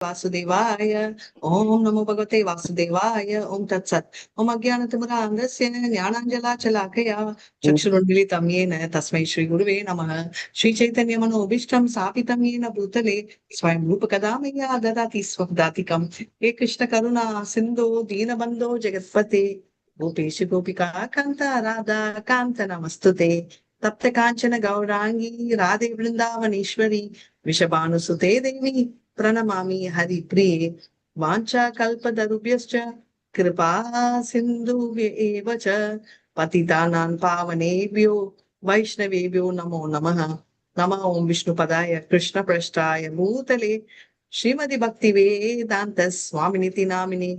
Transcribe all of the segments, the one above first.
वासुदेवाय ओम नमो भगवते वासुदेवाय ओम तत्सत् ओम अज्ञानतिमिरान्धस्य ज्ञानाञ्जलाशलाकया चक्षुरुन्मीलितं येन तस्मै श्रीगुरुवे नमः। श्रीचैतन्यमनोभीष्टं स्थापितं येन भूतले स्वयं रूपकदा मया ददाति स्वपदातिकं। हे कृष्ण करुणा सिन्धो दीनबन्धो जगत्पते गोपेश गोपिका कान्त राधा कान्त नमस्तुते। तप्त काञ्चन गौरांगी राधे वृन्दावनेश्वरी वृषभानुसुते देवी प्रणमामि हरिप्रिये। वाञ्छाकल्पतरुभ्यश्च कृपा सिन्धुभ्य एव च पतितानां पावनेभ्यो वैष्णवेभ्यो नमो नमः। नमः ओं विष्णुपदाय कृष्णप्रेष्ठाय भूतले श्रीमति भक्तिवेदान्त स्वामिनिति नामिने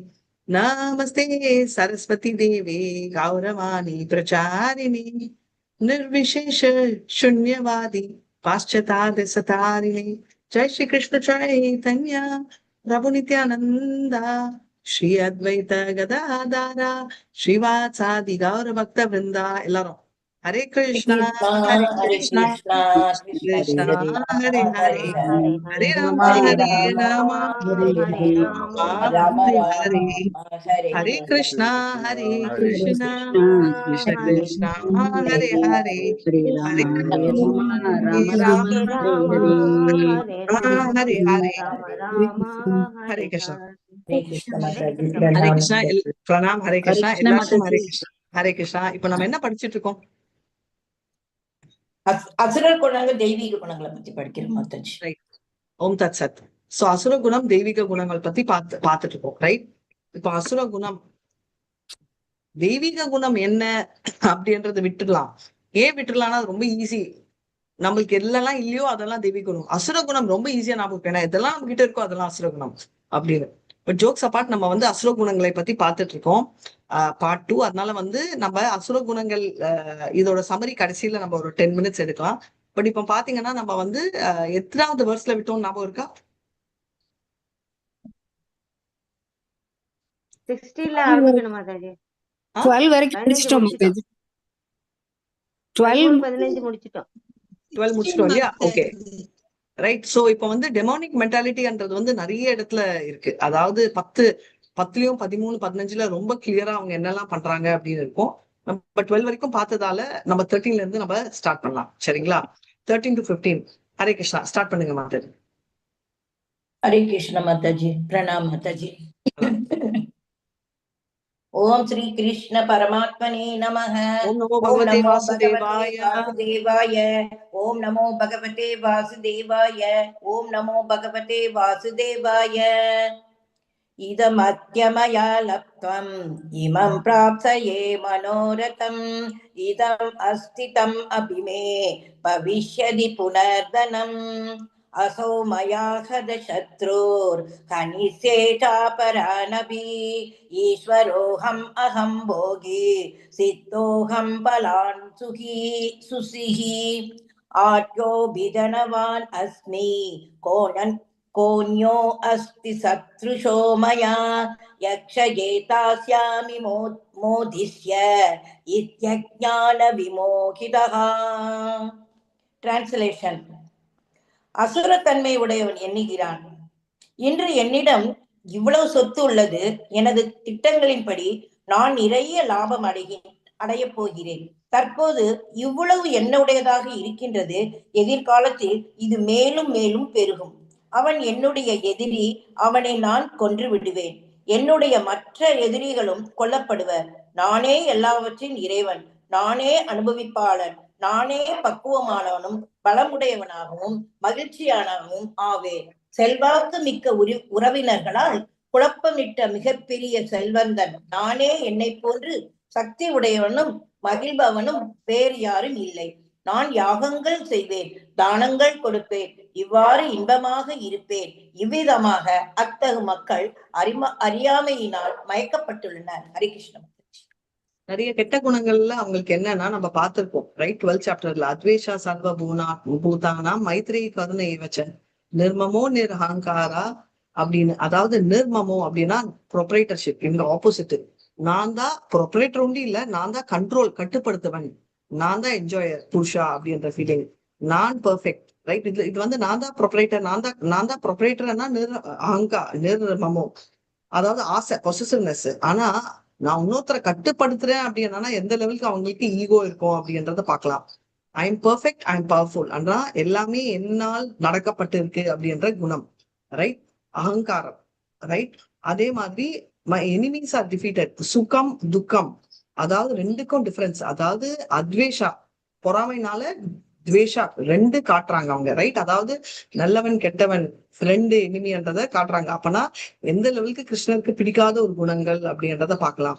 नमस्ते सरस्वती देवे गौरवाणी प्रचारिणे निर्विशेष शून्यवादी पाश्चात्य सतारिणे। जय श्री कृष्ण चैतन्य प्रभु नित्यानंद श्री अद्वैत गदाधारा श्रीवासादि गौर भक्त वृंदा एल्लाரும் हरे कृष्णा हरे कृष्णा कृष्णा हरे हरे हरे राम हरे राम राम हरे हरे कृष्णा कृष्णा कृष्ण कृष्णा हरे हरे हरे राम हरे हरे हरे कृष्णा हरे कृष्णा प्रणाम हरे कृष्णा எல்லாருக்கும் हरे कृष्णा हरे कृष्णा। இப்ப நம்ம என்ன படிச்சிட்டு இருக்கோம்? அசுர குணங்கள் தெய்வீக குணங்களை பத்தி படிக்கிறோம் மாதாஜி. ஓம் தத் சத். சோ அசுர குணம் தெய்வீக குணங்கள் பத்தி பார்த்துட்டு இருக்கோம், ரைட்? இப்ப அசுர குணம் தெய்வீக குணம் என்ன அப்படின்றத விட்டுடலாம். ஏன் விட்டுடலாம்னா அது ரொம்ப ஈஸி. நம்மளுக்கு எல்லாம் இல்லையோ அதெல்லாம் தெய்வீக குணம். அசுர குணம் ரொம்ப ஈஸியா ஞாபகம். ஏன்னா இதெல்லாம் நம்ம கிட்ட இருக்கோ அதெல்லாம் அசுர குணம் அப்படின்னு. பட் ஜோக்ஸ் அப்பார்ட் நம்ம வந்து அசுர குணங்களை பத்தி பார்த்துட்டு இருக்கோம், பார்ட் 2. அதனால வந்து நம்ம அசுர குணங்கள் இதோட சமரி கடைசியில நம்ம ஒரு 10 மினிட்ஸ் எடுக்கலாம். பட் இப்ப பாத்தீங்கன்னா நம்ம வந்து எத்தனாவது வேர்ஸ்ல விட்டோம் ஞாபகம் இருக்கா? 60ல ஆரம்பிக்கணும் மாதாஜி. 12 வரைக்கும் முடிச்சிட்டோம் மாதாஜி. 15 முடிச்சிட்டோம். 12 முடிச்சிட்டோம் இல்லையா? Okay right. சோ இப்போ வந்து டெமோனிக் மென்டாலிட்டின்றது வந்து நிறைய இடத்துல இருக்கு. அதாவது 10லயும் 13 15ல ரொம்ப கிளியரா அவங்க என்னெல்லாம் பண்றாங்க அப்படின்னு இருக்கும். நம்ம 12 வரைக்கும் பார்த்ததால நம்ம 13ல இருந்து நம்ம ஸ்டார்ட் பண்ணலாம், சரிங்களா? 13 to 15. ஹரே கிருஷ்ணா. ஸ்டார்ட் பண்ணுங்க மாதாஜி. ஹரே கிருஷ்ண மாதாஜி. பிரணாம் மாதாஜி. ஓம் ஸ்ரீ கிருஷ்ண பரமாத்மனே நமः. ஓம் நமோ பகவதே வாசுதேவாய. ஓம் நமோ பகவதே வாசுதேவாய. ஓம் நமோ பகவதே வாசுதேவாய. இதமத்யமயா லப்த்வம் இமம் பிராப்தயே மனோரதம். இதம் அஸ்திதம் அபிமே பவிஷ்யதி புனர்தனம். असौ मया हद शत्रुर् हनिष्येऽपरानपि. ईश्वरोऽहम् अहं भोगी सिद्धोऽहं बलान् सुसिः. आर्योऽभिधनवान् अस्मि कोऽन्यो अस्ति सदृशो मया. यक्षयेतास्यामि मोदिष्य इत्यज्ञानविमोहितः. Translation. அசுரத்தன்மை உடையவன் எண்ணுகிறான், இன்று என்னிடம் இவ்வளவு சொத்து உள்ளது, எனது திட்டங்களின்படி நான் நிறைய லாபம் அடையப் போகிறேன். தற்போது இவ்வளவு என்னுடையதாக இருக்கின்றது, எதிர்காலத்தில் இது மேலும் மேலும் பெருகும். அவன் என்னுடைய எதிரி, அவனை நான் கொன்று விடுவேன். என்னுடைய மற்ற எதிரிகளும் கொல்லப்படுவர். நானே எல்லாவற்றின் இறைவன், நானே அனுபவிப்பாளன், நானே பக்குவமானவனும் பலமுடையவனாகவும் மகிழ்ச்சியானவனும் ஆவேன். செல்வாக்கு மிக்க உறவினர்களால் குழப்பமிட்ட மிகப்பெரிய செல்வந்தன் நானே. என்னை போன்று சக்தி உடையவனும் மகிழ்பவனும் வேறு யாரும் இல்லை. நான் யாகங்கள் செய்வேன், தானங்கள் கொடுப்பேன், இவ்வாறு இன்பமாக இருப்பேன். இவ்விதமாக அத்தகு மக்கள் அறியாமையினால் மயக்கப்பட்டுள்ளனர். ஹரிகிருஷ்ணன். நிறைய கெட்ட குணங்கள்ல அவங்களுக்கு என்னன்னா நம்ம பார்த்திருப்போம், ரைட்? 12th சாப்டர்ல அத்வேஷா சர்வ பூதானா மைத்ரி கருணை வச்சன் நிர்மமோ நிர்ஹங்காரா அப்படின்னு. அதாவது நிர்மமோ அப்படின்னா ப்ரொப்ரைட்டர்ஷிப். இங்க ஆப்போசிட். நான் தான் ப்ரொப்ரைட்டர் ஒண்டி இல்ல, நான் தான் கட்டுப்படுத்துவன், நான் தான் என்ஜாயர் புருஷா அப்படின்ற ஃபீலிங். நான் பெர்ஃபெக்ட், ரைட். இது வந்து நான் தான் ப்ரொப்ரைட்டர், நான் தான் ப்ரொப்ரைட்டர்னா நிர்மமோ, அதாவது ஆசை, பொசசிவ்னஸ். ஆனா நான் இன்னொருத்தரை கட்டுப்படுத்துறேன் அப்படின்னா எந்த லெவலுக்கு அவங்களுக்கு ஈகோ இருக்கும் அப்படின்றத பார்க்கலாம். I am perfect, I am powerful அன்றா எல்லாமே என்னால் நடக்கப்பட்டு இருக்கு அப்படின்ற குணம். ரைட். அகங்காரம். ரைட். அதே மாதிரி மை எனிமீஸ் ஆர் டிஃபீட்டட், சுகம் துக்கம், அதாவது ரெண்டுக்கும் டிஃபரன்ஸ். அதாவது அத்வேஷா, பொறாமைனால துவேஷா ரெண்டு காட்டுறாங்க அவங்க. ரைட். அதாவது நல்லவன் கெட்டவன் ஃப்ரெண்டு எனிமின்றத காட்டுறாங்க. அப்பனா எந்த லெவலுக்கு கிருஷ்ணருக்கு பிடிக்காத ஒரு குணங்கள் அப்படின்றத பார்க்கலாம்.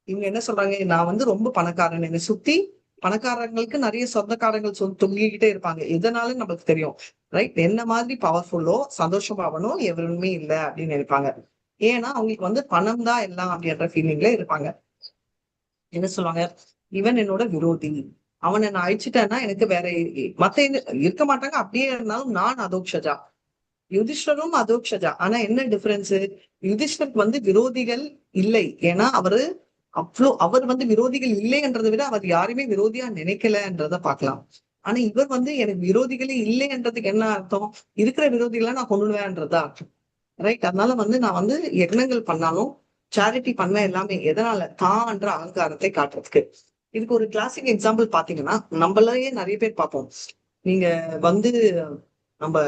இவங்க என்ன சொல்றாங்க, நான் வந்து ரொம்ப பணக்காரன், என்னை சுத்தி பணக்காரங்களுக்கு நிறைய சொந்தக்காரங்கள் தொங்கிக்கிட்டே இருப்பாங்க. எதனால நம்மளுக்கு தெரியும். ரைட். என்ன மாதிரி பவர்ஃபுல்லோ சந்தோஷமாவனோ எவருமே இல்லை அப்படின்னு நினைப்பாங்க. ஏன்னா அவங்களுக்கு வந்து பணம் தான் எல்லாம் அப்படின்ற ஃபீலிங்ல இருப்பாங்க. என்ன சொல்லுவாங்க, இவன் என்னோட விரோதி, அவனை நான் அழிச்சிட்டேன்னா எனக்கு வேற மத்த இருக்க மாட்டாங்க. அப்படியே இருந்தாலும் நான் அதோக்ஷஜா, யுதிஷ்டரும் அதோக்ஷஜா. ஆனா என்ன டிஃபரன்ஸ், யுதிஷ்டருக்கு வந்து விரோதிகள் இல்லை. ஏன்னா அவர் வந்து விரோதிகள் இல்லைன்றதை விட அவர் யாருமே விரோதியா நினைக்கலன்றத பார்க்கலாம். ஆனா இவர் வந்து எனக்கு விரோதிகளே இல்லைன்றதுக்கு என்ன அர்த்தம், இருக்கிற விரோதிகளை நான் கொண்டுடுவேன்றதா அர்த்தம். ரைட். அதனால வந்து நான் வந்து யக்னங்கள் பண்ணாலும் சேரிட்டி பண்ணுவேன். எல்லாமே எதனால, தான்ற அகங்காரத்தை காட்டுறதுக்கு. இதுக்கு ஒரு கிளாசிக் எக்ஸாம்பிள் பாத்தீங்கன்னா நம்மளையே நிறைய பேர் பார்ப்போம். நீங்க வந்து நம்ம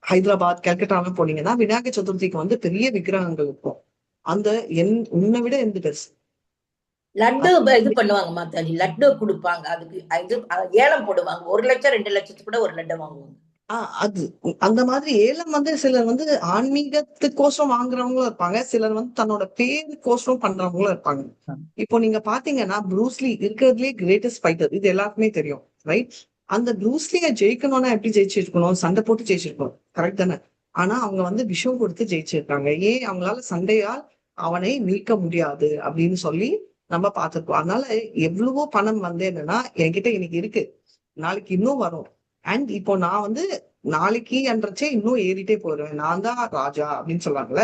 ஹைதராபாத், கல்கட்டாலாம் போனீங்கன்னா விநாயகர் சதுர்த்திக்கு வந்து பெரிய விக்கிரகங்கள் இருக்கும். அந்த உன்னை விட எந்த பெருசு லட்டு இது பண்ணுவாங்க மாதாஜி, லட்டு கொடுப்பாங்க. அதுக்கு இது ஏலம் போடுவாங்க. 1 லட்சம் 2 லட்சத்துக்கு கூட ஒரு லட்டு வாங்குவாங்க. அது அந்த மாதிரி ஏலம் வந்து சிலர் வந்து ஆன்மீகத்துக்கோசரம் வாங்குறவங்களும் இருப்பாங்க, சிலர் வந்து தன்னோட பேருக்கோசரம் பண்றவங்களும் இருப்பாங்க. இப்போ நீங்க பாத்தீங்கன்னா ப்ரூஸ்லி இருக்கிறதுலே கிரேட்டஸ்ட் ஃபைட்டர், இது எல்லாருக்குமே தெரியும். ரைட். அந்த ப்ரூஸ்லிய ஜெயிக்கணும்னா எப்படி ஜெயிச்சிருக்கணும், சண்டை போட்டு ஜெயிச்சிருக்கணும். கரெக்ட் தானே. ஆனா அவங்க வந்து விஷம் கொடுத்து ஜெயிச்சிருக்காங்க. ஏன், அவங்களால சண்டையால் அவனை மீட்க முடியாது அப்படின்னு சொல்லி நம்ம பார்த்திருக்கோம். அதனால எவ்வளவோ பணம் வந்து என்னன்னா என்கிட்ட இன்னைக்கு இருக்கு, நாளைக்கு இன்னும் வரும். அண்ட் இப்போ நான் வந்து நாளைக்கு என்றச்சே இன்னும் ஏறிட்டே போயிடுவேன். நான் தான் ராஜா அப்படின்னு சொல்றாங்கல்ல,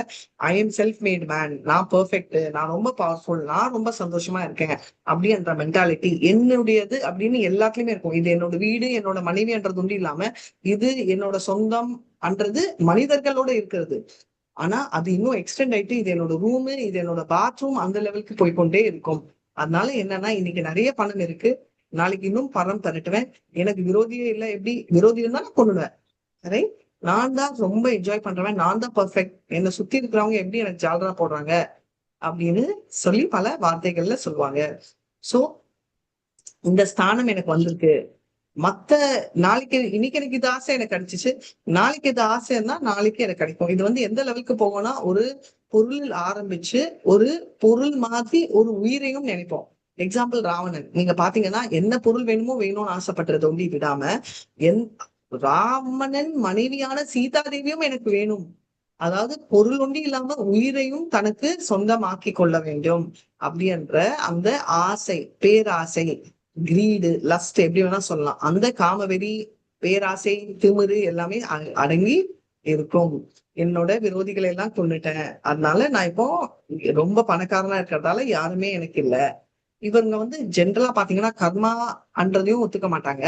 I am self mat man, நான் பெர்ஃபெக்ட், நான் ரொம்ப பவர்ஃபுல், நான் ரொம்ப சந்தோஷமா இருக்கேன் அப்படின்ற மென்டாலிட்டி என்னுடையது அப்படின்னு எல்லாத்துலயுமே இருக்கும். இது என்னோட வீடு, என்னோட மனைவின்றது ஒன்றும் இல்லாம இது என்னோட சொந்தம் அன்றது மனிதர்களோட இருக்கிறது. ஆனா அது இன்னும் எக்ஸ்டெண்ட் ஆயிட்டு இது என்னோட ரூமு, இது என்னோட பாத்ரூம், அந்த லெவலுக்கு போய்கொண்டே இருக்கும். அதனால என்னன்னா இன்னைக்கு நிறைய பணம் இருக்கு, நாளைக்கு இன்னும் பணம் தரட்டுவேன், எனக்கு விரோதியே இல்லை. எப்படி விரோதி இருந்தா நான் கொண்டுடுவேன். ரைட். நான் தான் ரொம்ப என்ஜாய் பண்றவன், நான் தான் பெர்ஃபெக்ட், என்னை சுத்தி இருக்கிறவங்க எப்படி எனக்கு ஜாலரா போடுறாங்க அப்படின்னு சொல்லி பல வார்த்தைகள்ல சொல்லுவாங்க. சோ இந்த ஸ்தானம் எனக்கு வந்திருக்கு, மத்த நாளைக்கு இன்னைக்கு எனக்கு இது ஆசை எனக்கு கிடைச்சிச்சு, நாளைக்கு இது ஆசைன்னா நாளைக்கு எனக்கு கிடைக்கும். இது வந்து எந்த லெவலுக்கு போகும்னா ஒரு பொருள் ஆரம்பிச்சு ஒரு பொருள் மாதிரி ஒரு உயிரையும் நினைப்போம். எக்ஸாம்பிள் ராவணன் நீங்க பாத்தீங்கன்னா என்ன பொருள் வேணுமோ வேணும்னு ஆசைப்பட்டது ஒண்டி விடாம ராவணன் மனைவியான சீதாதேவியும் எனக்கு வேணும், அதாவது பொருள் ஒண்டி இல்லாம உயிரையும் தனக்கு சொந்தமாக்கி கொள்ள வேண்டும் அப்படின்ற அந்த ஆசை, பேராசை, கிரீடு, லஸ்ட் எப்படி வேணா சொல்லலாம். அந்த காமவெறி, பேராசை, திமிரு எல்லாமே அடங்கி இருக்கும். என்னோட விரோதிகளை எல்லாம் கொண்டுட்டேன், அதனால நான் இப்போ ரொம்ப பணக்காரனா இருக்கிறதால யாருமே எனக்கு இல்ல. இவங்க வந்து ஜென்ரலா பாத்தீங்கன்னா கர்மா அன்றதையும் ஒத்துக்க மாட்டாங்க,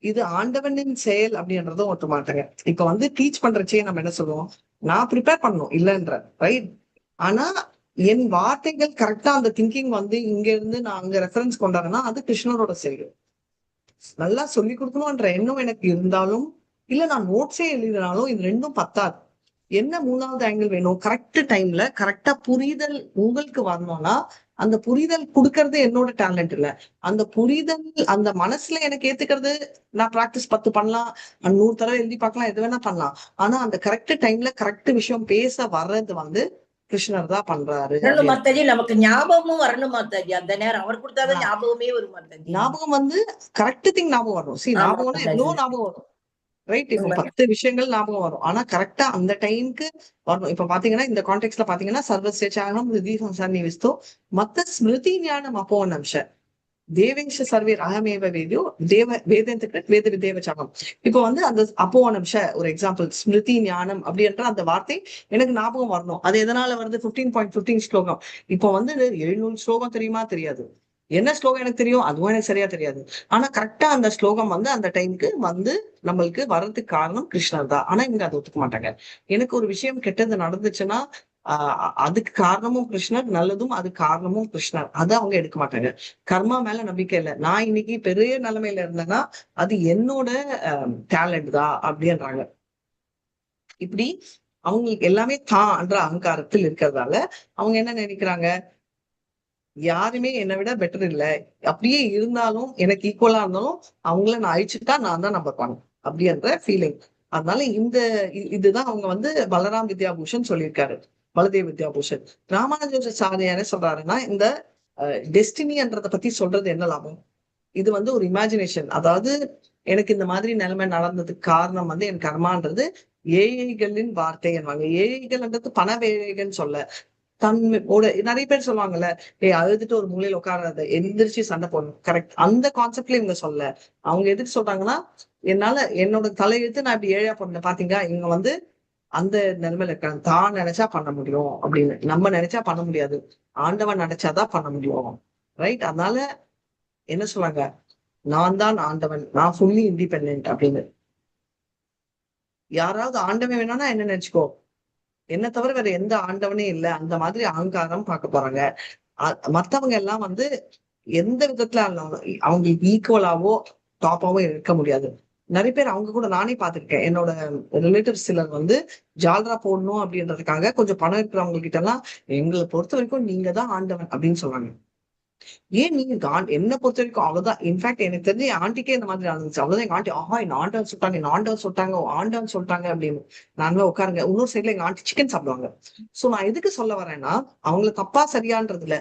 இது ஆண்டவனின் செயல் அப்படின்றதும் ஒத்துக்க மாட்டாங்க. இப்ப வந்து டீச் பண்றச்சே நம்ம என்ன சொல்லுவோம், நான் ப்ரிப்பேர் பண்ணணும் இல்லைன்ற. ரைட். ஆனா என் வார்த்தைகள் கரெக்டா அந்த திங்கிங் வந்து இங்க இருந்து நான் அங்க ரெஃபரன்ஸ் கொண்டாடுறேன்னா அது கிருஷ்ணரோட செயல். நல்லா சொல்லி கொடுக்கணும்ன்ற எண்ணம் எனக்கு இருந்தாலும் இல்ல நான் நோட்ஸே எழுதினாலும் இது ரெண்டும் பத்தாது. என்ன மூணாவது ஆங்கிள் வேணும், கரெக்ட் டைம்ல கரெக்டா புரிதல் உங்களுக்கு வரணும்னா அந்த புரிதல் கொடுக்கறது என்னோட டேலண்ட் இல்ல, அந்த புரிதல் அந்த மனசுல எனக்கு ஏத்துக்கிறது நான் பிராக்டிஸ் 10 பண்ணலாம், 100 தடவை எழுதி பார்க்கலாம், எது வேணா பண்ணலாம். ஆனா அந்த கரெக்ட் டைம்ல கரெக்ட் விஷயம் பேச வர்றது வந்து கிருஷ்ணர் தான் பண்றாரு. மாதாஜி நமக்கு ஞாபகமும் வரணும் மாதாஜி, அந்த நேரம் அவர் கொடுத்தாதான் ஞாபகமே வரும் மாதாஜி. ஞாபகம் வந்து கரெக்ட் திங் ஞாபகம் வரும். ஞாபகம்னா எவ்வளவு ஞாபகம் வரும். ரைட். இப்போ 10 விஷயங்கள் ஞாபகம் வரும், ஆனா கரெக்டா அந்த டைமுக்கு வரணும். இப்ப பாத்தீங்கன்னா இந்த கான்டெக்ட்ல பாத்தீங்கன்னா சர்வஸ்ரேச்சாகம் சன்னிவிஸ்தோ மத்த ஸ்மிருதி ஞானம் அப்போனம்ஷ தேவேஷ சர்வே அகமேவ வேதியோ வேதேந்திர வேத விதேவச்சாகம். இப்போ வந்து அந்த அப்போனம்ஷ ஒரு எக்ஸாம்பிள் ஸ்மிருதி ஞானம் அப்படின்ற அந்த வார்த்தை எனக்கு ஞாபகம் வரணும். அது எதனால வருது, 15.15 ஸ்லோகம். இப்போ வந்து 700 ஸ்லோகம் தெரியுமா தெரியாது, என்ன ஸ்லோகம் எனக்கு தெரியும், அதுவும் எனக்கு சரியா தெரியாது. ஆனா கரெக்டா அந்த ஸ்லோகம் வந்து அந்த டைமுக்கு வந்து நம்மளுக்கு வர்றதுக்கு காரணம் கிருஷ்ணர் தான். ஆனா இங்க அதை ஒத்துக்க மாட்டாங்க. எனக்கு ஒரு விஷயம் கெட்டது நடந்துச்சுன்னா அதுக்கு காரணமும் கிருஷ்ணர், நல்லதும் அது காரணமும் கிருஷ்ணர். அதை அவங்க எடுக்க மாட்டாங்க. கர்மா மேல நம்பிக்கை இல்லை. நான் இன்னைக்கு பெரிய நிலைமையில இருந்தேன்னா அது என்னோட டேலண்ட் தான் அப்படின்றாங்க. இப்படி அவங்களுக்கு எல்லாமே தான்ற அகங்காரத்தில் இருக்கிறதால அவங்க என்ன நினைக்கிறாங்க, யாருமே என்னை விட பெட்டர் இல்லை, அப்படியே இருந்தாலும் எனக்கு ஈக்குவலா இருந்தாலும் அவங்கள நான் அழிச்சுட்டா நான் தான் நம்பர் ஒன் அப்படின்ற ஃபீலிங். அதனால இதுதான் அவங்க வந்து பலராம் வித்யாபூஷன் சொல்லியிருக்காரு, பலதேவ் வித்யாபூஷன். ராமானுஜாச்சாரியா என்ன சொல்றாருன்னா, இந்த டெஸ்டினின்றத பத்தி சொல்றது என்ன லாபம், இது வந்து ஒரு இமேஜினேஷன். அதாவது எனக்கு இந்த மாதிரி நிலைமை நடந்ததுக்கு காரணம் வந்து என் கர்மான்றது ஏழைகளின் வார்த்தை என்னவாங்க. ஏழைகள்ன்றது பண வேலைகள்னு சொல்ல, தன்னோட நிறைய பேர் சொல்லுவாங்கல்ல, அழுதுட்டு ஒரு மூலையில உட்காராத, எந்திரிச்சு சண்டை போடணும். கரெக்ட். அந்த கான்செப்ட்ல இவங்க சொல்ல, அவங்க எதுக்கு சொல்றாங்கன்னா, என்னால என்னோட தலையெழுத்து நான் இப்படி ஏழையா போனேன் பாத்தீங்க, இவங்க வந்து அந்த நிலைமையில இருக்காங்க. தான் நினைச்சா பண்ண முடியும் அப்படின்னு. நம்ம நினைச்சா பண்ண முடியாது, ஆண்டவன் நினைச்சாதான் பண்ண முடியும். ரைட். அதனால என்ன சொல்றாங்க, நான் தான் ஆண்டவன், நான் ஃபுல்லி இண்டிபெண்டன்ட் அப்படின்னு. யாராவது ஆண்டவன் வேணும்னா என்ன நினைச்சுக்கோ, என்ன தவிர வேற எந்த ஆண்டவனே இல்லை, அந்த மாதிரி அகங்காரம் பார்க்க போறாங்க. மத்தவங்க எல்லாம் வந்து எந்த விதத்துல அவங்களுக்கு ஈக்குவலாவோ டாப்பாவோ இருக்க முடியாது. நிறைய பேர் அவங்க கூட நானே பார்த்திருக்கேன். என்னோட ரிலேட்டிவ்ஸ் சிலர் வந்து ஜால்ரா போடணும் அப்படின்றதுக்காக கொஞ்சம் பணம் இருக்கிறவங்க கிட்ட எல்லாம், எங்களை பொறுத்த வரைக்கும் நீங்க தான் ஆண்டவன் அப்படின்னு சொல்றாங்க. ஏன் நீங்க என்ன பொறுத்த வரைக்கும் அவ்வளவுதான். இன்ஃபேக்ட் எனக்கு தெரிஞ்சு என் ஆண்டிக்கே இந்த மாதிரி நடந்துச்சு. அவ்வளவுதான். எங்க ஆண்டி, என்ன ஆண்டவன் சொல்லிட்டாங்க, என்ன ஆண்டவன் சொல்லிட்டாங்க, ஆண்டவன் சொல்லிட்டாங்க அப்படின்னு. நாங்களே உட்காருங்க. இன்னொரு சைட்ல எங்க ஆண்டி சிக்கன் சாப்பிடுவாங்க. சோ நான் எதுக்கு சொல்ல வரேன்னா, அவங்கள தப்பா சரியான்றது இல்ல,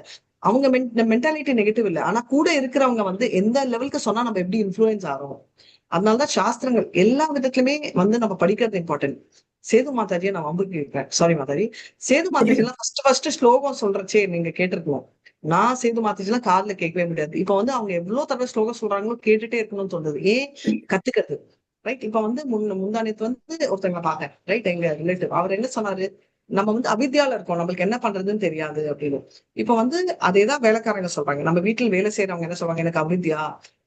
அவங்க மென்டாலிட்டி நெகட்டிவ் இல்ல, ஆனா கூட இருக்கிறவங்க வந்து எந்த லெவலுக்கு சொன்னா நம்ம எப்படி இன்ஃபுளுன்ஸ் ஆகும். அதனாலதான் சாஸ்திரங்கள் எல்லா விதத்திலுமே வந்து நம்ம படிக்கிறது இம்பார்ட்டன்ட். சேது மாதாஜியை நான் வம்புக்கு இருக்கேன், சாரி மாதாஜி. சேது மாதாஜி எல்லாம் ஃபர்ஸ்ட் ஸ்லோகம் சொல்றச்சே நீங்க கேட்டிருக்கணும். நான் சேது மாதாஜி எல்லாம் காதுல கேட்கவே முடியாது. இப்ப வந்து அவங்க எவ்வளவு தடவை ஸ்லோகம் சொல்றாங்களோ கேட்டுட்டே இருக்கணும்னு தோணுது. ஏன் கத்துக்கிறது. ரைட். இப்ப வந்து முந்தானத்து வந்து ஒருத்தவங்க பார்த்தேன். ரைட். எங்க ரிலேட்டிவ் அவர் என்ன சொன்னாரு, நம்ம வந்து அவித்யால இருக்கோம், நம்மளுக்கு என்ன பண்றதுன்னு தெரியாது அப்படின்னு. இப்ப வந்து அதேதான் வேலைக்காரங்க சொல்றாங்க. நம்ம வீட்டில் வேலை செய்யறவங்க என்ன சொல்றாங்க, எனக்கு அவித்யா,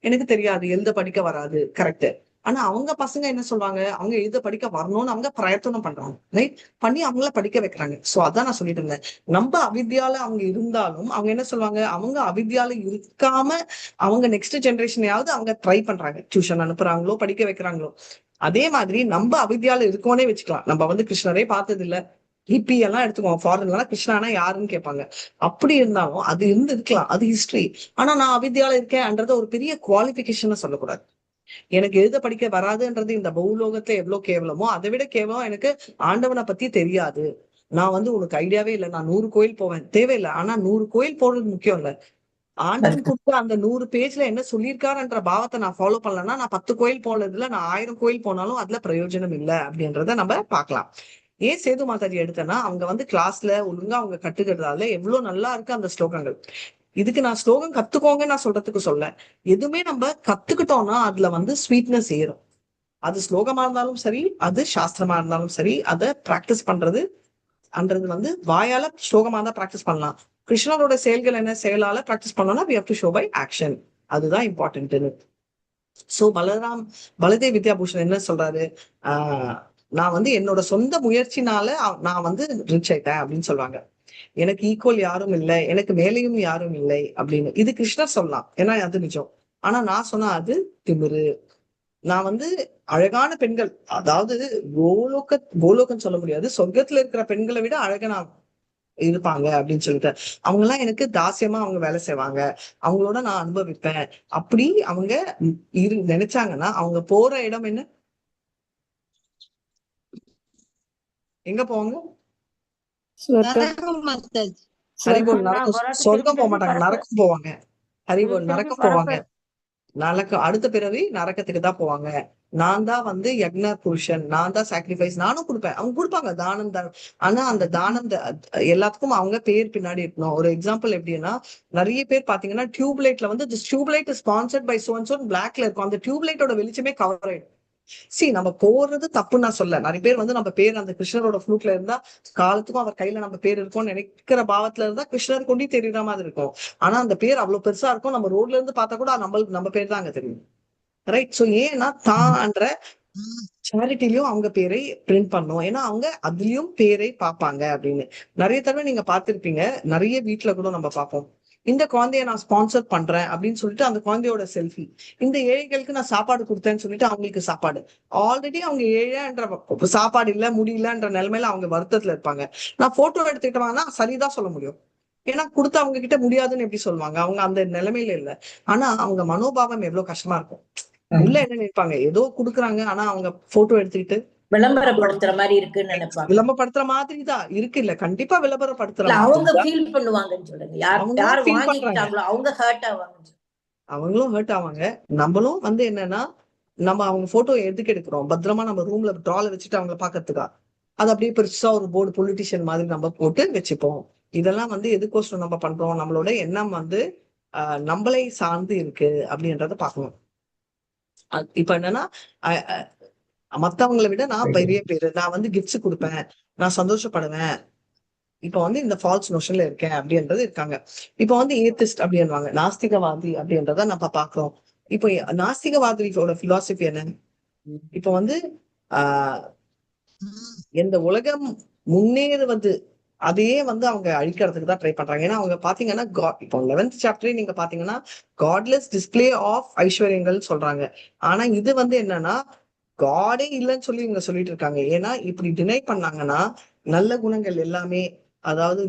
எனக்கு தெரியாது, எழுத படிக்க வராது. கரெக்ட். ஆனா அவங்க பசங்க என்ன சொல்றாங்க, அவங்க எழுத படிக்க வரணும்னு அவங்க பிரயத்தனம் பண்றாங்க. ரைட். பண்ணி அவங்கள படிக்க வைக்கிறாங்க. சோ அதான் நான் சொல்லிட்டு இருந்தேன். நம்ம அவித்யால அவங்க இருந்தாலும் அவங்க என்ன சொல்லுவாங்க, அவங்க அவித்யால இருக்காம அவங்க நெக்ஸ்ட் ஜெனரேஷனையாவது அவங்க ட்ரை பண்றாங்க, டியூஷன் அனுப்புறாங்களோ படிக்க வைக்கிறாங்களோ. அதே மாதிரி நம்ம அவித்யால இருக்கோனே வச்சுக்கலாம். நம்ம வந்து கிருஷ்ணரே பார்த்தது இல்ல, ஹிப்பி எல்லாம் எடுத்துக்கோங்க, ஃபாரின்லாம் கிருஷ்ணானா யாருன்னு கேட்பாங்க. அப்படி இருந்தாலும் அது இருக்கலாம், அது ஹிஸ்டரி. ஆனா நான் அவித்யால இருக்கேன்ன்றத ஒரு பெரிய குவாலிபிகேஷன் சொல்லக்கூடாது. எனக்கு எழுத படிக்க வராதுன்றது இந்த பௌலோகத்துல எவ்வளவு கேவலமோ அதை விட கேவலம் எனக்கு ஆண்டவனை பத்தி தெரியாது. நான் வந்து உனக்கு ஐடியாவே இல்லை, நான் 100 கோயில் போவேன், தேவையில்லை. ஆனா 100 கோயில் போறது முக்கியம் இல்ல, ஆண்டவன் கொடுத்த அந்த 100 பேஜ்ல என்ன சொல்லியிருக்காருன்ற பாவத்தை நான் ஃபாலோ பண்ணலன்னா, நான் 10 கோயில் போனதுல நான் 1000 கோயில் போனாலும் அதுல பிரயோஜனம் இல்லை அப்படின்றத நம்ம பார்க்கலாம். ஏன் சேது மாதாஜி எடுத்தேன்னா, அவங்க வந்து கிளாஸ்ல ஒழுங்கா அவங்க கட்டுக்கிறதால எவ்வளவு நல்லா இருக்கு அந்த ஸ்லோகங்கள். இதுக்கு நான் ஸ்லோகம் கத்துக்கோங்க நான் சொல்றதுக்கு சொல்ல, எதுவுமே நம்ம கத்துக்கிட்டோம்னா அதுல வந்து ஸ்வீட்னஸ் ஏறும். அது ஸ்லோகமா இருந்தாலும் சரி, அது சாஸ்திரமா இருந்தாலும் சரி, அதை பிராக்டிஸ் பண்றது வந்து வாயால ஸ்லோகமா தான் பிராக்டிஸ் பண்ணலாம். கிருஷ்ணரோட செயல்கள் என்ன, செயலால பிராக்டிஸ் பண்ணோம்னா we have to show by action. அதுதான் இம்பார்ட்டன்ட். சோ பலதேவ் வித்யாபூஷன் என்ன சொல்றாரு, நான் வந்து என்னோட சொந்த முயற்சினால நான் வந்து ரிச் ஆயிட்டேன் அப்படின்னு சொல்லுவாங்க. எனக்கு ஈக்குவல் யாரும் இல்லை, எனக்கு மேலையும் யாரும் இல்லை அப்படின்னு. இது கிருஷ்ணர் சொல்லலாம், ஏன்னா அது நிஜம். ஆனா நான் சொன்னா அது திமிரு. நான் வந்து அழகான பெண்கள், அதாவது கோலோகம் சொல்ல முடியாது, சொர்க்கத்துல இருக்கிற பெண்களை விட அழகனா இருப்பாங்க அப்படின்னு சொல்லிட்டு, அவங்க எல்லாம் எனக்கு தாசியமா அவங்க வேலை செய்வாங்க, அவங்களோட நான் அனுபவிப்பேன் அப்படி அவங்க நினைச்சாங்கன்னா அவங்க போற இடம் என்ன, எங்க போவாங்க, ஹரிபோல் நரகம். சொர்க்கம் போக மாட்டாங்க, நரக்கம் போவாங்க. ஹரிபோல் நரக்கம் போவாங்க. அடுத்த பிறவி நரக்கத்துக்கு தான் போவாங்க. நான் தான் வந்து யக்ன புருஷன், நான் தான் சாக்ரிஃபைஸ் நானும் கொடுப்பேன், அவங்க கொடுப்பாங்க தானம் தான். ஆனா அந்த தானம் எல்லாத்துக்கும் அவங்க பேர் பின்னாடி இருக்கணும். ஒரு எக்ஸாம்பிள் எப்படின்னா, நிறைய பேர் பாத்தீங்கன்னா டியூப்லைட்ல வந்து tubelight sponsored by so and so பிளாக்ல இருக்கும், அந்த டியூப்லைட்டோட வெளிச்சமே கவர் ஆயிடும். நம்ம போறது தப்பு நான் சொல்ல. நிறைய பேர் வந்து நம்ம பேர் அந்த கிருஷ்ணரோட ஃப்ளூக்ல இருந்தா காலத்துக்கும் அவர் கையில நம்ம பேர் இருக்கும்னு நினைக்கிற பாவத்துல இருந்தா கிருஷ்ணர் கொண்டு தெரியுற மாதிரி இருக்கும். ஆனா அந்த பேர் அவ்வளவு பெருசா இருக்கும். நம்ம ரோட்ல இருந்து பார்த்தா கூட நம்ம பேர் தான் அங்க தெரியும். ரைட். சோ ஏன்னா தான்ற சேரிட்டிலயும் அவங்க பேரை பிரிண்ட் பண்ணும். ஏன்னா அவங்க அதுலயும் பேரை பார்ப்பாங்க அப்படின்னு. நிறைய தடவை நீங்க பார்த்திருப்பீங்க. நிறைய வீட்டுல கூட நம்ம பார்ப்போம். இந்த குழந்தைய நான் ஸ்பான்சர் பண்றேன் அப்படின்னு சொல்லிட்டு அந்த குழந்தையோட செல்ஃபி. இந்த ஏழைகளுக்கு நான் சாப்பாடு கொடுத்தேன்னு சொல்லிட்டு அவங்களுக்கு சாப்பாடு. ஆல்ரெடி அவங்க ஏழைன்ற சாப்பாடு இல்ல முடியலன்ற நிலைமையில அவங்க வருத்தத்துல இருப்பாங்க. நான் போட்டோ எடுத்துக்கிட்டவாங்கன்னா சரிதான் சொல்ல முடியும். ஏன்னா கொடுத்து அவங்க கிட்ட முடியாதுன்னு எப்படி சொல்லுவாங்க? அவங்க அந்த நிலைமையில இல்ல. ஆனா அவங்க மனோபாவம் எவ்வளவு கஷ்டமா இருக்கும். உள்ள என்ன நினைப்பாங்க? ஏதோ குடுக்குறாங்க. ஆனா அவங்க போட்டோ எடுத்துக்கிட்டு விளம்பரப்படுத்துற மாதிரி இருக்குன்னு நினைப்பாங்க. விளம்பரப்படுத்துற மாதிரி தான் இருக்கு. இல்ல கண்டிப்பா விளம்பரப்படுத்துற இல்ல, அவங்க மாதிரி தான். ஃபீல் பண்ணுவாங்கன்னு சொல்லுங்க. யார் அவங்களும் யார் feel பண்றாங்க. வாங்கிக்கிட்டாங்களோ அவங்க ஹர்ட் ஆவாங்க. அவங்களும் ஹர்ட் ஆவாங்க. நம்மளும் வந்து என்னன்னா நம்ம அவங்க போட்டோ எதுக்கு எடுக்கிறோம்? பத்திரமா நம்ம ரூம்ல ட்ரால வச்சுட்டு அவங்கள பாக்கிறதுக்கா? அது அப்படியே பெருசா ஒரு போர்டு பொலிட்டிஷியன் மாதிரி நம்ம போட்டு வச்சுப்போம். இதெல்லாம் வந்து எதுக்கோசரம் நம்ம பண்றோம்? நம்மளோட எண்ணம் வந்து நம்மளை சார்ந்து இருக்கு அப்படின்றத பாக்கணும். இப்ப என்னன்னா மத்தவங்களை விட நான் பெரிய பேரு, நான் வந்து கிஃப்ட்ஸ் கொடுப்பேன், நான் சந்தோஷப்படுவேன், இப்ப வந்து இந்த ஃபால்ஸ் நோஷன்ல இருக்கேன் அப்படின்றது இருக்காங்க. இப்ப வந்து ஏத்திஸ்ட் அப்படின்வாங்க, நாஸ்திகவாதி அப்படின்றத நம்ம பாக்குறோம். இப்போ நாஸ்திகவாதியோட பிலாசபி என்ன? இப்ப வந்து ஆஹ் இந்த உலகம் முன்னேறுவது அதையே வந்து அவங்க அழிக்கிறதுக்கு தான் ட்ரை பண்றாங்க. ஏன்னா அவங்க பாத்தீங்கன்னா இப்போ 11th சாப்டரே நீங்க பாத்தீங்கன்னா காட்லெஸ் டிஸ்பிளே ஆஃப் ஐஸ்வர்யங்கள் சொல்றாங்க. ஆனா இது வந்து என்னன்னா காடே இல்லைன்னு சொல்லி இவங்க சொல்லிட்டு இருக்காங்க. ஏன்னா இப்படி டினை பண்ணாங்கன்னா நல்ல குணங்கள் எல்லாமே, அதாவது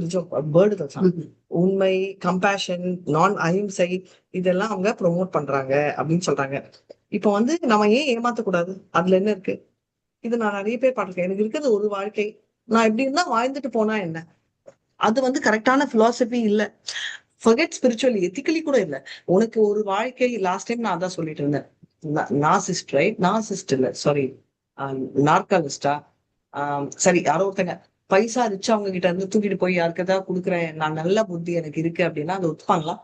உண்மை, கம்பேஷன், நான் அஹிம்சை இதெல்லாம் அவங்க ப்ரொமோட் பண்றாங்க அப்படின்னு சொல்றாங்க. இப்ப வந்து நம்ம ஏன் ஏமாத்தக்கூடாது? அதுல என்ன இருக்கு? இது நான் நிறைய பேர் பார்த்திருக்கேன். எனக்கு இருக்கிறது ஒரு வாழ்க்கை, நான் எப்படி இருந்தா வாழ்ந்துட்டு போனா என்ன? அது வந்து கரெக்டான பிலாசபி இல்ல. ஃபர்கெட் ஸ்பிரிச்சுவலி, எத்திக்கலி கூட இல்ல. உனக்கு ஒரு வாழ்க்கை. லாஸ்ட் டைம் நான் அதான் சொல்லிட்டு இருந்தேன். Narcissist, right? நார்சிஸ்ட் இல்ல, சாரி, நார்காலிஸ்டா, சரி, யாரோ ஒருத்தங்க பைசா ரிச்சா அவங்க கிட்ட இருந்து தூக்கிட்டு போய் யாருக்கதான் கொடுக்குறேன், நான் நல்ல புத்தி எனக்கு இருக்கு அப்படின்னா அதை ஒத்துப்பாங்களா?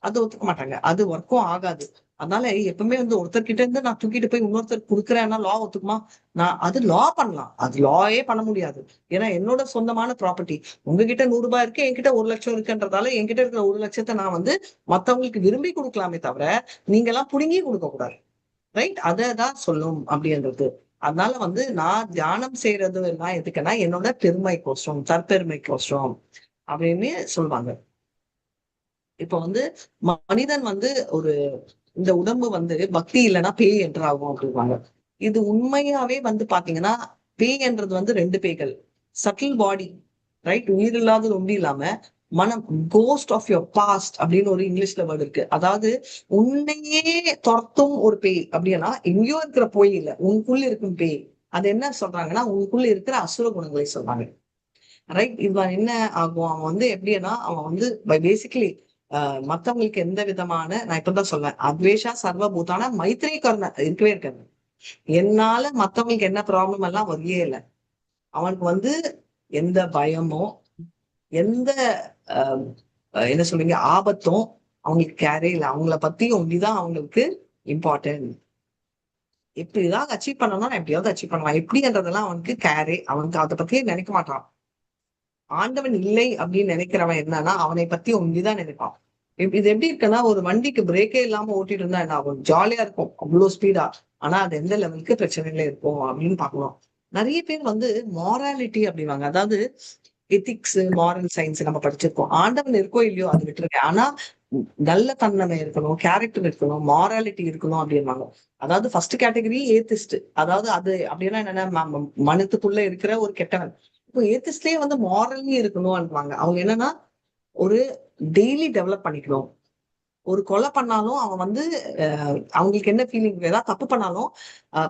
அதை ஒத்துக்க மாட்டாங்க. அது ஒர்க்கும் ஆகாது. அதனால எப்பவுமே வந்து ஒருத்தர்கிட்ட இருந்து நான் தூக்கிட்டு போய் இன்னொருத்தர் கொடுக்குறேன்னா லா ஒத்துக்குமா? நான் அது லா பண்ணலாம், அது லாயே பண்ண முடியாது. ஏன்னா என்னோட சொந்தமான ப்ராப்பர்ட்டி. உங்ககிட்ட 100 ரூபாய் இருக்கு, என்கிட்ட 1 லட்சம் இருக்குன்றதால என்கிட்ட இருக்கிற 1 லட்சத்தை நான் வந்து மத்தவங்களுக்கு விரும்பி கொடுக்கலாமே தவிர நீங்க எல்லாம் புடுங்கி கொடுக்க கூடாது. ரைட்? அததான் சொல்லும் அப்படின்றது. அதனால வந்து நான் தியானம் செய்யறது எல்லாம் எதுக்குன்னா என்னோட பெருமைக்கோசரம், தற்பெருமைக்கோசரம் அப்படின்னு சொல்லுவாங்க. இப்ப வந்து மனிதன் வந்து ஒரு இந்த உடம்பு வந்து பக்தி இல்லைன்னா பேய் என்றாகும் அப்படிவாங்க. இது உண்மையாவே வந்து பாத்தீங்கன்னா பேய்ன்றது வந்து 2 பேய்கள். Subtle body, right? உயிர் இல்லாதது ஒன்று இல்லாம மனம், கோஸ்ட் ஆஃப் யுவர் பாஸ்ட் அப்படின்னு ஒரு இங்கிலீஷ்ல வேர்டு இருக்கு. அதாவது உன்னையே துரத்தும் ஒரு பேய். அப்படின்னா எங்கேயோ இருக்கிற போய் இல்ல, உனக்குள்ள இருக்கும் பேய். அது என்ன சொல்றாங்கன்னா உனக்குள்ள இருக்கிற அசுர குணங்களை சொல்றாங்க. ரைட்? இவன் என்ன ஆகும்? அவன் வந்து எப்படின்னா அவன் வந்து பேசிக்கலி மத்தவங்களுக்கு எந்த விதமான, நான் இப்பதான் சொல்வேன், அத்வேஷா சர்வபூதான மைத்திரி கருணை இருக்கவே இருக்காது. என்னால மத்தவங்களுக்கு என்ன ப்ராப்ளம் எல்லாம் வரையே இல்லை. அவனுக்கு வந்து எந்த பயமோ எந்த என்ன சொல்றீங்க ஆபத்தும் அவங்களுக்கு கேரே இல்லை. அவங்கள பத்தி ஒன்லிதான் அவங்களுக்கு இம்பார்ட்டன்ட். எப்படிதான் அச்சீவ் பண்ணணும், எப்படியாவது அச்சீவ் பண்ணலாம் எப்படின்றதெல்லாம் அவனுக்கு கேரே, அவனுக்கு அதை பத்தியே நினைக்க மாட்டான். ஆண்டவன் இல்லை அப்படின்னு நினைக்கிறவன் என்னன்னா அவனை பத்தி ஒன்லிதான் நினைப்பான். இது எப்படி இருக்குன்னா ஒரு வண்டிக்கு பிரேக்கே இல்லாம ஓட்டிட்டு இருந்தா என்ன ஆகும்? ஜாலியா இருக்கும் அவ்வளவு ஸ்பீடா. ஆனா அது எந்த லெவலுக்கு பிரச்சனையில இருக்கும் அப்படின்னு பாக்கணும். நிறைய பேர் வந்து மாராலிட்டி அப்படிவாங்க, அதாவது எத்திக்ஸ், மாரல் சயின்ஸ் நம்ம படிச்சிருக்கோம். ஆண்டவன் இருக்கோ இல்லையோ அது விட்டுருக்கேன், ஆனா நல்ல தன்மை இருக்கணும், கேரக்டர் இருக்கணும், மாராலிட்டி இருக்கணும் அப்படின்வாங்க. அதாவது ஃபர்ஸ்ட் கேட்டகரி ஏத்திஸ்ட். அதாவது அது அப்படின்னா என்னன்னா மனத்துக்குள்ள இருக்கிற ஒரு கெட்டவன். இப்போ ஏத்திஸ்ட்லயே வந்து மாரலி இருக்கணும்னுவாங்க. அவங்க என்னன்னா ஒரு டெய்லி டெவலப் பண்ணிக்கணும். ஒரு கொலை பண்ணாலும் அவன் வந்து அவங்களுக்கு என்ன ஃபீலிங், ஏதாவது தப்பு பண்ணாலும்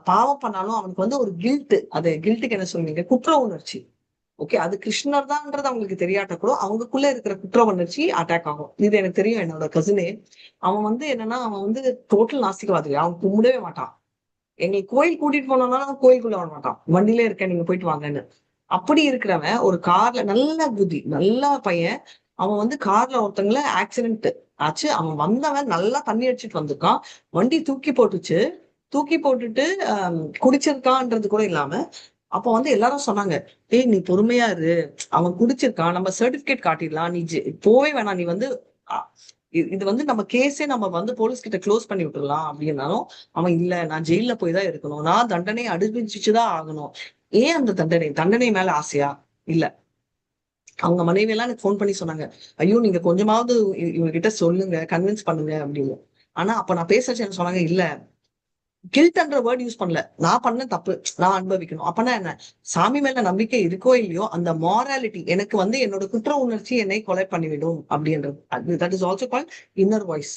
பாவம் பண்ணாலும் அவனுக்கு வந்து ஒரு கில்ட். அது கில்ட்டுக்கு என்ன சொல்லுவீங்க? குற்ற உணர்ச்சி. ஓகே, அது கிருஷ்ணர் தான்ன்றது அவங்களுக்கு தெரியாட்ட கூட அவங்களுக்குள்ள இருக்கிற குற்ற உணர்ச்சி அட்டாக் ஆகும். இது எனக்கு தெரியும். என்னோட கசினே அவன் வந்து என்னன்னா அவன் வந்து டோட்டல் நாஸ்திகவாதி. அவன் கும்பிடவே மாட்டான். எங்களுக்கு கோயில் கூட்டிட்டு போனோம்னா கோயிலுக்குள்ள வர மாட்டான். வண்டியிலே இருக்கேன், நீங்க போயிட்டு வாங்கன்னு. அப்படி இருக்கிறவன் ஒரு கார்ல, நல்ல புத்தி, நல்ல பையன், அவன் வந்து கார்ல ஒருத்தங்கள ஆக்சிடென்ட் ஆச்சு. அவன் வந்தவன் நல்லா தண்ணி அடிச்சுட்டு வந்திருக்கான். வண்டி தூக்கி போட்டுச்சு. தூக்கி போட்டுட்டு குடிச்சிருக்கான்றது கூட இல்லாம அப்ப வந்து எல்லாரும் சொன்னாங்க, ஏய் நீ பொறுமையா இரு, அவன் குடிச்சிருக்கான், நம்ம சர்டிபிகேட் காட்டிடலாம், நீ போவே வேணாம், நீ வந்து இது வந்து நம்ம கேஸே நம்ம வந்து போலீஸ் கிட்ட க்ளோஸ் பண்ணி விட்டுறலாம் அப்படின்னாலும் அவன் இல்ல, நான் ஜெயில போய் தான் இருக்கணும், நான் தண்டனை அனுபவிச்சுதான் ஆகணும். ஏன் அந்த தண்டனை மேல ஆசையா இல்ல. அவங்க மனைவி எல்லாம் எனக்கு ஃபோன் பண்ணி சொன்னாங்க, ஐயோ நீங்க கொஞ்சமாவது இவங்க கிட்ட சொல்லுங்க, கன்வின்ஸ் பண்ணுங்க அப்படின்னு. ஆனா அப்ப நான் பேசச்சு என்ன சொன்னாங்க, இல்ல கில்ட்ன்ற வேர்ட் யூஸ் பண்ணல, நான் பண்ண தப்பு, நான் அனுபவிக்கணும். அப்பனா என்ன, சாமி மேல நம்பிக்கை இருக்கோ இல்லையோ அந்த மாராலிட்டி எனக்கு வந்து என்னோட குற்ற உணர்ச்சி என்னை கொலை பண்ணிவிடும் அப்படின்றது. That is also called inner voice.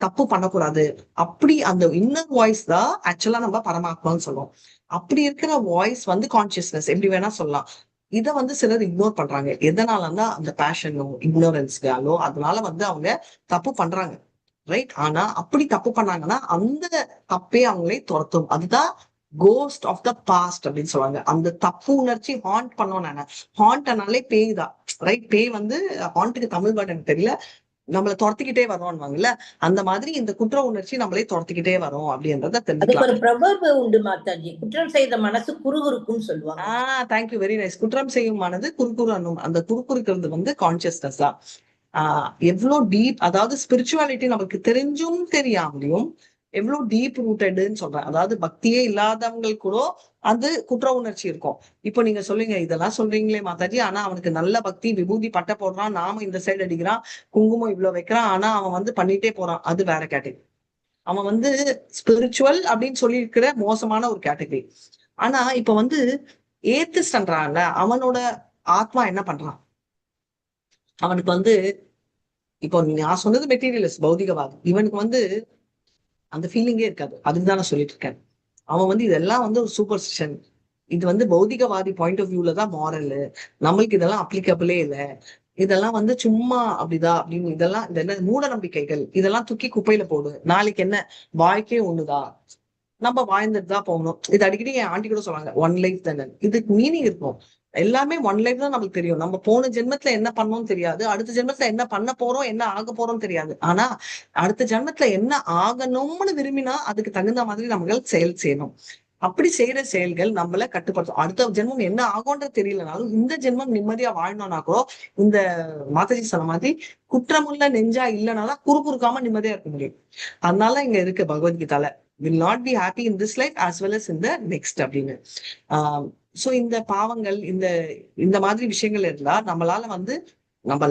தப்பு பண்ணக்கூடாது அப்படி அந்த இன்னர் வாய்ஸ் தான் ஆக்சுவலா நம்ம பரமாத்மான்னு சொல்லுவோம். அப்படி இருக்கிற வாய்ஸ் வந்து கான்சியஸ்னஸ் எப்படி வேணா சொல்லலாம். இதை வந்து சிலர் இக்னோர் பண்றாங்க. எதனாலன்னா அந்த பேஷனோ இக்னோரன்ஸ்காலோ அதனால வந்து அவங்க தப்பு பண்றாங்க. ரைட். ஆனா அப்படி தப்பு பண்ணாங்கன்னா அந்த தப்பே அவங்களே துரத்தும். அதுதான் கோஸ்ட் ஆஃப் த பாஸ்ட் அப்படின்னு சொல்லுவாங்க. அந்த தப்பு உணர்ச்சி ஹாண்ட் பண்ணோம். நானு ஹாண்ட்னாலே பேய் தான். ரைட். பேய் வந்து ஹாண்ட்டுக்கு தமிழ் வேர்டு எனக்கு தெரியல, நம்மளை துரத்திக்கிட்டே வரோம்வாங்கல்ல, அந்த மாதிரி இந்த குற்ற உணர்ச்சி நம்மளே துரத்திக்கிட்டே வரும் அப்படின்றத அதுக்கு ஒரு தெரிஞ்சுக்கலாம். பிரபர்பு உண்டு மாதாஜி, குற்றம் செய்த மனசு குறுகுறுக்குன்னு சொல்லுவாங்க. Thank you, very nice. குற்றம் செய்யும் மனது குறுகுறுன்னும். அந்த குறுகுறுக்கிறது வந்து கான்சியஸ்னஸ் தான். எவ்வளவு டீப், அதாவது ஸ்பிரிச்சுவாலிட்டி நமக்கு தெரிஞ்சும் தெரியாமலையும் எவ்வளவு டீப் ரூட்டட்னு சொல்றேன். அதாவது பக்தியே இல்லாதவங்களுக்கு கூட அது குற்ற உணர்ச்சி இருக்கும். இப்போ நீங்க சொல்லுங்க, இதெல்லாம் சொல்றீங்களே மாதாஜி, ஆனா அவனுக்கு நல்ல பக்தி, விபூதி பட்டை போடுறான், நாம இந்த சைடு அடிக்கிறான், குங்குமம் இவ்வளவு வைக்கிறான், ஆனா அவன் வந்து பண்ணிட்டே போறான், அது வேற கேட்டகரி. அவன் வந்து ஸ்பிரிச்சுவல் அப்படின்னு சொல்லி இருக்கிற மோசமான ஒரு கேட்டகரி. ஆனா இப்ப வந்து ஏத்திஸ்ட்ன்றான்ல, அவனோட ஆத்மா என்ன பண்றான்? அவனுக்கு வந்து இப்போ நான் சொன்னது மெட்டீரியலிஸ்ட், பௌதிகவாதி. இவனுக்கு வந்து அந்த ஃபீலிங்கே இருக்காது. அதுதான் நான் சொல்லிட்டு இருக்கேன். அவன் வந்து இதெல்லாம் வந்து ஒரு சூப்பர்ஸ்டிஷன், இது வந்து பௌதிகவாதி பாயிண்ட் ஆஃப் வியூல தான் மாரல், நம்மளுக்கு இதெல்லாம் அப்ளிகபிளே இல்லை, இதெல்லாம் வந்து சும்மா அப்படிதான் அப்படின்னு, இதெல்லாம் மூட நம்பிக்கைகள், இதெல்லாம் தூக்கி குப்பையில போடு, நாளைக்கு என்ன வாழ்க்கையே ஒண்ணுதான், நம்ம வாழ்ந்துட்டு தான் போகணும். இது அடிக்கடி என் ஆண்டி கூட சொல்லுவாங்க, ஒன் லைஃப் தானே. இதுக்கு மீனிங் இருக்கும். எல்லாமே ஒன் லைஃப் தான் நமக்கு தெரியும். நம்ம போன ஜென்மத்துல என்ன பண்ணோம்னு தெரியாது, அடுத்த ஜென்மத்துல என்ன பண்ண போறோம், என்ன ஆக போறோம் தெரியாது. ஆனா அடுத்த ஜென்மத்துல என்ன ஆகணும்னு விரும்பினா அதுக்கு தகுந்த மாதிரி நம்ம செயல் செய்யணும். அப்படி செய்யற செயல்கள் நம்மள கட்டுப்படுத்தும். அடுத்த ஜென்மம் என்ன ஆகும்ன்றது தெரியலனாலும் இந்த ஜென்மம் நிம்மதியா வாழணும்னா கூட இந்த மாதாஜி சொன்ன மாதிரி குற்றமுள்ள நெஞ்சா இல்லைனாலும் குறுக்காம நிம்மதியா இருக்க முடியும். அதனால இங்க இருக்கு பகவத்கீதால, will not be happy in this life as well as in the next அப்படின்னு. சோ இந்த பாவங்கள், இந்த மாதிரி விஷயங்கள் இருந்தா நம்மளால வந்து நம்ம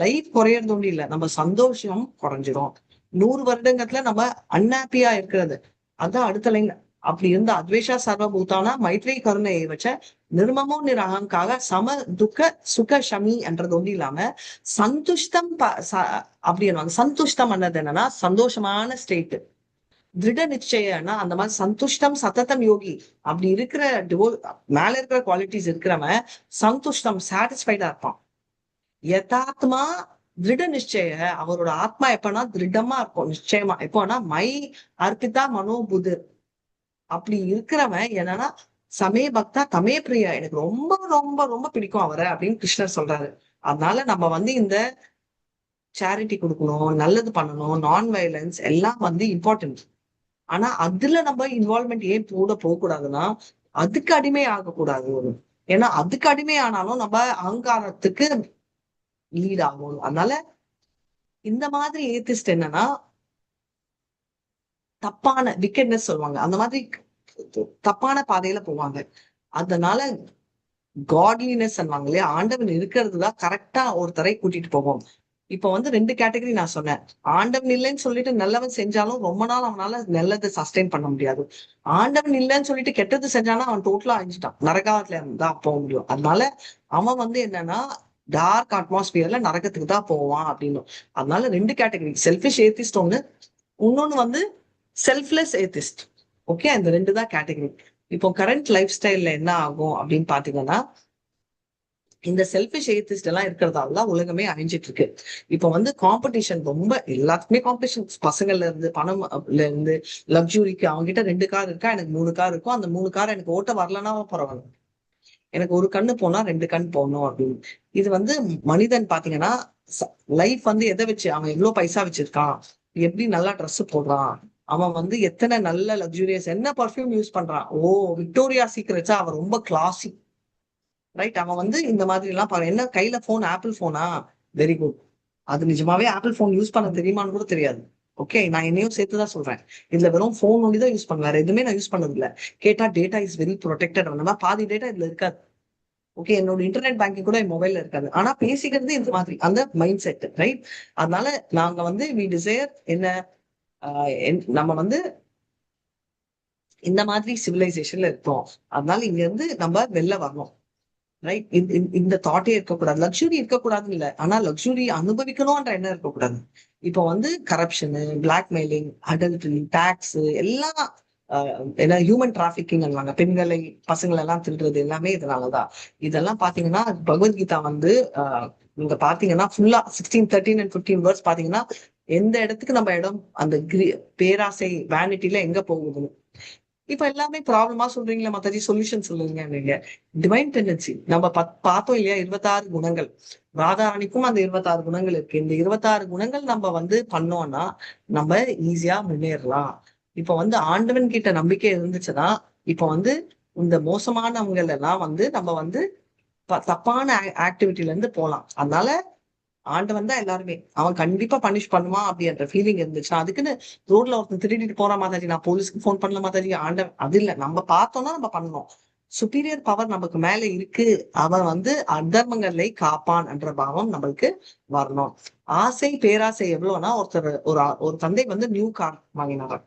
லைஃப் குறையறது ஒன்றும் இல்லை, நம்ம சந்தோஷம் குறைஞ்சிரும். 100 வருடங்கத்துல நம்ம அன்ஹாப்பியா இருக்கிறது, அதான் அடுத்த லைன். அப்படி இருந்த அத்வேஷா சர்வபூதானா மைத்ரி கருணை வச்ச நிர்மமோ நிரகங்காக சம துக்க சுக ஷமி என்றது ஒன்றும் இல்லாம சந்துஷ்டம் அப்படின்னு. சந்துஷ்டம் என்னது என்னன்னா சந்தோஷமான ஸ்டேட். திருட நிச்சயம்னா அந்த மாதிரி சந்துஷ்டம் சத்ததம் யோகி. அப்படி இருக்கிற மேல இருக்கிற குவாலிட்டிஸ் இருக்கிறவன் சந்துஷ்டம் சாட்டிஸ்ஃபைடா இருப்பான். யதாத்மா திருட நிச்சய, அவரோட ஆத்மா எப்பனா திருடமா இருக்கும். நிச்சயமா எப்போனா மை அர்ப்பிதா மனோபுதர். அப்படி இருக்கிறவன் என்னன்னா சமே பக்தா தமே பிரியா, எனக்கு ரொம்ப ரொம்ப ரொம்ப பிடிக்கும் அவரை அப்படின்னு கிருஷ்ணர் சொல்றாரு. அதனால நம்ம வந்து இந்த சேரிட்டி கொடுக்கணும், நல்லது பண்ணணும், நான் வயலன்ஸ் எல்லாம் வந்து இம்பார்ட்டன்ட். ஆனா அதுல நம்ம இன்வால்மெண்ட் ஏன் போகக்கூடாதுன்னா அதுக்கு அடிமை ஆகக்கூடாது. ஏன்னா அதுக்கு அடிமை ஆனாலும் நம்ம அகங்காரத்துக்கு லீட் ஆகும். அதனால இந்த மாதிரி ஏத்திஸ்ட் என்னன்னா தப்பான விக்கெட்னஸ் சொல்லுவாங்க, அந்த மாதிரி தப்பான பாதையில போவாங்க. அதனால காட்லினஸ் சொல்லுவாங்க இல்லையா, ஆண்டவன் இருக்கிறது தான் கரெக்டா ஒருத்தரை கூட்டிட்டு போவோம். இப்ப வந்து 2 கேட்டகரி நான் சொன்னேன். ஆண்டவன் இல்லைன்னு சொல்லிட்டு நல்லவன் செஞ்சாலும் ரொம்ப நாள் அவனால நல்லதை சஸ்டெயின் பண்ண முடியாது. ஆண்டவன் இல்லைன்னு சொல்லிட்டு கெட்டது செஞ்சானா அவன் டோட்டலா அழிஞ்சிட்டான், நரகாவத்துல தான் போக முடியும். அதனால அவன் வந்து என்னன்னா டார்க் அட்மாஸ்பியர்ல நரகத்துக்கு தான் போவான் அப்படின்னு. அதனால 2 கேட்டகரி, செல்ஃபிஷ் ஏத்திஸ்ட் ஒண்ணு, இன்னொன்னு வந்து செல்ஃப்லெஸ் ஏத்திஸ்ட். ஓகே, அந்த 2 தான் கேட்டகரி. இப்போ கரண்ட் லைஃப் ஸ்டைல்ல என்ன ஆகும் அப்படின்னு பாத்தீங்கன்னா இந்த செல்ஃபிஷ் ஏத்திஸ்ட் எல்லாம் இருக்கிறதால தான் உலகமே அழிஞ்சிட்டு இருக்கு. இப்ப வந்து காம்படிஷன் ரொம்ப, எல்லாத்துக்குமே காம்படிஷன், பசங்கள்ல இருந்து பணம்ல இருந்து லக்ஸுரிக்கு. அவங்க கிட்ட 2 கார் இருக்கா, எனக்கு 3 கார் இருக்கும், அந்த 3 கார் எனக்கு ஓட்ட வரலன்னா பரவாயில்ல, எனக்கு ஒரு கண்ணு போனா 2 கண் போகணும் அப்படின்னு. இது வந்து மனிதன் பாத்தீங்கன்னா லைஃப் வந்து எதை வச்சு, அவன் எவ்வளவு பைசா வச்சிருக்கான், எப்படி நல்லா ட்ரெஸ் போடுறான், அவன் வந்து எத்தனை நல்ல லக்ஸூரியஸ் என்ன பர்ஃப்யூம் யூஸ் பண்றான். ஓ, விக்டோரியா சீக்ரெட்ஸா, அவன் ரொம்ப கிளாசி. ரைட். அவன் வந்து இந்த மாதிரி எல்லாம் பாரு. என்ன கையில போன், ஆப்பிள் போனா? Very good. அது நிஜமாவே ஆப்பிள் போன் யூஸ் பண்ண தெரியுமான்னு கூட தெரியாது. ஓகே, நான் என்னையும் சேர்த்துதான் சொல்றேன். இதுல வெறும் போன் ஒண்டி தான் யூஸ் பண்ணுவேன், எதுவுமே நான் யூஸ் பண்ணது இல்ல. கேட்டா டேட்டா இஸ் வெரி ப்ரொடெக்டட். அந்த மாதிரி பாதி டேட்டா இதுல இருக்காது. ஓகே, என்னோட இன்டர்நெட் பேங்கிங் கூட என் மொபைல்ல இருக்காது. ஆனா பேசிக்கிறது இந்த மாதிரி அந்த மைண்ட் செட். ரைட். அதனால நாங்க வந்து வி டிசைர் என்ன, நம்ம வந்து இந்த மாதிரி சிவிலைசேஷன்ல இருக்கோம். அதனால இங்க இருந்து நம்ம வெளில வரணும். ரைட். இந்த தாட்டே இருக்கக்கூடாது. லக்ஸுரி இருக்கக்கூடாதுன்னு இல்ல, ஆனா லக்ஸுரி அனுபவிக்கணும்ன்ற எண்ணம் இருக்கக்கூடாது. இப்போ வந்து கரப்ஷனு, பிளாக்மெயிலிங், அடல்ட்ரி, டாக்ஸ் எல்லாம் ஏன்னா ஹியூமன் டிராபிகிங் சொல்லுவாங்க. பெண்களை, பசங்களை எல்லாம் திருடுறது எல்லாமே இதனாலதான். இதெல்லாம் பாத்தீங்கன்னா பகவத்கீதா வந்து நீங்க பாத்தீங்கன்னா ஃபுல்லா 16, 13 and 15 வேர்ட்ஸ் பாத்தீங்கன்னா எந்த இடத்துக்கு நம்ம இடம் அந்த பேராசை வேனிட்டில எங்க போகுது. இப்ப எல்லாமே ப்ராப்ளமா சொல்றீங்களா மாதாஜி, சொல்யூஷன் சொல்லுங்க நீங்க. டிவைன் டெண்டன்சி நம்ம பார்த்தோம் இல்லையா, 26 குணங்கள். ராதாராணிக்கும் அந்த 26 குணங்கள் இருக்கு. இந்த 26 குணங்கள் நம்ம வந்து பண்ணோம்னா நம்ம ஈஸியா முன்னேறலாம். இப்ப வந்து ஆண்டவன் கிட்ட நம்பிக்கை இருந்துச்சுன்னா இப்ப வந்து இந்த மோசமானவங்க எல்லாம் வந்து நம்ம வந்து தப்பான ஆக்டிவிட்டில இருந்து போலாம். அதனால ஆண்டவன் தான் எல்லாருமே, அவன் கண்டிப்பா பனிஷ் பண்ணுவான் அப்படின்ற ஃபீலிங் இருந்துச்சுன்னா, அதுக்குன்னு ரோட்ல ஒருத்தன் திருடிட்டு போற மாதாஜி நான் போலீஸ்க்கு போன் பண்ணல மாதாஜி, ஆண்டவன் அது இல்ல. நம்ம பார்த்தோம்னா நம்ம பண்ணணும். சுப்பீரியர் பவர் நமக்கு மேல இருக்கு. அவன் வந்து அதர்மங்களை காப்பான் என்ற பாவம் நம்மளுக்கு வரணும். ஆசை பேராசை எவ்வளவுனா, ஒரு தந்தை வந்து நியூ கார் வாங்கினாங்க.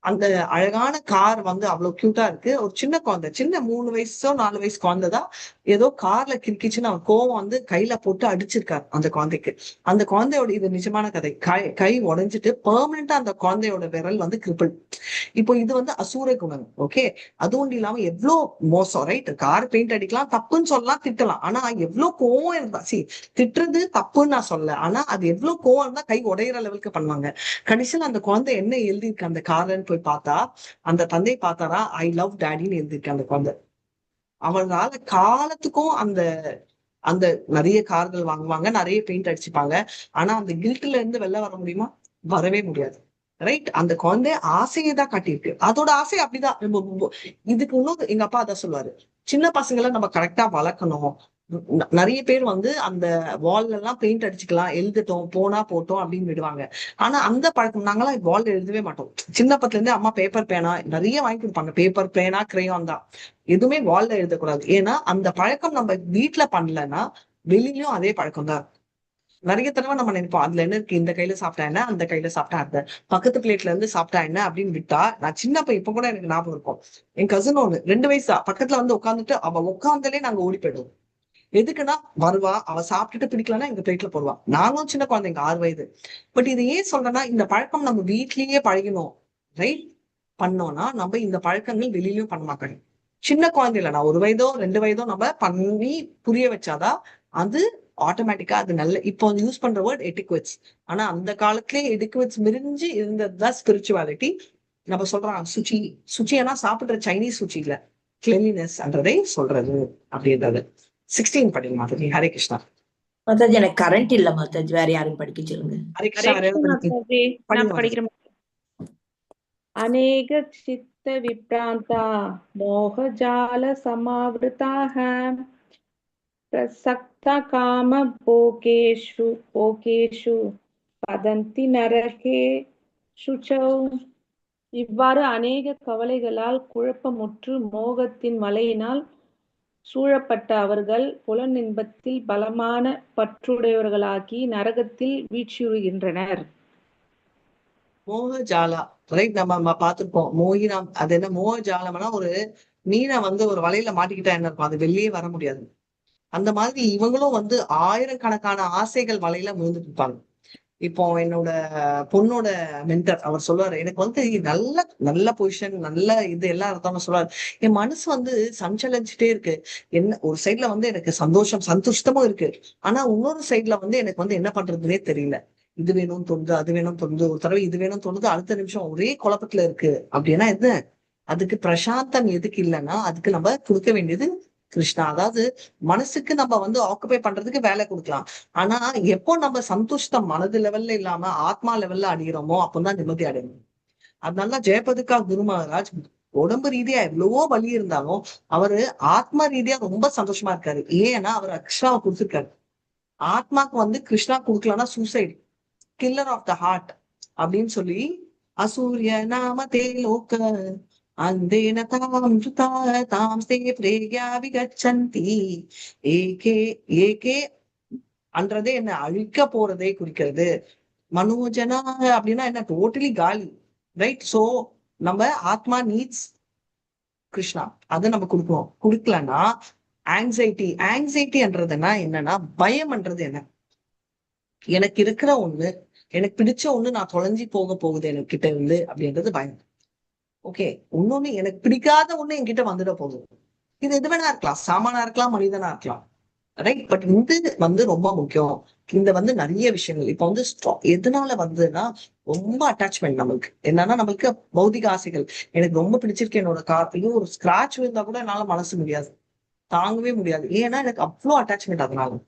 அந்த அழகான கார் வந்து அவ்வளவு கியூட்டா இருக்கு. ஒரு சின்ன குழந்தை, சின்ன 3 வயசோ 4 வயசு குழந்தைதான், ஏதோ கார்ல கிறுக்கிச்சுன்னு அவன் கோவம் வந்து கையில போட்டு அடிச்சிருக்காரு அந்த குழந்தைக்கு. அந்த குழந்தையோட, இது நிஜமான கதை, கை உடைஞ்சிட்டு பெர்மனண்டா அந்த குழந்தையோட விரல் வந்து கிரிப்பிள். இப்போ இது வந்து அசூர குணம். ஓகே, அதுவும் இல்லாம எவ்வளவு மோசம். ரைட். கார் பெயிண்ட் அடிக்கலாம், தப்புன்னு சொல்லலாம், திட்டலாம். ஆனா எவ்வளவு கோவம் இருந்தா, திட்டுறது தப்புன்னு நான் சொல்ல, ஆனா அது எவ்வளவு கோவம் இருந்தா கை உடையிற லெவலுக்கு பண்ணுவாங்க. கடைசியில் அந்த குழந்தை என்ன எழுதியிருக்கு அந்த கார்லன்னு போய் பார்த்தா, அந்த தந்தை பார்த்தாரா, ஐ லவ் டேடின்னு எழுதியிருக்கு அந்த குழந்தை. அவனால காலத்துக்கும் அந்த அந்த நிறைய கார்கள் வாங்குவாங்க, நிறைய பெயிண்ட் அடிச்சுப்பாங்க. ஆனா அந்த கில்ட்ல இருந்து வெளில வர முடியுமா? வரவே முடியாது. ரைட். அந்த குழந்தை ஆசையை தான் காட்டியிருக்கு. அதோட ஆசை அப்படிதான். இதுக்கு இன்னும் எங்க அப்பா அதான் சொல்லுவாரு, சின்ன பசங்களை நம்ம கரெக்டா வளர்க்கணும். நிறைய பேர் வந்து அந்த வால்ல எல்லாம் பெயிண்ட் அடிச்சுக்கலாம், எழுதட்டும், போனா போட்டோம் அப்படின்னு விடுவாங்க. ஆனா அந்த பழக்கம், நாங்களாம் வால்ல எழுதவே மாட்டோம். சின்ன பத்துல இருந்தே அம்மா பேப்பர் பேனா நிறைய வாங்கி கொடுப்பாங்க. பேப்பர் பேனா கிரேயான் தான், எதுவுமே வால்ல எழுதக்கூடாது. ஏன்னா அந்த பழக்கம் நம்ம வீட்டுல பண்ணலன்னா வெளியிலயும் அதே பழக்கம் தான். நிறைய தடவை நம்ம நினைப்போம், அதுல என்ன இருக்கு, இந்த கையில சாப்பிட்டா என்ன, அந்த கையில சாப்பிட்டா அந்த பக்கத்து பிளேட்ல இருந்து சாப்பிட்டா என்ன அப்படின்னு விட்டா. நான் சின்ன பையன், இப்ப கூட எனக்கு ஞாபகம் இருக்கும். என் கசின் ஒண்ணு 2 வயசா பக்கத்துல வந்து உட்காந்துட்டு, அவ உட்காந்தாலே நாங்க ஓடி போயிடுவோம். எதுக்குன்னா வருவா, அவ சாப்பிட்டுட்டு பிடிக்கலன்னா எங்க பிளேட்ல போடுவா. நாங்களும் சின்ன குழந்தைங்க 6 வயது. பட் இது ஏன் சொல்றேன்னா, இந்த பழக்கம் நம்ம வீட்லயே பழகணும். ரைட். பண்ணோம்னா நம்ம இந்த பழக்கங்கள் வெளியிலயும் பண்ண மாட்டோம். சின்ன குழந்தைல நான் 1 வயதோ 2 வயதோ நம்ம பண்ணி புரிய வச்சாதான் அது ஆட்டோமேட்டிக்கா அது நல்ல. இப்போ யூஸ் பண்ற வேர்ட் எட்டிக்வெட்ஸ். ஆனா அந்த காலத்திலேயே எட்டிக்வெட்ஸ் மிரிஞ்சு இருந்ததுதான் ஸ்பிரிச்சுவாலிட்டி. நம்ம சொல்றோம் சுச்சி, சுச்சினா சாப்பிடுற சைனீஸ் சுச்சி இல்ல, கிளென்லினஸ் என்றதை சொல்றது அப்படின்றது. 16 படிங்க மாதாஜி. ஹரே கிருஷ்ணா. மாதாஜி எனக்கு கரண்ட் இல்ல மாதாஜி, வேற யாரும் படிக்க சொல்லுங்க. ஹரே கிருஷ்ணா. வேற யாராவது மாதாஜி, படிங்க நான் மாதாஜி. படிக்கிறேன். அநேக சித்த விப்ராந்தா மோகஜால சமாவிருதாக பிரசக்த காம போகேஷு பதந்தி நரகே சுச்சௌ. இவ்வாறு அநேக கவலைகளால் குழப்பமுற்று மோகத்தின் வலையினால் சூழப்பட்ட அவர்கள் புலனின்பத்தில் பலமான பற்றுடையவர்களாகி நரகத்தில் வீழ்ச்சியுறுகின்றனர். மோகஜாலா. ரைட். நம்ம பார்த்திருப்போம் மோகினம். அது என்ன மோகஜாலம்னா, ஒரு மீனை வந்து ஒரு வலையில மாட்டிக்கிட்டா என்ன இருக்கும், அது வெளியே வர முடியாது. அந்த மாதிரி இவங்களும் வந்து ஆயிரக்கணக்கான ஆசைகள் வலையில விழுந்துட்டு இருப்பாங்க. இப்போ என்னோட பொண்ணோட மென்டர் அவர் சொல்லுவாரு, எனக்கு வந்து நல்ல நல்ல பொசிஷன், நல்ல இது எல்லாம் இருந்தவங்க சொல்லுவாரு, என் மனசு வந்து சஞ்சலிச்சுட்டே இருக்கு. என்ன ஒரு சைட்ல வந்து எனக்கு சந்தோஷமும் இருக்கு. ஆனா இன்னொரு சைட்ல வந்து எனக்கு வந்து என்ன பண்றதுன்னே தெரியல. இது வேணும்னு தோணுது, அது வேணும்னு தோணுது, ஒரு தடவை இது வேணும்னு தோணுது, அடுத்த நிமிஷம் ஒரே குழப்பத்துல இருக்கு. அப்படின்னா என்ன? அதுக்கு பிரசாந்தம் எதுக்கு இல்லைன்னா அதுக்கு நம்ம கொடுக்க வேண்டியது கிருஷ்ணா. அதாவது மனசுக்கு நம்ம வந்து ஆக்குபை பண்றதுக்கு வேலை கொடுக்கலாம். ஆனா எப்போ நம்ம சந்துஷ்டம் மனது லெவல்ல இல்லாம ஆத்மா லெவல்ல அடைகிறோமோ அப்பதான் நிம்மதி அடையணும். அதனாலதான் ஜெயபதுக்கா குரு மகாராஜ் உடம்பு ரீதியா எவ்வளவோ வலி இருந்தாலும் அவரு ஆத்மா ரீதியா ரொம்ப சந்தோஷமா இருக்காரு. ஏன்னா அவர் கிருஷ்ணாவை கொடுத்துருக்காரு. ஆத்மாக்கு வந்து கிருஷ்ணா கொடுக்கலன்னா suicide, killer of the heart அப்படின்னு சொல்லி அசூரிய நாம தே லோக அந்தேன தாம் சுதா தாம் ஸ்தே பிரேயா விகச்சந்தி ஏகே ஏகே அன்றதே என்ன அழிக்க போறதே குறிக்கிறது. மனோஜனா அப்படின்னா என்ன, டோட்டலி காலி, ரைட்? சோ நம்ம ஆத்மா நீட்ஸ் கிருஷ்ணா, அதை நம்ம கொடுக்கணும். கொடுக்கலன்னா ஆங்ஸைட்டி. ஆங்ஸைட்டின்றதுன்னா என்னன்னா, பயம்ன்றது என்ன, எனக்கு இருக்கிற ஒண்ணு, எனக்கு பிடிச்ச ஒண்ணு நான் தொலைஞ்சி போக போகுது எனக்கு கிட்ட இருந்து அப்படின்றது பயம். ஓகே, இன்னொன்னு எனக்கு பிடிக்காத ஒண்ணு என்கிட்ட வந்துட போகுது. இது எது வேணா இருக்கலாம், சாமானா இருக்கலாம், மனிதனா இருக்கலாம், ரைட்? பட் இது வந்து ரொம்ப முக்கியம். இந்த வந்து நிறைய விஷயங்கள் இப்ப வந்து எதனால வந்ததுன்னா ரொம்ப அட்டாச்மெண்ட். நம்மளுக்கு என்னன்னா, நம்மளுக்கு பௌதிக ஆசைகள். எனக்கு ரொம்ப பிடிச்சிருக்கு என்னோட கார், ஐயோ ஒரு ஸ்கிராட்ச் விழுந்தா கூட என்னால மனசு முடியாது, தாங்கவே முடியாது. ஏன்னா எனக்கு அவ்வளோ அட்டாச்மெண்ட். அதனால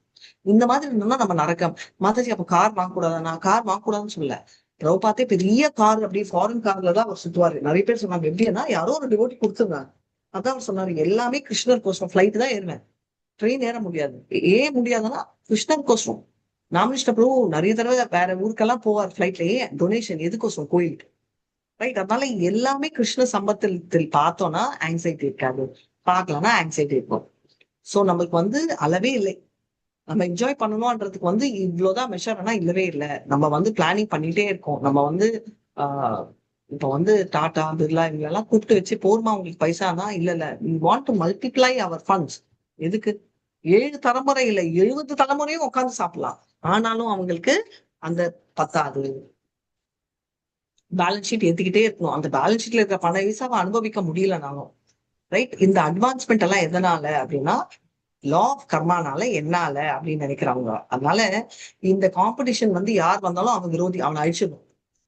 இந்த மாதிரி இருந்தோம்னா நம்ம நரக்கம். மாதாஜி அப்ப கார் வாங்கக்கூடாதா? நான் கார் வாங்கக்கூடாதுன்னு சொல்லல. பிரபுபாதே பெரிய கார், அப்படியே ஃபாரின் கார்ல தான் அவர் சுத்துவாரு. நிறைய பேர் சொன்னாங்க எப்படின்னா, யாரோ ஒரு டிவோட்டி கொடுத்துருந்தாங்க. அதான் அவர் சொன்னாரு, எல்லாமே கிருஷ்ணர் கோசம். ஃபிளைட் தான் ஏறுவேன், ட்ரெயின் ஏற முடியாது. ஏன் முடியாதுன்னா கிருஷ்ணர் கோசம். ராமகிருஷ்ண பிரபு நிறைய தடவை வேற ஊருக்கெல்லாம் போவார் ஃபிளைட்ல. ஏன்? டொனேஷன். எதுக்கோசம்? கோயிலுக்கு, ரைட்? அதனால எல்லாமே கிருஷ்ண சம்பத்தில் பார்த்தோம்னா ஆங்ஸைட்டி இருக்காது, பார்க்கலன்னா ஆங்ஸைட்டி இருக்கும். சோ நம்மளுக்கு வந்து அளவே இல்லை. நம்ம என்ஜாய் பண்ணணும்ன்றதுக்கு வந்து இவ்வளவுதான் மெஷர்னா இல்லவே இல்லை. நம்ம வந்து பிளானிங் பண்ணிட்டே இருக்கோம். நம்ம வந்து ஆஹ் இப்ப வந்து டாடா பிர்லா இவங்களெல்லாம் கூப்பிட்டு வச்சு போர்மா உங்களுக்கு பைசானா, இல்ல we want to multiply our funds. எதுக்கு? 7 தலைமுறை இல்லை, 70 தலைமுறையும் உட்காந்து சாப்பிடலாம். ஆனாலும் அவங்களுக்கு அந்த பத்தாது. பேலன்ஸ் ஷீட் ஏத்திக்கிட்டே இருக்கணும். அந்த பேலன்ஸ் ஷீட்ல இருக்கிற பண வீசாவை அனுபவிக்க முடியலனாலும், ரைட்? இந்த அட்வான்ஸ்மெண்ட் எல்லாம் எதனால அப்படின்னா, லா ஆஃப் கர்மானால, என்னால அப்படின்னு நினைக்கிறாங்க. அதனால இந்த காம்படிஷன் வந்து யார் வந்தாலும் அவன் விரோதி, அவனை அழிச்சிடணும்.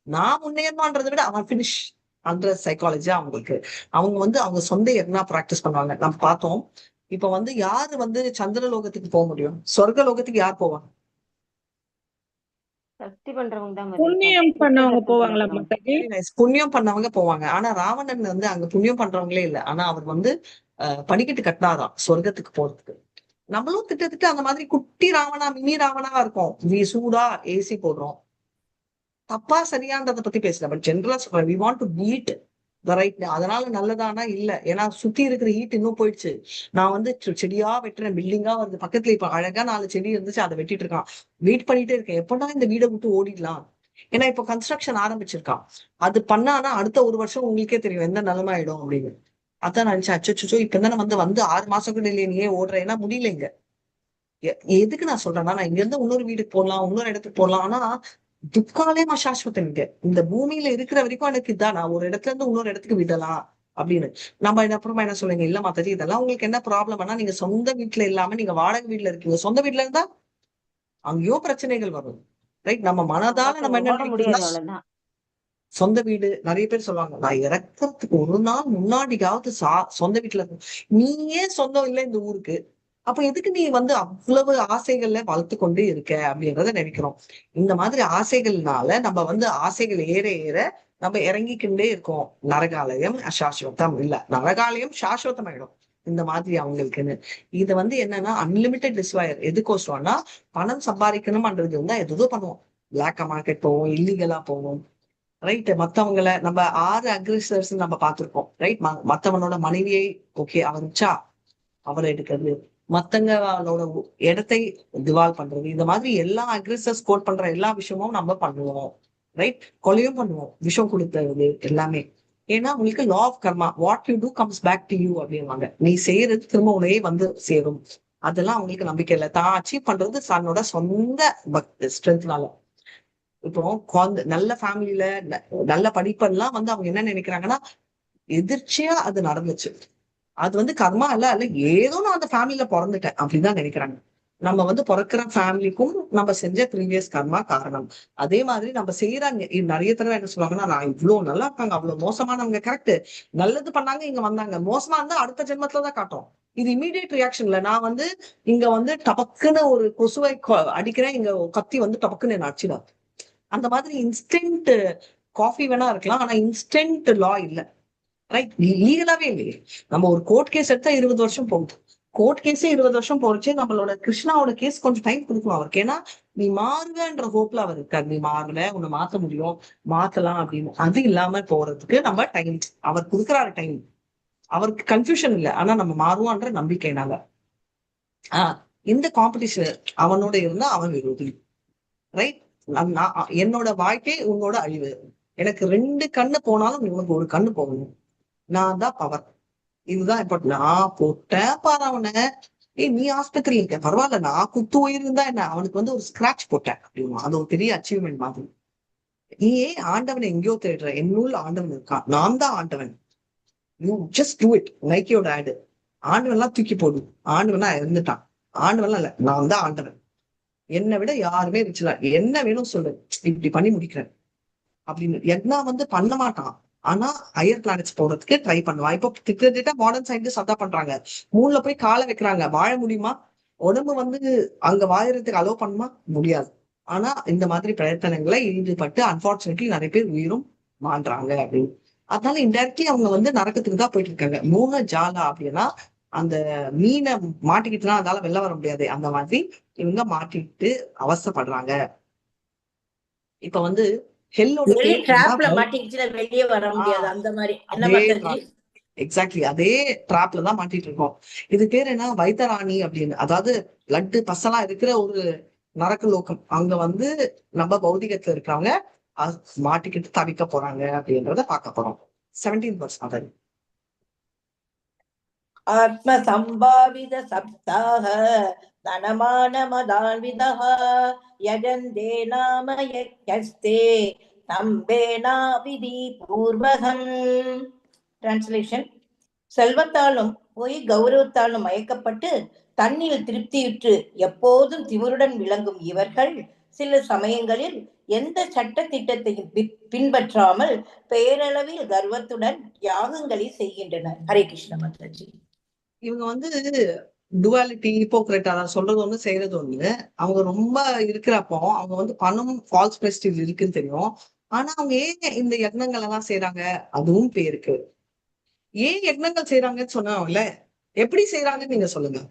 நான் முன்னேறணும்ன்றதை விட அவன் பினிஷ் அந்த சைக்காலஜி அவங்களுக்கு. அவங்க வந்து அவங்க சொந்த என்ன பிராக்டிஸ் பண்ணுவாங்க நம்ம பார்த்தோம். இப்ப வந்து யாரு வந்து சந்திரலோகத்துக்கு போக முடியும்? சொர்க்க லோகத்துக்கு யார் போவாங்க? சக்தி பண்றவங்க தான் புண்ணியம் பண்ணவங்க போவாங்களா மாதாஜி? புண்ணியம் பண்ணவங்க போவாங்க. ஆனா ராவணன் வந்து அங்க புண்ணியம் பண்றவங்களே இல்லை. ஆனா அவர் வந்து படிக்கட்டு கட்டினாராம் சொர்க்கத்துக்கு போறதுக்கு. நம்மளும் திட்டத்திட்டு அந்த மாதிரி குட்டி ராவணா, மினி ராவணா இருக்கும். சூடா ஏசி போடுறோம். தப்பா சரியான்றதை பத்தி பேசல, பட் ஜென்ரலா சொல்றேன், we want to beat the right. அதனால நல்லதானா? இல்ல. ஏன்னா சுத்தி இருக்கிற ஹீட் இன்னும் போயிடுச்சு. நான் வந்து செடியா வெட்டுறேன், பில்டிங்கா வருது பக்கத்துல. இப்ப அழகா 4 செடி இருந்துச்சு, அதை வெட்டிட்டு இருக்கான். வெயிட் பண்ணிட்டே இருக்கேன், எப்படா இந்த வீடை விட்டு ஓடிடலாம். ஏன்னா இப்ப கன்ஸ்ட்ரக்ஷன் ஆரம்பிச்சிருக்கான். அது பண்ணானா அடுத்த 1 வருஷம் உங்களுக்கே தெரியும் எந்த நிலைமை ஆயிடும் அப்படின்னு. அதான் நினைச்சேன், அச்சோ இப்ப தானே வந்து 6 மாசம் கூட இல்லையே, நீ ஏன் ஓடுறேன்? ஏன்னா முடியல இங்க. எதுக்கு நான் சொல்றேன்னா, நான் இங்க இருந்து இன்னொரு வீட்டுக்கு போடலாம், இன்னொரு இடத்துக்கு போடலாம். ஆனா துக்காலேமா சாஸ்வதம் இங்க. இந்த பூமியில இருக்கிற வரைக்கும் எனக்கு இதான், நான் ஒரு இடத்துல இருந்து இன்னொரு இடத்துக்கு விடலாம் அப்படின்னு. நம்ம அப்புறமா என்ன சொல்லுங்க, இல்ல மாதாஜி இதெல்லாம் உங்களுக்கு என்ன ப்ராப்ளம்னா, நீங்க சொந்த வீட்டுல இல்லாம நீங்க வாடகை வீட்டுல இருக்கீங்க. சொந்த வீட்டுல இருந்தா அங்கேயோ பிரச்சனைகள் வரும், ரைட்? நம்ம மனதால நம்ம என்ன நினைக்கிறோம்னா, சொந்த வீடு. நிறைய பேர் சொல்லுவாங்க, நான் இறக்கிறதுக்கு ஒரு நாள் முன்னாடியாவது சொந்த வீட்டுல இருக்கும். நீயே சொந்தம் இல்லை இந்த ஊருக்கு, அப்ப எதுக்கு நீ வந்து அவ்வளவு ஆசைகள்ல வளர்த்து கொண்டு இருக்க அப்படின்றத நினைக்கிறோம். இந்த மாதிரி ஆசைகள்னால நம்ம வந்து ஆசைகள் ஏற ஏற நம்ம இறங்கிக்கிண்டே இருக்கோம். நரகாலயம் சாஸ்வதம் இல்ல, நரகாலயம் சாஸ்வதம் ஆயிடும் இந்த மாதிரி அவங்களுக்குன்னு. இது வந்து என்னன்னா அன்லிமிட்டெட் டிஸ்வயர். எதுக்கோசம்னா பணம் சம்பாதிக்கணும்ன்றது இருந்தா எதோ பண்ணுவோம். பிளாக் மார்க்கெட் போவோம், இல்லீகலா போவோம், ரைட்? மத்தவங்களை நம்ம 6 அக்ரெசர்ஸ் நம்ம பார்த்திருக்கோம், ரைட்? மத்தவனோட மனைவியை ஓகே அவருச்சா அவரை எடுக்கிறது, மத்தவங்களோட இடத்தை திவால் பண்றது, இந்த மாதிரி எல்லா அக்ரெசர்ஸ் கோட் பண்ற எல்லா விஷயமும் நம்ம பண்ணுவோம், ரைட்? கொலையும் பண்ணுவோம், விஷம் கொடுத்தது எல்லாமே. ஏன்னா உங்களுக்கு law of karma, what you do comes back to you அப்படின்வாங்க. நீ செய்யறது திரும்ப உனையே வந்து சேரும். அதெல்லாம் அவங்களுக்கு நம்பிக்கை இல்லை. தான் அச்சீவ் பண்றது தன்னோட சொந்த ஸ்ட்ரென்த்னால. இப்போ நல்ல ஃபேமிலியில நல்ல படிப்பெல்லாம் வந்து அவங்க என்ன நினைக்கிறாங்கன்னா, எதிர்ச்சியா அது நடந்துச்சு, அது வந்து கர்மா இல்ல, ஏதோ நான் அந்த ஃபேமிலியில பிறந்துட்டேன் அப்படிதான் நினைக்கிறாங்க. நம்ம வந்து பிறக்கிற ஃபேமிலிக்கும் நம்ம செஞ்ச ப்ரீவியஸ் கர்மா காரணம். அதே மாதிரி நம்ம செய்யற நிறைய தடவை என்ன சொல்லுவாங்கன்னா, நான் இவ்வளவு நல்லா இருக்காங்க, அவ்வளவு மோசமானவங்க. கரெக்ட், நல்லது பண்ணாங்க இங்க வந்தாங்க, மோசமா இருந்தா அடுத்த ஜென்மத்துலதான் காட்டும். இது இமீடியட் ரியாக்ஷன்ல. நான் வந்து இங்க வந்து டபக்குன்னு ஒரு கொசுவை அடிக்கிறேன், இங்க கத்தி வந்து டபக்குன்னு என்ன அடிச்சிடாது. அந்த மாதிரி இன்ஸ்டன்ட் காஃபி வேணா இருக்கலாம், ஆனா இன்ஸ்டன்ட் லா இல்ல. ரைட்? லீகலாவே இல்லையே. நம்ம ஒரு கோர்ட் கேஸ் எடுத்தா 20 வருஷம் போகுது. கோர்ட் கேஸே 20 வருஷம் போறச்சு. நம்மளோட கிருஷ்ணாவோட கேஸ் கொஞ்சம் டைம் கொடுக்கணும் அவருக்கு. ஏன்னா நீ மாறுவன்ற ஹோப்ல அவர் இருக்காரு. நீ மாறல, உன்னை மாத்த முடியும், மாத்தலாம் அப்படின்னு. அது இல்லாம போறதுக்கு நம்ம டைம் அவர் கொடுக்குறாரு டைம். அவருக்கு கன்ஃபியூஷன் இல்லை, ஆனா நம்ம மாறுவான்ற நம்பிக்கைனால. இந்த காம்படிஷன் அவனோட இருந்தா அவன் விரோதி. ரைட்? என்னோட வாழ்க்கை உன்னோட அழிவு. எனக்கு 2 கண்ணு போனாலும் உனக்கு ஒரு கண்ணு போகணும். நான் தான் பவர். இதுதான் இப்ப நான் போட்டேன் பாரு அவனை. நீ ஆஸ்பத்திரி இருக்க பரவாயில்ல, நான் குத்து உயிருந்தா என்ன, அவனுக்கு வந்து ஒரு ஸ்கிராட்ச் போட்டேன் அப்படின்னா அது ஒரு பெரிய அச்சீவ்மெண்ட் மாதிரி. நீ ஏன் ஆண்டவனை எங்கேயோ தேடுற? என்னுள் ஆண்டவன் இருக்கான், நான் தான் ஆண்டவன். You just do it like your dad. ஆண்டவன்லாம் தூக்கி போடு. ஆண்டவனா இருந்துட்டான். ஆண்டவன்லாம் இல்ல, நான் தான் ஆண்டவன். என்னை விட யாருமே இருந்துச்சுல, என்ன வேணும் சொல்லு, இப்படி பண்ணி முடிக்கிறேன் அப்படின்னு. யக்னா வந்து பண்ண மாட்டான், ஆனா ஹையர் பிளானட்ஸ் போறதுக்கு ட்ரை பண்ணுவான். இப்போ கிட்டத்தட்ட மாடர்ன் சயின்டிஸ்ட் அதான் பண்றாங்க. மூணுல போய் காலை வைக்கிறாங்க. வாழ முடியுமா? உடம்பு வந்து அங்க வாழறதுக்கு அலோவ் பண்ணுமா? முடியாது. ஆனா இந்த மாதிரி பிரயத்தனங்களை ஈடுபட்டு அன்பார்ச்சுனேட்லி நிறைய பேர் உயிரும் மாண்டாங்க அப்படின்னு. அதனால இன்டைரக்ட்லி அவங்க வந்து நரக்கத்துக்கு தான் போயிட்டு இருக்காங்க. மோக ஜாலா அப்படின்னா அந்த மீனை மாட்டிக்கிட்டுனா அதால வெளில வர முடியாது. அந்த மாதிரி இவங்க மாட்டிக்கிட்டு அவஸ்தைப்படுறாங்க. இப்ப வந்து ஹெல்லோட டிராப்ல மாட்டிக்கிச்சுன்னா வெளியே வர முடியாது. அந்த மாதிரி என்ன மாத்தாஜி? எக்ஸாக்ட்லி அதே டிராப்ல தான் மாட்டிட்டு இருக்கோம். இது பேர் என்ன, வைத்தராணி அப்படின்னு. அதாவது லட்டு பசலா இருக்கிற ஒரு நரக்க லோகம். அங்க வந்து நம்ம பௌதிகத்துல இருக்கிறவங்க மாட்டிக்கிட்டு தவிக்க போறாங்க அப்படின்றத பார்க்க போறோம். 17th verse அதாவது ஆத்ம சம்பாவித சப்தாக தனமான மதான்விதா யஜந்தே நாம யஸ்தே தம்பேனா விதி பூர்வகம். டிரான்ஸ்லேஷன்: செல்வத்தாலும் போய் கௌரவத்தாலும் மயக்கப்பட்டு தன்னில் திருப்தியுற்று எப்போதும் திமிருடன் விளங்கும் இவர்கள் சில சமயங்களில் எந்த சட்ட திட்டத்தையும் பின்பற்றாமல் பேரளவில் கர்வத்துடன் யாகங்களை செய்கின்றனர். ஹரே கிருஷ்ண மாதாஜி. இவங்க வந்து டுவாலிட்டி, ஹிப்போக்ரேட் அதான் சொல்றது ஒண்ணு செய்யறது ஒண்ணு. அவங்க ரொம்ப இருக்கிறப்போ அவங்க வந்து பணம், ஃபால்ஸ் பிரஸ்டீஜ் இருக்குன்னு தெரியும். ஆனா அவங்க ஏன் இந்த யக்னங்கள் எல்லாம் செய்யறாங்க? அதுவும் பேருக்கு. ஏன் யக்னங்கள் செய்யறாங்கன்னு சொன்னாங்கல்ல, எப்படி செய்யறாங்கன்னு நீங்க சொல்லுங்க.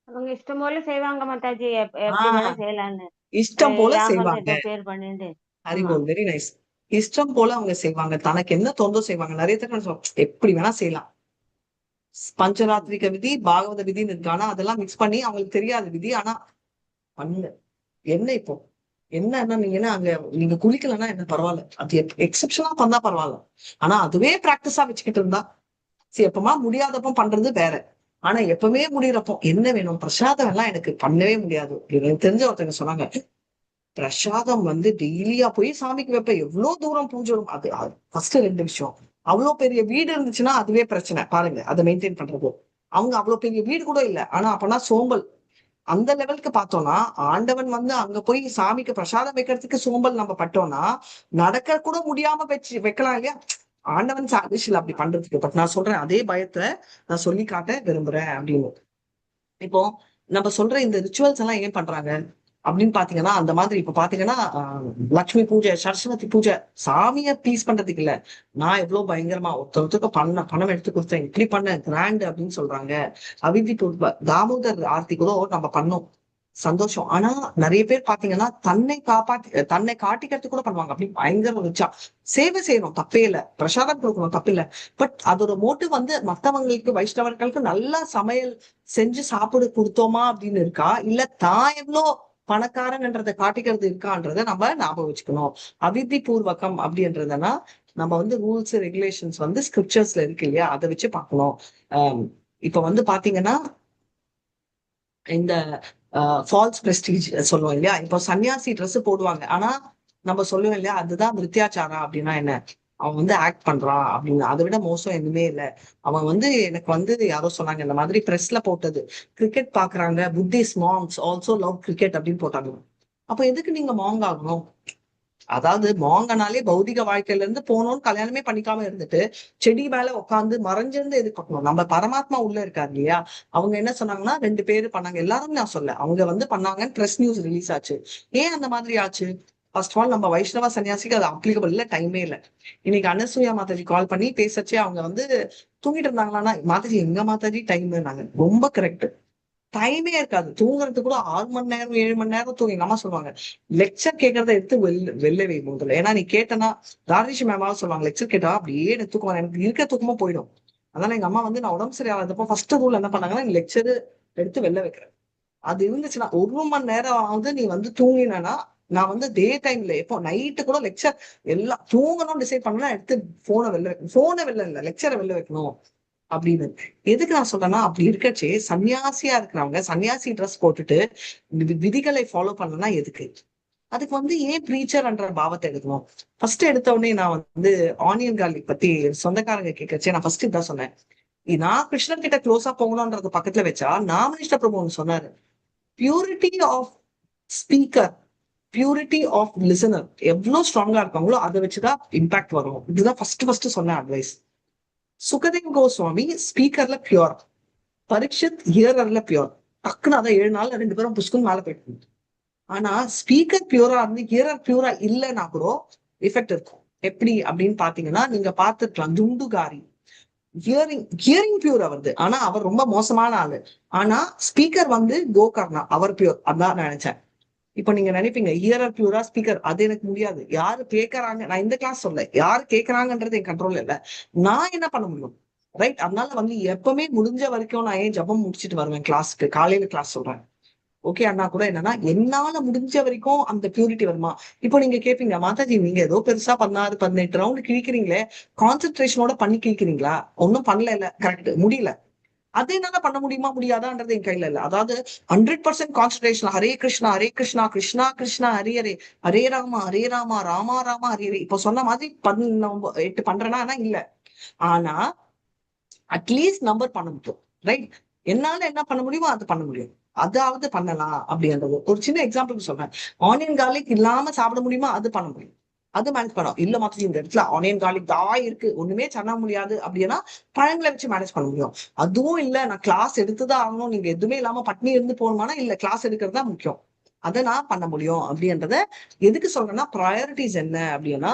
அவங்க இஷ்டம் போல செய்வாங்க மாதாஜி. எப்படி வேணா செய்யலான்னு இஷ்டம் போல செய்வாங்க. பேர் பண்ணிட்டு. அறிவோம், வெரி நைஸ். இஷ்டம் போல அவங்க செய்வாங்க. தனக்கு என்ன தோன்றோ செய்வாங்க. நிறைய பேர் எப்படி வேணா செய்யலாம். பஞ்சராத்திரிக விதி, பாகவத விதின்னு இருக்கு. ஆனா அதெல்லாம் மிக்ஸ் பண்ணி அவங்களுக்கு தெரியாது விதி. ஆனா பண்ணு என்ன இப்போ என்ன நீங்க அங்க நீங்க குளிக்கலன்னா என்ன பரவாயில்ல, அது எக்ஸப்ஷனா பண்ணா பரவாயில்ல. ஆனா அதுவே பிராக்டிஸா வச்சுக்கிட்டு இருந்தா சரி, எப்பமா முடியாதப்ப பண்றது வேற. ஆனா எப்பவுமே முடியறப்போ என்ன வேணும், பிரசாதம் எல்லாம் எனக்கு பண்ணவே முடியாது. எனக்கு தெரிஞ்ச ஒருத்தங்க சொன்னாங்க, பிரசாதம் வந்து டெய்லியா போய் சாமிக்கு வைப்ப, எவ்வளவு தூரம் பூஜை. அது ஃபர்ஸ்ட் 2 விஷயம். அவ்வளவு பெரிய வீடு இருந்துச்சுன்னா அதுவே பிரச்சனை பாருங்க, அதை மெயின்டைன் பண்றது. அவங்க அவ்வளவு பெரிய வீடு கூட இல்லை, ஆனா அப்பனா சோம்பல். அந்த லெவலுக்கு பார்த்தோம்னா ஆண்டவன் வந்து அங்க போய் சாமிக்கு பிரசாதம் வைக்கிறதுக்கு சோம்பல் நம்ம பட்டோம்னா நடக்க கூட முடியாம வைக்கலாம் இல்லையா? ஆண்டவன் சாதிஷில் அப்படி பண்றதுக்கு. பட் நான் சொல்றேன், அதே பயத்தை நான் சொல்லி காட்ட விரும்புறேன் அப்படின்னு. இப்போ நம்ம சொல்ற இந்த ரிச்சுவல்ஸ் எல்லாம் ஏன் பண்றாங்க அப்படின்னு பாத்தீங்கன்னா, அந்த மாதிரி இப்ப பாத்தீங்கன்னா லட்சுமி பூஜை, சரஸ்வதி பூஜை, சாமிய பீஸ் பண்றதுக்கு இல்ல. நான் எவ்வளவு பயங்கரமா ஒருத்தருக்கு பணம் எடுத்து கொடுத்தேன், இப்படி பண்ண கிராண்ட் அப்படின்னு சொல்றாங்க. அவிதி தாமோதர் ஆர்த்தி கூட நம்ம பண்ணோம், சந்தோஷம். ஆனா நிறைய பேர் பாத்தீங்கன்னா தன்னை காட்டிக்கிறது கூட பண்ணுவாங்க. அப்படி பயங்கர ரிச்சா சேவை செய்யணும், தப்பே இல்லை. பிரசாதம் கொடுக்கணும், தப்பு இல்லை. பட் அதோட மோட்டிவ் வந்து மத்தவங்களுக்கு, வைஷ்ணவர்களுக்கு நல்லா சமையல் செஞ்சு சாப்பிட கொடுத்தோமா அப்படின்னு இருக்கா, இல்ல தான் எவ்வளோ பணக்காரன்ன்றதை காட்டிக்கிறது இருக்கான்றத நம்ம ஞாபகம் வச்சுக்கணும். அவிதி பூர்வகம் அப்படின்றதுனா நம்ம வந்து ரூல்ஸ் ரெகுலேஷன்ஸ் வந்து ஸ்கிரிப்சர்ஸ்ல இருக்கு இல்லையா, அதை வச்சு பார்க்கணும். இப்ப வந்து பாத்தீங்கன்னா இந்த ஃபால்ஸ் பிரஸ்டீஜ் சொல்லுவோம் இல்லையா. இப்போ சன்னியாசி ட்ரெஸ் போடுவாங்க, ஆனா நம்ம சொல்லுவோம் இல்லையா, அதுதான் விருத்தியாச்சாரம். அப்படின்னா என்ன, அவன் வந்து ஆக்ட் பண்றான் அப்படின்னு. அதை விட மோசம் எதுவுமே இல்லை. அவன் வந்து எனக்கு வந்து யாரோ சொன்னாங்க, இந்த மாதிரி பிரஸ்ல போட்டது, கிரிக்கெட் பாக்குறாங்க, Buddhist monks also love cricket அப்படின்னு போட்டாங்க. அப்ப எதுக்கு நீங்க மாங் ஆகணும்? அதாவது மாங்கனாலே பௌதிக வாழ்க்கையில இருந்து போனோம்னு கல்யாணமே பண்ணிக்காம இருந்துட்டு செடி மேல உட்காந்து மறைஞ்சிருந்து எதிர்பார்க்கணும். நம்ம பரமாத்மா உள்ள இருக்காரு இல்லையா. அவங்க என்ன சொன்னாங்கன்னா 2 பேரு பண்ணாங்க, எல்லாரும் நான் சொல்ல, அவங்க வந்து பண்ணாங்கன்னு பிரஸ் நியூஸ் ரிலீஸ் ஆச்சு. ஏன் அந்த மாதிரி ஆச்சு? ஃபர்ஸ்ட் ஆஃப் ஆல் நம்ம வைஷ்ணவ சன்னியாசிக்கு அது அப்ளிகபிள் இல்ல, டைமே இல்ல. இன்னைக்கு அனசூயா மாதாஜி கால் பண்ணி பேசச்சே அவங்க வந்து தூங்கிட்டு இருந்தாங்களான்னா, மாதாஜி எங்க மாதாஜி டைம் நாங்க ரொம்ப கரெக்ட், டைமே இருக்காது. தூங்குறதுக்கு கூட 6 மணி நேரம் 7 மணி நேரம் தூங்கி எங்க அம்மா சொல்லுவாங்க, லெக்சர் கேட்கறத எடுத்து வெள்ளவே முதல்ல. ஏன்னா நீ கேட்டனா தாரிஷி மேமாவும் சொல்லுவாங்க, லெக்சர் கேட்டா அப்படியே எனக்கு தூக்கம் எனக்கு இருக்க தூக்கமா போயிடும். அதனால எங்க அம்மா வந்து நான் உடம்பு சரியாகிறப்போ ஃபர்ஸ்ட் ரூல் என்ன பண்ணாங்கன்னா, நீ லெக்சர் எடுத்து வெளில வைக்கிறேன். அது இருந்துச்சுன்னா 1 மணி நேரம் வந்து நீ வந்து தூங்கினா, நான் வந்து டே டைம்ல எப்போ நைட்டு கூட லெக்சர் எல்லாம் தூங்கணும்னு டிசைட் பண்ணா எடுத்து போனை வெளில வைக்கணும். போனை வெளில இல்ல, லெக்சரை வெளில வைக்கணும் அப்படின்னு. எதுக்கு நான் சொல்றேன்னா, அப்படி இருக்கச்சே சன்னியாசியா இருக்கிறவங்க சன்னியாசி ட்ரெஸ் போட்டுட்டு விதிகளை ஃபாலோ பண்ணனா எதுக்கு? அதுக்கு வந்து ஏன் ப்ரீச்சர்ன்ற பாவத்தை எடுக்கணும்? ஃபர்ஸ்ட் எடுத்த உடனே நான் வந்து ஆனியன் கார்லிக் பத்தி சொந்தக்காரங்க கேட்கச்சே நான் ஃபர்ஸ்ட் இதான் சொன்னேன். நான் கிருஷ்ணன் கிட்ட க்ளோஸா போகணும்ன்றது பக்கத்துல வச்சா, நாமனிஷ்ட பிரபு ஒன்று சொன்னாரு, purity of speaker, purity of listener எவ்வளவு ஸ்ட்ராங்கா இருக்காங்களோ அதை வச்சுதான் இம்பாக்ட் வரும். இதுதான் ஃபர்ஸ்ட் சொன்ன அட்வைஸ். சுகதேவ் கோஸ்வாமி ஸ்பீக்கர்ல பியூர், பரீட்சித் ஹியரர்ல பியூர். டக்குன்னு அதை 7 நாள்ல 2 பேரும் புஷ்குன்னு மேல போயிட்டு. ஆனா ஸ்பீக்கர் பியூரா இருந்து ஹியரர் பியூரா இல்லைன்னா கூட எஃபெக்ட் இருக்கும். எப்படி அப்படின்னு பாத்தீங்கன்னா, நீங்க பாத்துருக்கலாம் துண்டுகாரி ஹியரிங் பியூர் அவருது, ஆனா அவர் ரொம்ப மோசமான ஆளு. ஆனா ஸ்பீக்கர் வந்து கோகர்ணா அவர் பியூர். அதான் நினைச்சேன். இப்ப நீங்க நினைப்பீங்க ஹியரர் பியூரா ஸ்பீக்கர், அது எனக்கு முடியாது. யாரு கேட்கறாங்க, நான் இந்த கிளாஸ் சொல்ல, யாரு கேட்கறாங்கன்றது என் கண்ட்ரோல் இல்ல, நான் என்ன பண்ண முடியும்? ரைட். அதனால வந்து எப்பவுமே முடிஞ்ச வரைக்கும் நான் ஏன் ஜபம் முடிச்சுட்டு வருவேன் கிளாஸ்க்கு, காலையில கிளாஸ் சொல்றேன். ஓகே அண்ணா கூட என்னன்னா என்னால முடிஞ்ச வரைக்கும் அந்த பியூரிட்டி வருமா? இப்போ நீங்க கேட்பீங்க, மாதாஜி நீங்க ஏதோ பெருசா 16 18 ரவுண்ட் கிழிக்கிறீங்களே, கான்சென்ட்ரேஷனோட பண்ணி கிழிக்கிறீங்களா? ஒன்னும் பண்ணல, இல்ல கரெக்ட், முடியல. அதே என்னால பண்ண முடியுமா முடியாதான்றது என் கையில இல்ல. அதாவது 100% கான்சென்ட்ரேஷன் ஹரே கிருஷ்ணா கிருஷ்ணா கிருஷ்ணா ஹரி ஹரே, ஹரே ராமா ராமா ராமா ஹரி ஹரே. இப்போ சொன்ன மாதிரி 8 பண்றேன்னா இல்ல, ஆனா அட்லீஸ்ட் நம்பர் பண்ண முடியும். ரைட். என்னால என்ன பண்ண முடியுமோ அது பண்ண முடியும், அதாவது பண்ணலாம் அப்படின்றது. ஒரு சின்ன எக்ஸாம்பிள் சொல்றேன். ஆனியன் கார்லிக் இல்லாம சாப்பிட முடியுமா? அது பண்ண முடியும், அது மேனேஜ் பண்ணலாம். இல்ல மாத்தி இந்த இடத்துல ஆனியன் கார்லிக் தான் இருக்கு, ஒண்ணுமே பண்ண முடியாது அப்படின்னா பழங்களை வச்சு மேனேஜ் பண்ண முடியும். அதுவும் இல்ல நான் கிளாஸ் எடுத்துதான் ஆகணும், நீங்க எதுவுமே இல்லாம பட்னி இருந்து போகணுமானா இல்ல, கிளாஸ் எடுக்கிறது தான் முக்கியம், அதை நான் பண்ண முடியும் அப்படின்றத எதுக்கு சொல்றேன்னா, ப்ரையாரிட்டிஸ் என்ன அப்படின்னா,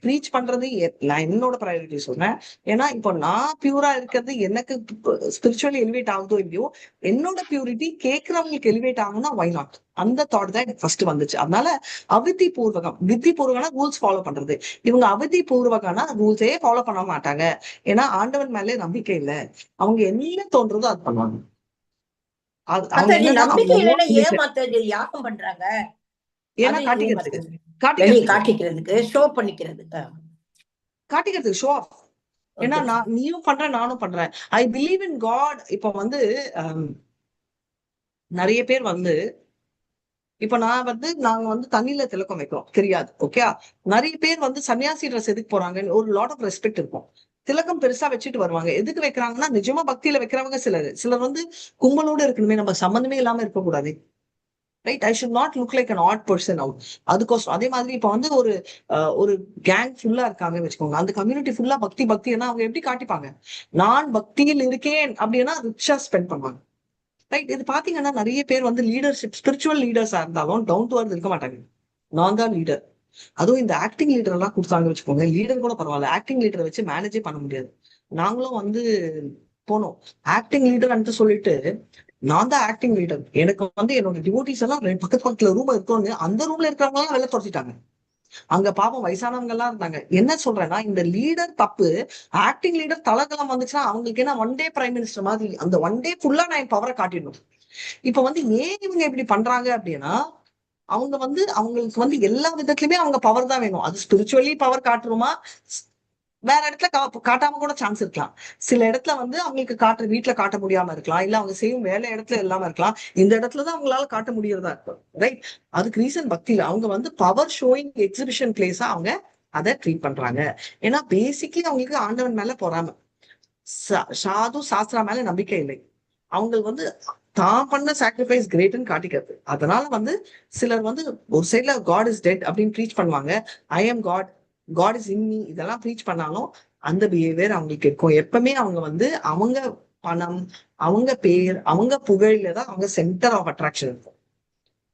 ரீச் பண்றது நான் என்னோட ப்ரையாரிட்டி சொல்றேன். ஏன்னா இப்போ நான் பியூரா இருக்கிறது எனக்கு ஸ்பிரிச்சுவலி எலிவேட் ஆகுதோ இல்லையோ, என்னோட பியூரிட்டி கேட்கறவங்களுக்கு எலிவேட் ஆகும்னா வை நாட், அந்த தாட் தான் எனக்கு ஃபர்ஸ்ட் வந்துச்சு. அதனால அவிதி பூர்வகம், வித்தி பூர்வகம்னா ரூல்ஸ் ஃபாலோ பண்றது. இவங்க அவிதி பூர்வகம்னா ரூல்ஸே ஃபாலோ பண்ண மாட்டாங்க. ஏன்னா ஆண்டவன் மேலே நம்பிக்கை இல்லை, அவங்க என்ன தோன்றதோ அது பண்ணுவாங்க. மாதாஜி நம்பிக்கை இல்லைன்னா ஏன் மாதாஜி யாகம் பண்றாங்க? ஏன்னா வெளியே காட்டிக்கிறதுக்கு, ஷோ பண்ணிக்கிறதுக்கு, காட்டிக்கிறதுக்கு, ஷோ ஆஃப். ஏன்னா நீயும் பண்ற நானும் பண்றேன், ஐ பிலீவ் இன் காட். இப்ப வந்து நிறைய பேர் வந்து, இப்ப நான் வந்து நாங்க வந்து தண்ணியில திலக்கம் வைக்கிறோம் தெரியாது, ஓகே. நிறைய பேர் வந்து சன்னியாசி ட்ரெஸ் எதுக்கு போறாங்கன்னு ஒரு லாட் ஆஃப் ரெஸ்பெக்ட் இருக்கும். திலக்கம் பெருசா வச்சுட்டு வருவாங்க. எதுக்கு வைக்கிறாங்கன்னா, நிஜமா பக்தியில வைக்கிறவங்க சிலர் வந்து கும்பலோட இருக்கணுமே, நம்ம சம்பந்தமே இல்லாம இருக்கக்கூடாது. Right. I should not look like an odd person out. அதுக்கோசம் அதே மாதிரி இப்ப வந்து ஒரு கேங் ஃபுல்லா இருக்காங்கன்னு வச்சுக்கோங்க, அந்த கம்யூனிட்டி ஃபுல்லா பக்தின்னா அவங்க எப்படி காட்டிப்பாங்க? நான் பக்தியில் இருக்கேன் அப்படின்னா ரிச்சா ஸ்பெண்ட் பண்ணுவாங்க. ரைட். இது பாத்தீங்கன்னா நிறைய பேர் வந்து லீடர்ஷிப் ஸ்பிரிச்சுவல் லீடர்ஸா இருந்தாலும் டவுன் டு அர்த் இருக்க மாட்டாங்க. நான் தான் லீடர். அதுவும் இந்த ஆக்டிங் லீடர் எல்லாம் கொடுத்தாங்க வச்சுக்கோங்க, லீடர் கூட பரவாயில்ல, ஆக்டிங் லீடரை வச்சு மேனேஜே பண்ண முடியாது. நாங்களும் வந்து போனோம் ஆக்டிங் லீடர் சொல்லிட்டு, நான் தான் ஆக்டிங் லீடர். எனக்கு வந்து என்னோட டிவோட்டிஸ் எல்லாம் பக்கத்துல ரூம் இருக்கோன்னு அந்த ரூம்ல இருக்கிறவங்க எல்லாம் வெளில துரத்திட்டாங்க. அங்க பாவம் வயசானவங்க எல்லாம் இருந்தாங்க. என்ன சொல்றேன்னா, இந்த லீடர் தப்பு. ஆக்டிங் லீடர் தலகலம் வந்துச்சுன்னா அவங்களுக்கு என்ன ஒன் டே பிரைம் மினிஸ்டர் மாதிரி அந்த ஒன் டே ஃபுல்லா நான் என் பவரை காட்டிடணும். இப்ப வந்து ஏன் இவங்க இப்படி பண்றாங்க அப்படின்னா, அவங்க வந்து அவங்களுக்கு வந்து எல்லா விதத்துலயுமே அவங்க பவர் தான் வேணும். அது ஸ்பிரிச்சுவலி பவர் காட்டுறோமா, வேற இடத்துல காட்டாம கூட சான்ஸ் இருக்கலாம். சில இடத்துல வந்து அவங்களுக்கு வீட்டுல காட்ட முடியாம இருக்கலாம், இல்ல அவங்க செய்யும் வேலை இடத்துல இல்லாம இருக்கலாம். இந்த இடத்துலதான் அவங்களால காட்ட முடியறதா இருக்கும். ரைட். அதுக்கு ரீசன் பக்தியில அவங்க வந்து பவர் ஷோயிங் எக்ஸிபிஷன் பிளேஸா அவங்க அதை ட்ரீட் பண்றாங்க. ஏன்னா பேசிக்கலி அவங்களுக்கு ஆண்டவன் மேல பொறாம, சாது சாஸ்திரா மேல நம்பிக்கை இல்லை. அவங்க வந்து தான் பண்ண சாக்ரிஃபைஸ் கிரேட்னு காட்டிக்கிறது. அதனால வந்து சிலர் வந்து ஒரு சைட்ல காட் இஸ் டெட் அப்படின்னு ப்ரீச் பண்ணுவாங்க, I am God, God is in me இதெல்லாம் ப்ரீச் பண்ணாலும் அந்த பிஹேவியர் அவங்களுக்கு இருக்கும். எப்பவுமே அவங்க வந்து அவங்க பணம், அவங்க பேர், அவங்க புகழில தான் அவங்க சென்டர் ஆஃப் அட்ராக்ஷன் இருக்கும்.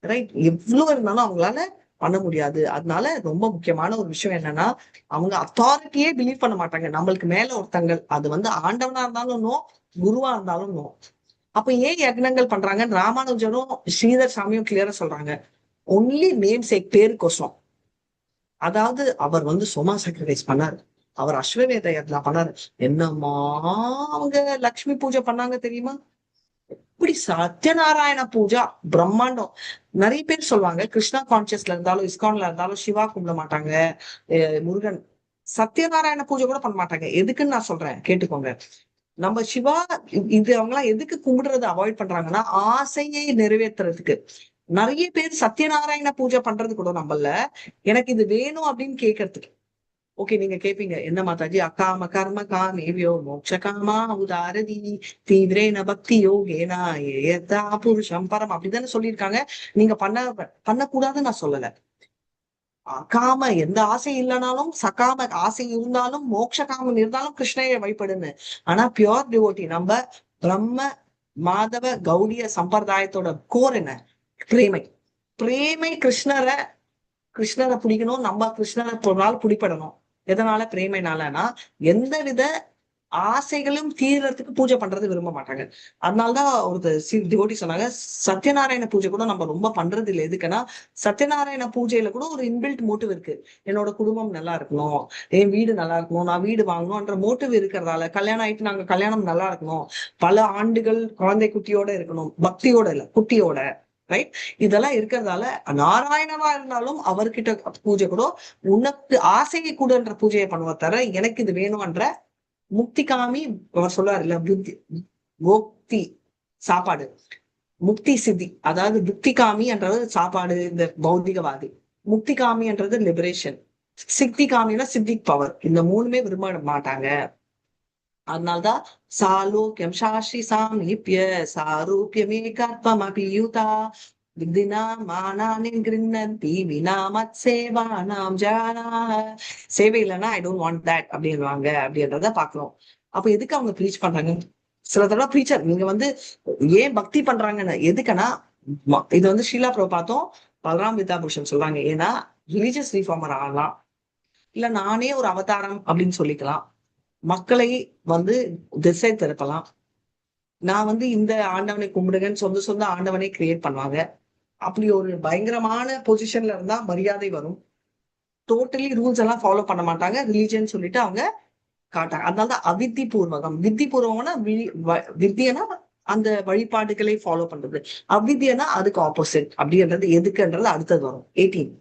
ரைட். எவ்வளவு இருந்தாலும் அவங்களால பண்ண முடியாது. அதனால ரொம்ப முக்கியமான ஒரு விஷயம் என்னன்னா, அவங்க அத்தாரிட்டியே பிலீவ் பண்ண மாட்டாங்க. நம்மளுக்கு மேல ஒருத்தங்கள், அது வந்து ஆண்டவனா இருந்தாலும் நோ, குருவா இருந்தாலும் நோ. அப்ப ஏன் யக்னங்கள் பண்றாங்கன்னு ராமானுஜரும் ஸ்ரீதர் சாமியும் கிளியரா சொல்றாங்க. ஒன்லி நேம் சேக், பேருக்கோசம். அதாவது அவர் வந்து சும்மா சாக்ரிஃபைஸ் பண்ணாரு, அவர் அஸ்வமேத யக்ஞம் பண்ணாரு. என்னம்மா அவங்க லக்ஷ்மி பூஜை பண்ணாங்க தெரியுமா? இப்படி சத்யநாராயண பூஜா பிரம்மாண்டம். நிறைய பேர் சொல்லுவாங்க கிருஷ்ணா கான்சியஸ்ல இருந்தாலும் இஸ்கான்ல இருந்தாலும் சிவா கும்பிட மாட்டாங்க, முருகன். சத்யநாராயண பூஜை கூட பண்ண மாட்டாங்க. எதுக்குன்னு நான் சொல்றேன், கேட்டுக்கோங்க. நம்ம சிவா இது அவங்க எல்லாம் எதுக்கு கும்பிடுறத அவாய்ட் பண்றாங்கன்னா, ஆசையை நிறைவேற்றுறதுக்கு. நிறைய பேர் சத்யநாராயண பூஜை பண்றது கூட நம்மள எனக்கு இது வேணும் அப்படின்னு கேட்கறதுக்கு. ஓகே, நீங்க கேட்பீங்க, என்ன மாதாஜி அகாம கர்ம காமேவ்யோ மோட்ச காமா உதாரதி தீவிரேன பக்தி யோகேனா ஏதா புருஷம் பரம் அப்படிதானே சொல்லியிருக்காங்க. நீங்க பண்ணக்கூடாதுன்னு நான் சொல்லல. காம எந்த ஆசை இல்லைனாலும், சகாம ஆசை இருந்தாலும், மோட்ச காமம் இருந்தாலும் கிருஷ்ணரை வழிபடுன்னு. ஆனா பியோர் டிவோட்டி நம்ம பிரம்ம மாதவ கௌடிய சம்பிரதாயத்தோட கோர் என்ன? பிரேமை. பிரேமை கிருஷ்ணரை பிடிக்கணும், நம்ம கிருஷ்ணரை ஒரு நாள் பிடிப்படணும். எதனால பிரேமைனாலனா, எந்த வித ஆசைகளும் தீர்றதுக்கு பூஜை பண்றது விரும்ப மாட்டாங்க. அதனாலதான் ஒரு டிவோட்டி சொன்னாங்க, சத்யநாராயண பூஜை கூட நம்ம ரொம்ப பண்றது இல்லை. எதுக்குன்னா, சத்யநாராயண பூஜையில கூட ஒரு இன்பில்ட் மோட்டிவ் இருக்கு. என்னோட குடும்பம் நல்லா இருக்கணும், என் வீடு நல்லா இருக்கணும், நான் வீடு வாங்கணும்ன்ற மோட்டிவ் இருக்கிறதால, கல்யாணம் ஆயிட்டு நாங்க கல்யாணம் நல்லா இருக்கணும், பல ஆண்டுகள் குழந்தை குட்டியோட இருக்கணும், பக்தியோட இல்ல குட்டியோட, ரைட்? இதெல்லாம் இருக்கிறதால நாராயணவா இருந்தாலும் அவர்கிட்ட பூஜை கூட உனக்கு ஆசையை கூடன்ற பூஜையை பண்ணுவ தவிர, எனக்கு இது வேணும்ன்ற முக்தி காமி. அவர் சொல்றாரு இல்ல, புத்தி கோக்தி சாப்பாடு, முக்தி சித்தி. அதாவது புக்தி காமி என்றது சாப்பாடு, இந்த பௌதிகவாதி. முக்தி காமி என்றது லிபரேஷன். சித்தி காமினா சித்திக் பவர். இந்த மூணுமே விரும்ப மாட்டாங்க. அதனால்தான் சாலோக்கியம் சாஸ்ரீ சாமீப்ய சாரூபியமே கற்பம் அபியூதா விதினா மானானி கிருண்ணந்தி வினா மத் சேவானாம் ஜானா. சேவை இல்லைன்னா ஐ டோன்ட் வாண்ட் தட் அப்படின்வாங்க. அப்படின்றத பாக்குறோம். அப்ப எதுக்கு அவங்க ப்ரீச் பண்றாங்க? சில தடவை ப்ரீச்சர் நீங்க வந்து ஏன் பக்தி பண்றாங்கன்னு எதுக்குன்னா, இது வந்து ஷீலா பிரபாத்தும் பலராம் வித்யாபூஷன் சொல்றாங்க. ஏன்னா ரிலீஜியஸ் ரீஃபார்மர் ஆகலாம், இல்ல நானே ஒரு அவதாரம் அப்படின்னு சொல்லிக்கலாம், மக்களை வந்து திசை திருப்பலாம். நான் வந்து இந்த ஆண்டவனை கும்பிடுங்கன்னு சொந்த சொந்த ஆண்டவனை கிரியேட் பண்ணுவாங்க. அப்படி ஒரு பயங்கரமான பொசிஷன்ல இருந்தா மரியாதை வரும். டோட்டலி ரூல்ஸ் எல்லாம் ஃபாலோ பண்ண மாட்டாங்க, ரிலீஜியன் சொல்லிட்டு அவங்க காட்டாங்க. அதனாலதான் அவித்தி பூர்வகம். வித்தி பூர்வகம்னா வித்தியனா அந்த வழிபாடுகளை ஃபாலோ பண்றது, அவித்தியனா அதுக்கு ஆப்போசிட். அப்படின்றது எதுக்குன்றது அடுத்தது வரும். 18.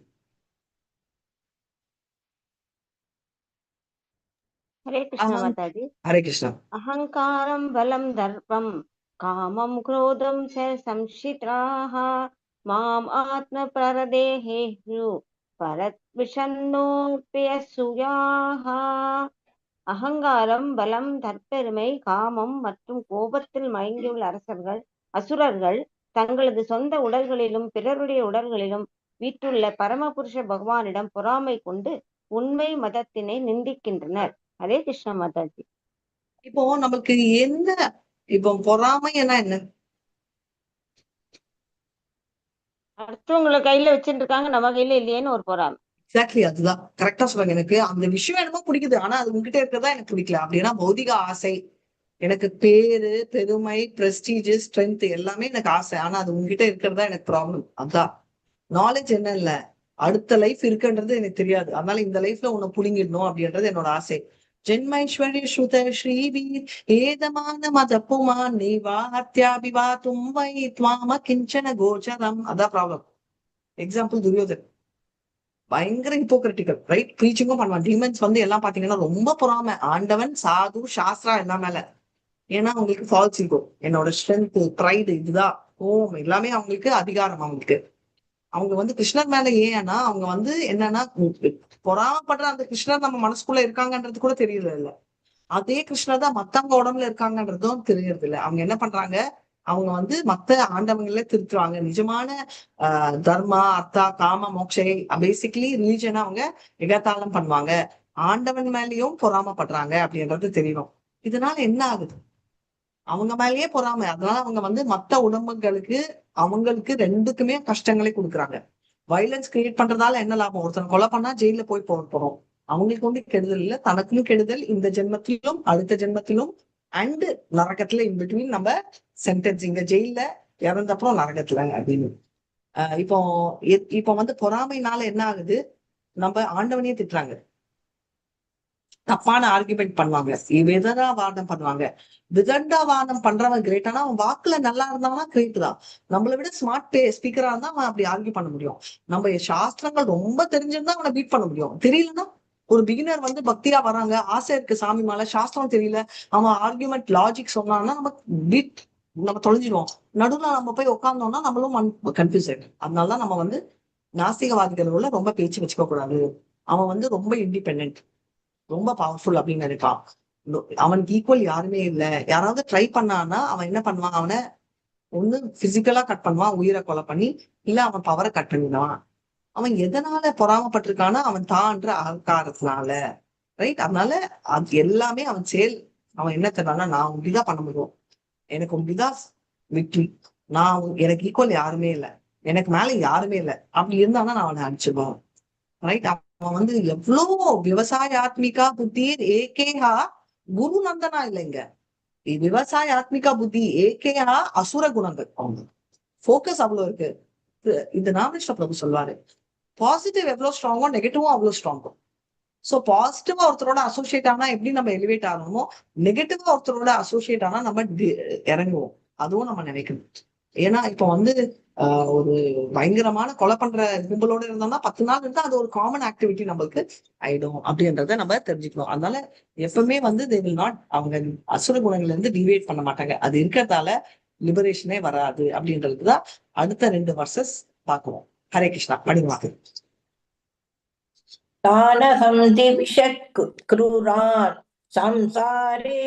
ஹரே கிருஷ்ணா மாதாஜி. ஹரே கிருஷ்ணா. அகங்காரம் பலம் தர்ப்பம் காமம் குரோதம் ச சம்ஷித்ராः மாம் ஆத்ம பிரரதேஹேஷு பரத் விஷன்னோப்யசூயாः. அகங்காரம், பலம், தற்பெருமை, காமம் மற்றும் கோபத்தில் மயங்கியுள்ள அசுரர்கள் தங்களது சொந்த உடல்களிலும் பிறருடைய உடல்களிலும் வீற்றுள்ள பரமபுருஷ பகவானிடம் பொறாமை கொண்டு உண்மை மதத்தினை நிந்திக்கின்றனர். ஹரே கிருஷ்ண மாதாஜி. இப்போ நமக்கு என்ன, இப்போ பொறாமை என்ன? அடுத்தவங்களை கையில வச்சுட்டு இருக்காங்க, நம்ம கையில இல்லையேன்னு ஒரு பொறாமை. எக்ஸாக்ட்லி, அதுதான் கரெக்டா சொல்றாங்க. எனக்கு அந்த விஷயம் என்னமோ பிடிக்குது, ஆனா அது உங்ககிட்ட இருக்கிறதா எனக்கு பிடிக்கல. அப்படின்னா பௌதிக ஆசை. எனக்கு பேரு, பெருமை, பிரஸ்டீஜ், ஸ்ட்ரென்த் எல்லாமே எனக்கு ஆசை, ஆனா அது உங்ககிட்ட இருக்கிறதா எனக்கு ப்ராப்ளம். அதான் நாலேஜ் என்ன இல்ல, அடுத்த லைஃப் இருக்குன்றது எனக்கு தெரியாது. அதனால இந்த லைஃப்ல உன்னை புடுங்கிடணும் அப்படின்றது என்னோட ஆசை. ஜென்மைஸ்வரிய ஸ்ருத ஸ்ரீவீர் ஏதமான மதப்புமான் நீவா அத்தியாபிவா தும்பை துவாம கிஞ்சன கோச்சரம். அதான் ப்ராப்ளம். எக்ஸாம்பிள் துரியோதன் பயங்கர ஹிப்போக்ரிட்டிக்கல், ரைட்? ப்ரீச்சிங்கும் பண்ணுவான். டீமன்ஸ் வந்து எல்லாம் பாத்தீங்கன்னா ரொம்ப பொறாம, ஆண்டவன், சாது, சாஸ்திரா எல்லாம் மேல. ஏன்னா அவங்களுக்கு ஃபால்ஸ் ஈகோ, என்னோட ஸ்ட்ரென்த், ப்ரைடு, இதுதான் கோவம் எல்லாமே அவங்களுக்கு அதிகாரம். அவங்களுக்கு அவங்க வந்து கிருஷ்ணர் மேல ஏன்னா அவங்க வந்து என்னன்னா பொறாமப்படுற அந்த கிருஷ்ணர் நம்ம மனசுக்குள்ள இருக்காங்கன்றது கூட தெரியல. இல்ல அதே கிருஷ்ணர் தான் மத்தவங்க உடம்புல இருக்காங்கன்றதும் தெரியறது இல்ல. அவங்க என்ன பண்றாங்க, அவங்க வந்து மத்த ஆண்டவங்களே திருத்துறாங்க. நிஜமான தர்மா, அர்த்தா, காம, மோக்ஷை பேசிக்கலி ரிலீஜனை அவங்க எகத்தாளம் பண்ணுவாங்க. ஆண்டவன் மேலேயும் பொறாமப்படுறாங்க அப்படின்றது தெரியணும். இதனால என்ன ஆகுது, அவங்க மேலேயே பொறாமை. அதனால அவங்க வந்து மத்த உடம்புகளுக்கு அவங்களுக்கு ரெண்டுக்குமே கஷ்டங்களை கொடுக்குறாங்க. வயலன்ஸ் கிரியேட் பண்றதால என்ன லாபம்? ஒருத்தனை கொலை பண்ணா ஜெயில போய் போறோம். அவங்களுக்கு வந்து கெடுதல் இல்ல, தனக்கும் கெடுதல், இந்த ஜென்மத்திலும் அடுத்த ஜென்மத்திலும் அண்ட் நரகத்துல இன்பிட்வீன் நம்ம சென்டென்ஸ், இங்க ஜெயில இறந்தப்புறம் நரகத்துல அப்படின்னு. இப்போ இப்போ வந்து பொறாமைனால என்ன ஆகுது? நம்ம ஆண்டவனையே திட்டுறாங்க, தப்பான ஆர்குமெண்ட் பண்ணுவாங்க, விதண்டாவாதம் பண்ணுவாங்க. விதண்டாவாதம் பண்றவன் கிரேட்டானா அவன் வாக்குல நல்லா இருந்தானா கிரேட் தான். நம்மளை விட ஸ்மார்ட் ஸ்பீக்கரா இருந்தா அவன் அப்படி ஆர்கியூ பண்ண முடியும். நம்ம சாஸ்திரங்கள் ரொம்ப தெரிஞ்சிருந்தா அவனை பீட் பண்ண முடியும். தெரியலன்னா ஒரு பிகினர் வந்து பக்தியா வராங்க, ஆசை இருக்கு சாமி மேல, சாஸ்திரம் தெரியல, அவன் ஆர்குமெண்ட் லாஜிக் சொன்னான்னா நம்ம தொலைஞ்சிடுவோம். நடுவுல நம்ம போய் உட்கார்ந்தோம்னா நம்மளும் கன்ஃபியூஸ் ஆயிடும். அதனாலதான் நம்ம வந்து நாஸ்திகவாதிகளோட ரொம்ப பேச்சு வச்சுக்க கூடாது. அவன் வந்து ரொம்ப இண்டிபெண்ட், ரொம்ப பவர்ஃபுல் அப்படின்னு நினைப்பான். அவனுக்கு ஈக்குவல் யாருமே இல்லை. யாராவது ட்ரை பண்ணான்னா அவன் என்ன பண்ணுவான்? அவனை ஒண்ணு பிசிக்கலா கட் பண்ணுவான், உயிரை கொலை பண்ணி, இல்ல அவன் பவரை கட் பண்ணிடுவான். அவன் எதனால பொறாமப்பட்டிருக்கானா அவன் தான்ற அகங்காரத்தினால, ரைட்? அதனால அது எல்லாமே அவன் செயல். அவன் என்ன தரானா, நான் இப்படிதான் பண்ண முடியும், எனக்கு இப்படிதான் விக்டரி, எனக்கு ஈக்குவல் யாருமே இல்லை, எனக்கு மேல யாருமே இல்லை, அப்படி இருந்தானா நான் அவனை அடிச்சிடுவான். ரைட்? அவன் வந்து எவ்வளவு விவசாயாத்மிகா புத்தி ஏகேஹா குரு நந்தனா இல்லைங்க. விவசாயாத்மிகா புத்தி ஏகேஹா அசுர குணங்கள். அவங்க போக்கஸ் அவ்வளவு இருக்கு. இந்த ராமகிருஷ்ண பிரபு சொல்வாரு, பாசிட்டிவ் எவ்வளவு ஸ்ட்ராங்கோ நெகட்டிவும் அவ்வளவு ஸ்ட்ராங்கோ. சோ பாசிட்டிவா ஒருத்தரோட அசோசியேட் ஆனா எப்படி நம்ம எலிவேட் ஆகணுமோ, நெகட்டிவா ஒருத்தரோட அசோசியேட் ஆனா நம்ம இறங்குவோம். அதுவும் நம்ம நினைக்கணும். ஏன்னா இப்ப வந்து ஒரு பயங்கரமான கொலை பண்ற கும்பலோட இருந்தோம்னா 10 நாள் இருந்தா அது ஒரு காமன் ஆக்டிவிட்டி நம்மளுக்கு ஆயிடும் அப்படின்றத நம்ம தெரிஞ்சுக்கணும். அதனால எப்பவுமே வந்து they will not, அவங்க அசுர குணங்கள்ல இருந்து டிவேட் பண்ண மாட்டாங்க. அது இருக்கிறதால லிபரேஷனே வராது அப்படின்றதுதான் அடுத்த 2 வர்சஸ் பார்க்குவோம். ஹரே கிருஷ்ணா. படிவாங்க. தானகம் திவிஷக் க்ரூரான் சம்சாரே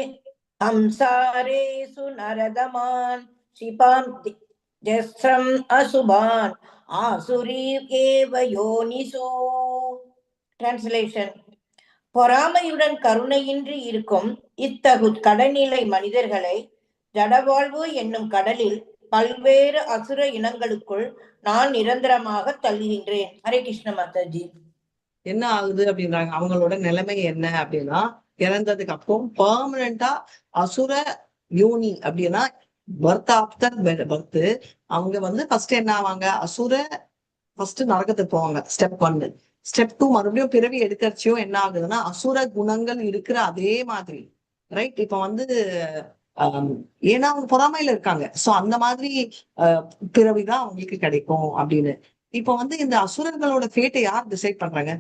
ஹம்சாரேசு நரதமான் ஷிபாம் ஜஸ்ரம் அசுபான் ஆசுரீவ் யோனிசு. டிரான்ஸ்லேஷன்: பொறாமையுடன் கருணையின்றி இருக்கும் இத்தகு கடநிலை மனிதர்களை ஜடவாழ்வு என்னும் கடலில் பல்வேறு அசுர இனங்களுக்குள் நான் நிரந்தரமாக தள்ளுகின்றேன். ஹரே கிருஷ்ண மாதாஜி. என்ன ஆகுது அப்படின்றாங்க, அவங்களோட நிலைமை என்ன அப்படின்னா, இறந்ததுக்கு அப்புறம் பெர்மனண்டா அசுர யோனி அப்படின்னா பர்த் ஆஃப்டர் பர்த். அவங்க வந்து ஃபர்ஸ்ட் என்ன ஆவாங்க? அசுர ஃபர்ஸ்ட் நரகத்துக்கு போவாங்க. ஸ்டெப் 1. ஸ்டெப் 2 மறுபடியும் பிறவி எடுக்கிறச்சியும் என்ன ஆகுதுன்னா அசுர குணங்கள் இருக்கிற அதே மாதிரி, ரைட்? இப்ப வந்து ஏன்னா அவங்க பொறாமையில இருக்காங்க. சோ அந்த மாதிரி பிறவிதான் அவங்களுக்கு கிடைக்கும் அப்படின்னு. இப்ப வந்து இந்த அசுரர்களோட ஃபேட்டை யார் டிசைட் பண்றாங்க?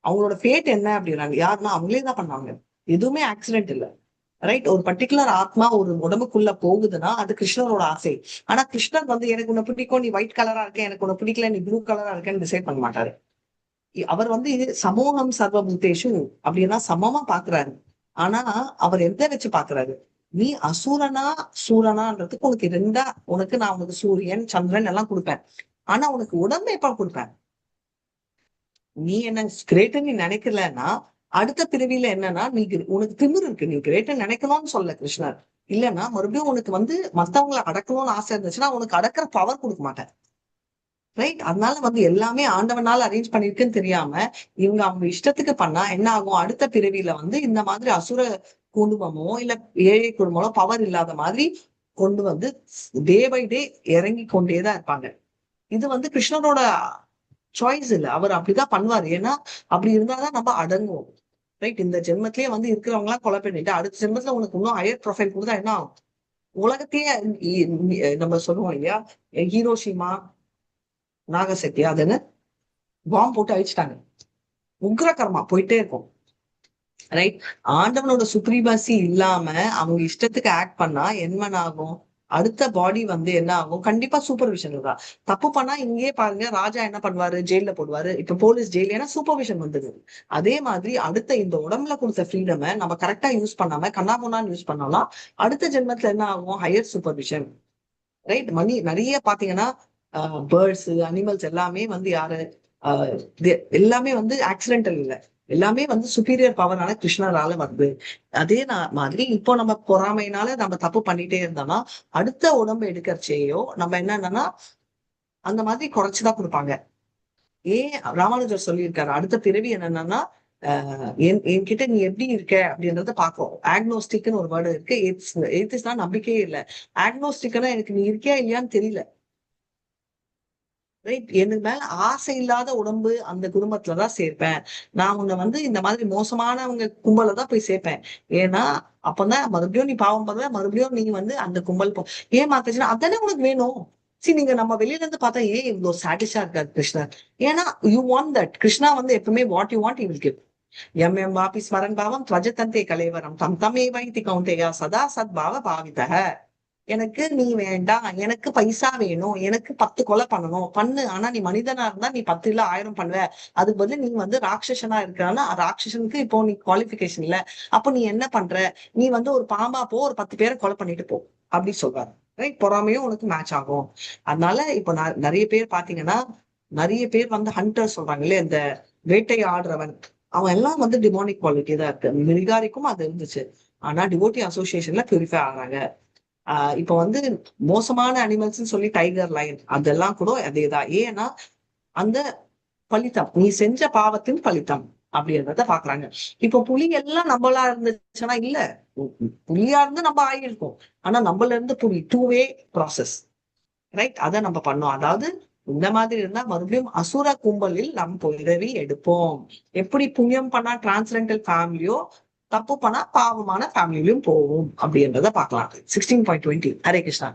அவங்களோட ஃபேட் என்ன அப்படின்னாங்க, யாருன்னா அவங்களே தான் பண்ணுவாங்க. எதுவுமே ஆக்சிடென்ட் இல்லை, ரைட்? ஒரு பர்டிகுலர் ஆத்மா ஒரு உடம்புக்குள்ள போகுதுன்னா அது கிருஷ்ணரோட ஆசை. ஆனா கிருஷ்ணர் வந்து எனக்கு உன்னை பிடிக்கும், நீ ஒயிட் கலரா இருக்க, எனக்கு உன்னை பிடிக்கல, நீ ப்ளூ கலரா இருக்கேன்னு டிசைட் பண்ண மாட்டாரு. அவர் வந்து சமூகம் சர்வபூதேஷு அப்படின்னா சமமா பாக்குறாரு. ஆனா அவர் எந்த வச்சு பாக்குறாரு? நீ அசூரனா சூரனான்றதுக்கு உனக்கு ரெண்டா, உனக்கு நான் உனக்கு சூரியன் சந்திரன் எல்லாம் கொடுப்பேன். ஆனா உனக்கு உடம்பு எப்ப கொடுப்பேன்? நீ என்ன கிரேட்டர் நீ நினைக்கலன்னா அடுத்த பிறவியில என்னன்னா, நீ உனக்கு திமிரு இருக்கு, நீ கிரேட்டர் நினைக்கணும்னு சொல்ல கிருஷ்ணர். இல்லைன்னா மறுபடியும் உனக்கு வந்து மத்தவங்களை அடக்கணும்னு ஆசை இருந்துச்சுன்னா உனக்கு அடக்கிற பவர் கொடுக்க மாட்டேன், ரைட்? அதனால வந்து எல்லாமே ஆண்டவனால அரேஞ்ச் பண்ணிருக்குன்னு தெரியாம இவங்க அவங்க இஷ்டத்துக்கு பண்ணா என்ன ஆகும்? அடுத்த பிறவியில வந்து இந்த மாதிரி அசுர குடும்பமோ இல்ல ஏழை குடும்பமோ பவர் இல்லாத மாதிரி கொண்டு வந்து டே பை டே இறங்கி கொண்டேதான் இருப்பாங்க. இது வந்து கிருஷ்ணரோட சாய்ஸ் இல்லை, அவர் அப்படிதான் பண்ணுவாரு. ஏன்னா அப்படி இருந்தாதான் நம்ம அடங்குவோம், ரைட்? இந்த ஜென்மத்திலேயே வந்து இருக்கிறவங்க எல்லாம் கொலை பண்ணிட்டு அடுத்த ஜென்மத்துல உனக்கு இன்னும் ஹையர் ப்ரொஃபைல் கொடுத்தா என்ன ஆகும்? உலகத்தையே நம்ம சொல்லுவோம் இல்லையா, ஹீரோஷிமா நாகசக்தி அதுன்னு பாம்பு போட்டு அழிச்சிட்டாங்க. உக்ர கர்மா போயிட்டே இருக்கும், ரைட்? ஆண்டவனோட சுப்ரீமசி இல்லாம அவங்க இஷ்டத்துக்கு ஆக்ட் பண்ணா என்ன ஆகும்? அடுத்த பாடி வந்து என்ன ஆகும்? கண்டிப்பா சூப்பர்விஷன் இருக்கா. தப்பு பண்ணா இங்கேயே பாருங்க, ராஜா என்ன பண்ணுவாரு? ஜெயில போடுவாரு. இப்ப போலீஸ் ஜெயில, ஏன்னா சூப்பர்விஷன் வந்தது. அதே மாதிரி அடுத்த இந்த உடம்புல கொடுத்த ஃப்ரீடமை நம்ம கரெக்டா யூஸ் பண்ணாம கண்ணாமுன்னான்னு யூஸ் பண்ணலாம், அடுத்த ஜென்மத்துல என்ன ஆகும்? Higher supervision, right? நிறைய பாத்தீங்கன்னா பேர்ட்ஸ் அனிமல்ஸ் எல்லாமே வந்து யாரு எல்லாமே வந்து ஆக்சிடென்டல் இல்லை, எல்லாமே வந்து சுப்பீரியர் பவரான கிருஷ்ணரால வருது. அதே மாதிரி இப்போ நம்ம பொறாமையினால நம்ம தப்பு பண்ணிட்டே இருந்தோம்னா அடுத்த உடம்பு எடுக்கிறச்சேயோ நம்ம என்னன்னா அந்த மாதிரி குறைச்சுதான் கொடுப்பாங்க. ஏன் ராமானுஜர் சொல்லியிருக்காரு அடுத்த பிறவி என்னன்னா என்கிட்ட நீ எப்படி இருக்க அப்படின்றத பாக்கும். ஆக்னோஸ்டிக்னு ஒரு வேர்டு இருக்கு. எய்த்ஸ்னா நம்பிக்கையே இல்லை. ஆக்னோஸ்டிக்னா எனக்கு நீ இருக்கியா இல்லையான்னு தெரியல. ரைட், எனக்கு மேல ஆசை இல்லாத உடம்பு அந்த குடும்பத்துலதான் சேர்ப்பேன். நான் உன்னை வந்து இந்த மாதிரி மோசமானவங்க கும்பல தான் போய் சேர்ப்பேன். ஏன்னா அப்பதான் மறுபடியும் நீ பாவம் பண்ற, மறுபடியும் நீ வந்து அந்த கும்பல் ஏன் மாத்துச்சுன்னா அதானே உனக்கு வேணும். சரி, நீங்க நம்ம வெளியில இருந்து பார்த்தா ஏன் இவ்வளவு சாட்டிஸ்டா இருக்காரு கிருஷ்ணர்? ஏன்னா யூ வாண்ட் தட். கிருஷ்ணா வந்து எப்பவுமே what you want you will give. எம் எம் வாபி ஸ்மரன் பாவம் துவஜத்தந்தே கலைவரம் தம் தமே வைத்தி கௌந்தேயா சதா சத்பாவ பாவிதக. எனக்கு நீ வேண்டாம், எனக்கு பைசா வேணும், எனக்கு 10 கொலை பண்ணு. ஆனா நீ மனிதனா இருந்தா நீ 10 இல்ல 1000 பண்ணுவ. அதுக்கு பதில் நீ வந்து ராட்சசனா இருக்கிறான்னா ராட்சசனுக்கு இப்போ நீ குவாலிபிகேஷன் இல்ல. அப்போ நீ என்ன பண்ற? நீ வந்து ஒரு பாம்பா போ, ஒரு 10 பேரை கொலை பண்ணிட்டு போ அப்படி சொல்றாரு. ரைட், பொறாமையும் உனக்கு மேட்ச் ஆகும். அதனால இப்போ நிறைய பேர் பாத்தீங்கன்னா, நிறைய பேர் வந்து ஹண்டர் சொல்றாங்க இல்லையா, இந்த வேட்டை ஆடுறவன், அவன் எல்லாம் வந்து டிமோனிக் குவாலிட்டி தான் இருக்கு. மிருகாரிக்கும் அது இருந்துச்சு. ஆனா டிவோட்டி அசோசியேஷன்ல பியூரிஃபை ஆகுறாங்க. இப்ப வந்து மோசமான அனிமல்ஸ் சொல்லி டைகர், லைன் அதெல்லாம் கூட அதேதான். ஏன்னா அந்த பலித்தம், நீ செஞ்ச பாவத்தின் பலித்தம் அப்படின்றத பாக்குறாங்க. இப்ப புலி எல்லாம் நம்மளா இருந்துச்சுன்னா இல்ல, புலியா இருந்து நம்ம ஆகியிருக்கோம். ஆனா நம்மள இருந்து புலி 2-way ப்ராசஸ். ரைட், அதை நம்ம பண்ணோம். அதாவது இந்த மாதிரி இருந்தா மறுபடியும் அசுர கும்பலில் நம் பிறவி எடுப்போம். எப்படி புண்ணியம் பண்ணா டிரான்ஸ்லெண்டல் ஃபேமிலியோ, தப்பு பண்ணா பாவமான ஃபேமிலியும் போகும் அப்படின்றத பார்க்கலாம். 16.20. ஹரே கிருஷ்ணா.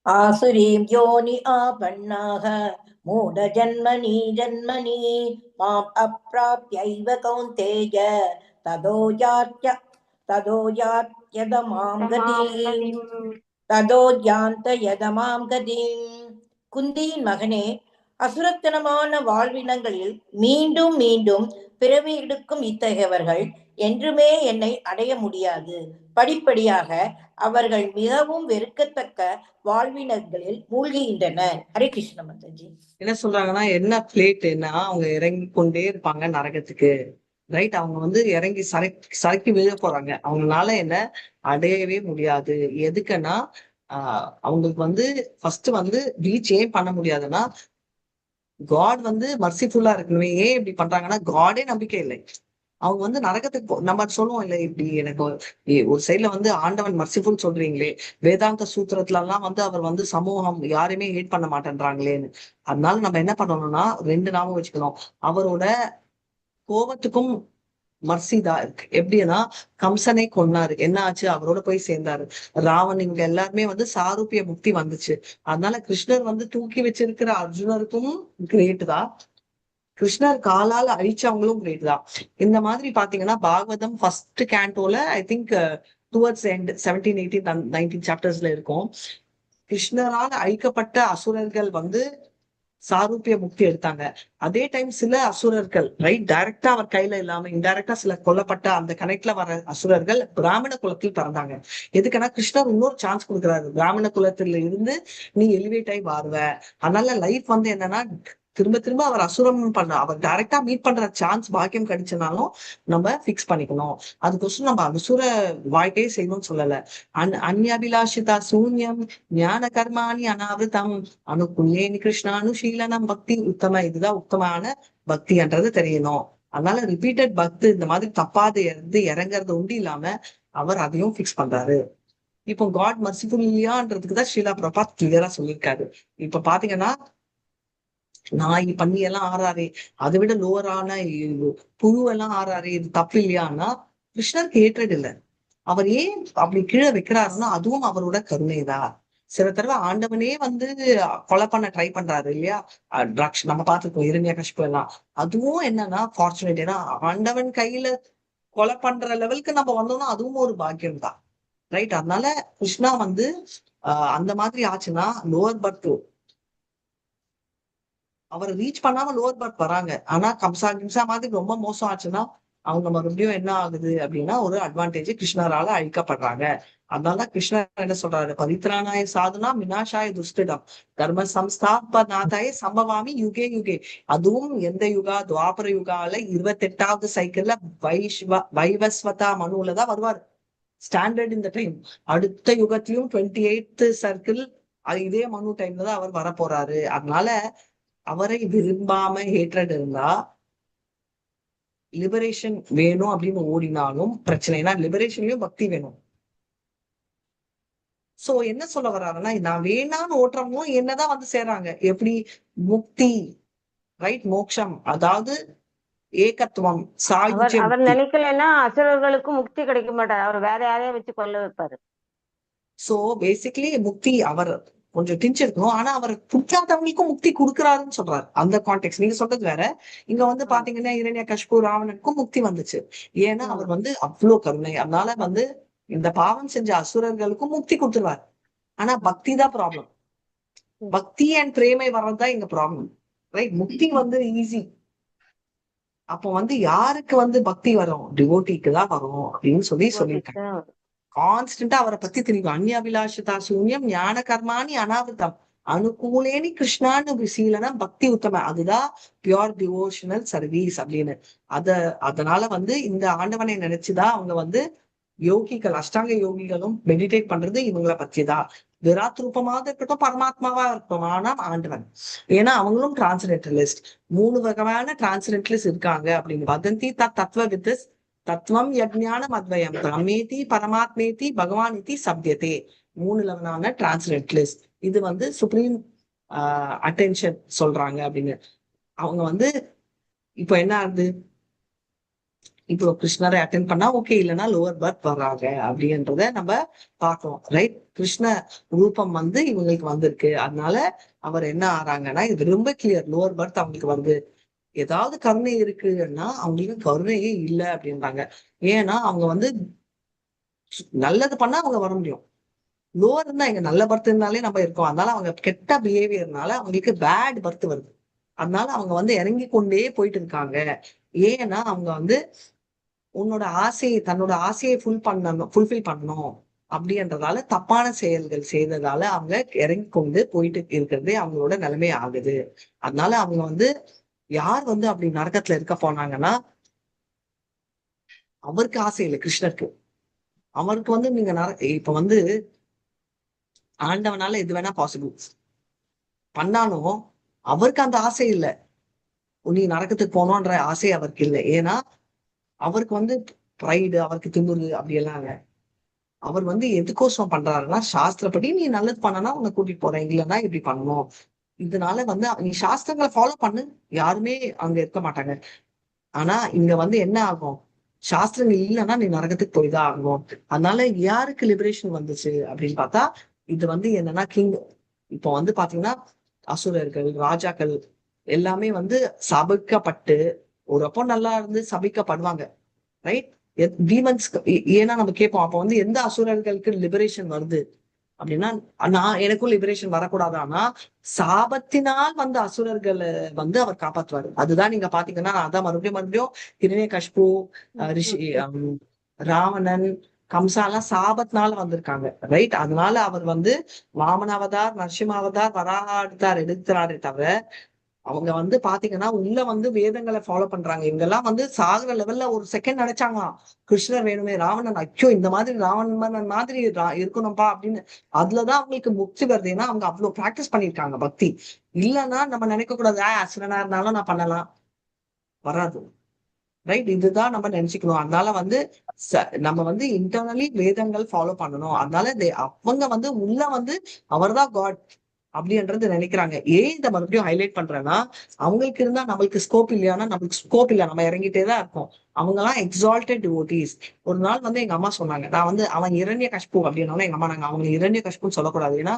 ஆசுரீம் யோனி ஆபன்னாக மூட ஜன்மனி ஜன்மனி மாம் அப்ராப்யைவ கௌந்தேய ததோ யாத்யதமாம் கதீம் ததோ யாந்த யதமாம் கதீம். குந்தியின் மகனே, அசுரத்தனமான வாழ்வினங்களில் மீண்டும் மீண்டும் பிறவி எடுக்கும் இத்தகையவர்கள் என்றுமே என்னை அடைய முடியாது. படிப்படியாக அவர்கள் மிகவும் வெறுக்கத்தக்க வாழ்வினர்களில் மூழ்குகின்றனர். ஹரே கிருஷ்ண மாதாஜி. என்ன சொல்றாங்கன்னா, என்ன பிளேட்னா அவங்க இறங்கி கொண்டே இருப்பாங்க நரகத்துக்கு. ரைட், அவங்க வந்து இறங்கி சரக்கி விழ போறாங்க. அவங்களால என்ன அடையவே முடியாது. எதுக்குன்னா அவங்களுக்கு வந்து ஃபர்ஸ்ட் வந்து ரீச் ஏன் பண்ண முடியாதுன்னா, காட் வந்து மர்சிஃபுல்லா இருக்கணுமே. ஏன் இப்படி பண்றாங்கன்னா, காடே நம்பிக்கை இல்லை. அவங்க வந்து நரகத்துக்கு நம்ம சொல்லுவோம் இல்ல, இப்படி எனக்கு ஒரு சைட்ல வந்து ஆண்டவன் மர்சிஃபுல் சொல்றீங்களே, வேதாந்த சூத்திரத்துல எல்லாம் வந்து அவர் வந்து சமூகம் யாருமே ஹேட் பண்ண மாட்டேன்றாங்களேன்னு. அதனால நம்ம என்ன பண்ணணும்னா 2 நாமம் வச்சுக்கணும். அவரோட கோபத்துக்கும் மர்சிதா இருக்கு. எப்படின்னா, கம்சனை கொன்னாரு, என்ன ஆச்சு? அவரோட போய் சேர்ந்தாரு. ராவன், இவங்க எல்லாருமே வந்து சாரூபிய முக்தி வந்துச்சு. அதனால கிருஷ்ணர் வந்து தூக்கி வச்சிருக்கிற அர்ஜுனருக்கும் கிரேட் தான், கிருஷ்ணர் காலால அழிச்சவங்களும் கிரேட் தான். இந்த மாதிரி பாத்தீங்கன்னா பாகவதம் ஃபர்ஸ்ட் கேண்டோல ஐ திங்க் டுவர்ட்ஸ் எண்ட் 17, 18, 19 சாப்டர்ஸ்ல இருக்கும். கிருஷ்ணரால அழிக்கப்பட்ட அசுரர்கள் வந்து சாரூபிய முக்தி எடுத்தாங்க. அதே டைம் சில அசுரர்கள், ரைட், டைரக்டா அவர் கையில இல்லாம இன்டைரக்டா சில கொல்லப்பட்ட அந்த கனெக்ட்ல வர அசுரர்கள் பிராமண குலத்தில் பிறந்தாங்க. எதுக்குன்னா கிருஷ்ணர் இன்னொரு சான்ஸ் கொடுக்குறாரு. பிராமண குலத்துல இருந்து நீ எலிவேட் ஆகி வருவ. அதனால லைஃப் வந்து என்னன்னா, திரும்ப திரும்ப அவர் அசுரம் அவர் டைரக்டா மீட் பண்ற சான்ஸ் பாக்கியம் கிடைச்சனாலும் நம்ம பிக்ஸ் பண்ணிக்கணும். அதுக்கோசரம் நம்ம அசுர வாழ்க்கையே செய்யணும்னு சொல்லல. அந்நியாபிலாஷிதா சூன்யம் ஞான கர்மாணி அனாவிருத்தம் அனுகுண்யேனி கிருஷ்ணானுஷீலனம் பக்தி உத்தம. இதுதான் உத்தமான பக்தின்றது தெரியணும். அதனால ரிப்பீட்டட் பக்தி இந்த மாதிரி தப்பாத இறங்குறது உண்டு இல்லாம அவர் அதையும் பிக்ஸ் பண்றாரு. இப்போ காட் மர்சிஃபுல் இல்லையான்றதுக்குதான் ஷீலா பிரபாத் கிளியரா சொல்லியிருக்காரு. இப்ப பாத்தீங்கன்னா, நாய் பண்ணி எல்லாம் ஆறாரு, அதை விட லோவரான புழு எல்லாம் ஆறாரு, இது தப்பு இல்லையான்னா கிருஷ்ணருக்கு ஹேட்ரட் இல்லை. அவர் ஏன் அப்படி கீழே வைக்கிறாருன்னா அதுவும் அவரோட கருணைதான். சில தடவை ஆண்டவனே வந்து கொலை பண்ண ட்ரை பண்றாரு இல்லையா, ட்ரக்ஸ் நம்ம பார்த்துருக்கோம், இரண்யகசிபு எல்லாம். அதுவும் என்னன்னா ஃபார்ச்சுனேட். ஏன்னா ஆண்டவன் கையில கொலை பண்ற லெவலுக்கு நம்ம வந்தோம்னா அதுவும் ஒரு பாக்கியம் தான். ரைட், அதனால கிருஷ்ணா வந்து அந்த மாதிரி ஆச்சுன்னா லோவர் பர்த் அவரை ரீச் பண்ணாம லோவர் பர்த் வராங்க. ஆனா கிம்சா மாதிரி ரொம்ப மோசம் ஆச்சுன்னா அவங்க மறுபடியும் என்ன ஆகுது அப்படின்னா ஒரு அட்வான்டேஜ் கிருஷ்ணரால அழிக்கப்படுறாங்க. அதனாலதான் கிருஷ்ணர் என்ன சொல்றாரு, பவித்ரானாய சாதுனா விநாசாய துஷ்டிடம் தர்ம சம்ஸ்தாபநாதாய சம்பவாமி யுகே யுகே. அதுவும் எந்த யுகா? துவாபர யுகால 28வது சைக்கிள்ல வைவஸ்வதா மனுலதான் வருவாரு. ஸ்டாண்டர்ட் இந்த டைம். அடுத்த யுகத்திலும் 28th சர்க்கிள் இதே மனு டைம்ல தான் அவர் வர போறாரு. அதனால அவரை விரும்பாம ஹேட்ரட் இருந்தா லிபரேஷன் வேணும் அப்படின்னு ஓடினாலும் பிரச்சனை. ஏன்னா லிபரேஷன்லயும் பக்தி வேணும். சோ என்ன சொல்ல வர்றாருன்னா, நான் வேணான்னு ஓட்டுறவங்களும் என்னதான் வந்து சேர்றாங்க. எப்படி? முக்தி, ரைட், மோட்சம், அதாவது ஏகத்துவம், அவர் சாயுஜ்ய அவர் முக்தி. நினைக்கலைன்னா அசுரர்களுக்கும் முக்தி கிடைக்க மாட்டார். அவர் வேற யாரையும் வச்சு கொல்ல வைப்பாரு. சோ பேசிக்கலி முக்தி அவர் கொஞ்சம் திணிச்சிருக்கணும். ஆனா அவர் புரியாதவங்களுக்கும் முக்தி கொடுக்குறாருன்னு சொல்றாரு. அந்த கான்டெக்ட் நீங்க சொல்றது வேற. இங்க வந்து பாத்தீங்கன்னா இரண்யகசிபு ராவணனுக்கும் முக்தி வந்துச்சு. ஏன்னா அவர் வந்து அவ்வளவு கருணை. அதனால வந்து இந்த பாவம் செஞ்ச அசுரர்களுக்கும் முக்தி கொடுத்துருவார். ஆனா பக்தி தான் ப்ராப்ளம். பக்தி அண்ட் பிரேமை வர்றதுதான் இங்க ப்ராப்ளம், ரைட்? முக்தி வந்து ஈஸி. அப்போ வந்து யாருக்கு வந்து பக்தி வரும்? டிவோட்டிக்கு தான் வரும் அப்படின்னு சொல்லியிருக்காங்க. கான்ஸ்டன்டா அவரை பத்தி தெரியும். அந்நியாபிலாஷிதா சூன்யம் ஞான கர்மாணி அனாவிதம் அனுகூலேனி கிருஷ்ணான்னு விசீலனா பக்தி உத்தம. அதுதான் பியோர் டிவோஷனல் சர்வீஸ் அப்படின்னு. அதனால வந்து இந்த ஆண்டவனை நினைச்சுதான் அவங்க வந்து யோகிகள், அஷ்டாங்க யோகிகளும் மெடிடேட் பண்றது இவங்களை பத்திதான். விராட் ரூபமாக இருக்கட்டும், பரமாத்மாவா இருக்கட்டும், ஆனா ஆண்டவன். ஏன்னா அவங்களும் டிரான்ஸ்டென்டலிஸ்ட். 3 வகையான டிரான்ஸ்டென்டலிஸ்ட் இருக்காங்க அப்படின்னு. வதந்தி தத்துவ வித் தத்துவம் யஜ்ஞானம் அத்வயம் பிரமேதி பரமாத்மேதி பகவான் இதி சப்யதே. 3 லெவலான டிரான்ஸ்டென்டலிஸ்ட். இது வந்து சுப்ரீம் அட்டென்ஷன் சொல்றாங்க அப்படின்னு. அவங்க வந்து இப்போ என்ன ஆகுது? இப்போ கிருஷ்ணரை அட்டென்ட் பண்ணா ஓகே, இல்லைன்னா லோவர் பர்த் வர்றாங்க அப்படின்றத நம்ம பார்க்கணும், ரைட்? கிருஷ்ண ரூபம் வந்து இவங்களுக்கு வந்திருக்கு. அதனால அவர் என்ன ஆறாங்கன்னா, இது ரொம்ப கிளியர். லோவர் பர்த் அவங்களுக்கு வருது. ஏதாவது கருணை இருக்குன்னா அவங்களுக்கு கருணையே இல்லை அப்படின்றாங்க. ஏன்னா அவங்க வந்து நல்லது பண்ணா அவங்க வர முடியும். லோவர் இருந்தா எங்க நல்ல பர்த் இருந்தாலே நம்ம இருக்கோம். அதனால அவங்க கெட்ட பிஹேவியர்னால அவங்களுக்கு பேட் பர்த் வருது. அதனால அவங்க வந்து இறங்கி கொண்டே போயிட்டு இருக்காங்க. ஏன்னா அவங்க வந்து தன்னோட ஆசையை ஃபுல்ஃபில் பண்ணணும் அப்படின்றதால தப்பான செயல்கள் செய்ததால அவங்க இறங்கி கொண்டு போயிட்டு இருக்கிறதே அவங்களோட நிலைமை ஆகுது. அதனால அவங்க வந்து யார் வந்து அப்படி நரகத்துல இருக்க போனாங்கன்னா, அவருக்கு ஆசை இல்லை கிருஷ்ணருக்கு. அவருக்கு வந்து நீங்க இப்ப வந்து ஆண்டவனால எது வேணா பாசிபிள் பண்ணாலும் அவருக்கு அந்த ஆசை இல்லை. நீ நரகத்துக்கு போனோன்ற ஆசை அவருக்கு இல்லை. ஏன்னா அவருக்கு வந்து ப்ரைடு, அவருக்கு திமிரு அப்படியெல்லாம் இல்லை. அவர் வந்து எதுக்கோசம் பண்றாருன்னா, சாஸ்திரப்படி நீ நல்லது பண்ணனா உன்னை கூட்டிட்டு போறேன், இல்லைன்னா இப்படி பண்ணணும். இதனால வந்து நீ சாஸ்திரங்களை ஃபாலோ பண்ணு, யாருமே அங்க இருக்க மாட்டாங்க. ஆனா இங்க வந்து என்ன ஆகும்? சாஸ்திரங்கள் இல்லைன்னா நீ நரகத்துக்கு போய்தான் ஆகணும். அதனால யாருக்கு லிபரேஷன் வந்துச்சு அப்படின்னு பார்த்தா, இது வந்து என்னன்னா இப்போ வந்து பாத்தீங்கன்னா அசுரர்கள், ராஜாக்கள் எல்லாமே வந்து சபிக்கப்பட்டு ஒரு அப்போ நல்லா இருந்து சபிக்கப்படுவாங்க, ரைட்? டீமன்ஸ். ஏன்னா நம்ம கேட்போம், அப்ப வந்து எந்த அசுரர்களுக்கு லிபரேஷன் வருது அப்படின்னா, எனக்கும் லிபரேஷன் வரக்கூடாதானா சாபத்தினால் வந்த அசுரர்களை வந்து அவர் காப்பாற்றுவாரு. அதுதான் நீங்க பாத்தீங்கன்னா, அதான் மறுபடியும் ஹிரண்யகசிபு, ரிஷி, ராவணன், கம்சாலாம் சாபத்தினால வந்திருக்காங்க, ரைட்? அதனால அவர் வந்து வாமனாவதார், நரசிம்மாவதார், வராகாவதார் எடுக்கிறாரே தவிர அவங்க வந்து பாத்தீங்கன்னா உள்ள வந்து வேதங்களை ஃபாலோ பண்றாங்க. இவங்கெல்லாம் வந்து சாகுற லெவல்ல ஒரு செகண்ட் நினைச்சாங்களாம் கிருஷ்ணர் வேணுமே, ராவணன் ஐயோ இந்த மாதிரி ராவணன் மாதிரி இருக்கணும்பா அப்படின்னு. அதுலதான் அவங்களுக்கு முக்தி வருது. ஏன்னா அவங்க அவ்வளவு பிராக்டிஸ் பண்ணிருக்காங்க பக்தி. இல்லைன்னா நம்ம நினைக்க கூடாது அசுரனா இருந்தாலும் நான் பண்ணலாம், வராது, ரைட்? இதுதான் நம்ம நினைச்சுக்கணும். அதனால வந்து நம்ம வந்து இன்டர்னலி வேதங்கள் ஃபாலோ பண்ணணும். அதனால அவங்க வந்து உள்ள வந்து அவர்தான் காட் அப்படின்றது நினைக்கிறாங்க. ஏன் இதை மறுபடியும் ஹைலைட் பண்றேன்னா, அவங்களுக்கு இருந்தா நம்மளுக்கு ஸ்கோப் இல்லையானா, நம்மளுக்கு ஸ்கோப் இல்லை, நம்ம இறங்கிட்டே தான் இருக்கோம். அவங்க எல்லாம் எக்ஸால்டட் டிவோட்டீஸ். ஒரு நாள் வந்து எங்க அம்மா சொன்னாங்க, நான் வந்து அவன் இரண்யகசிபு அப்படின்னாலும் எங்க அம்மா நாங்க அவங்க இரண்யகசிபுன்னு சொல்லக்கூடாது. ஏன்னா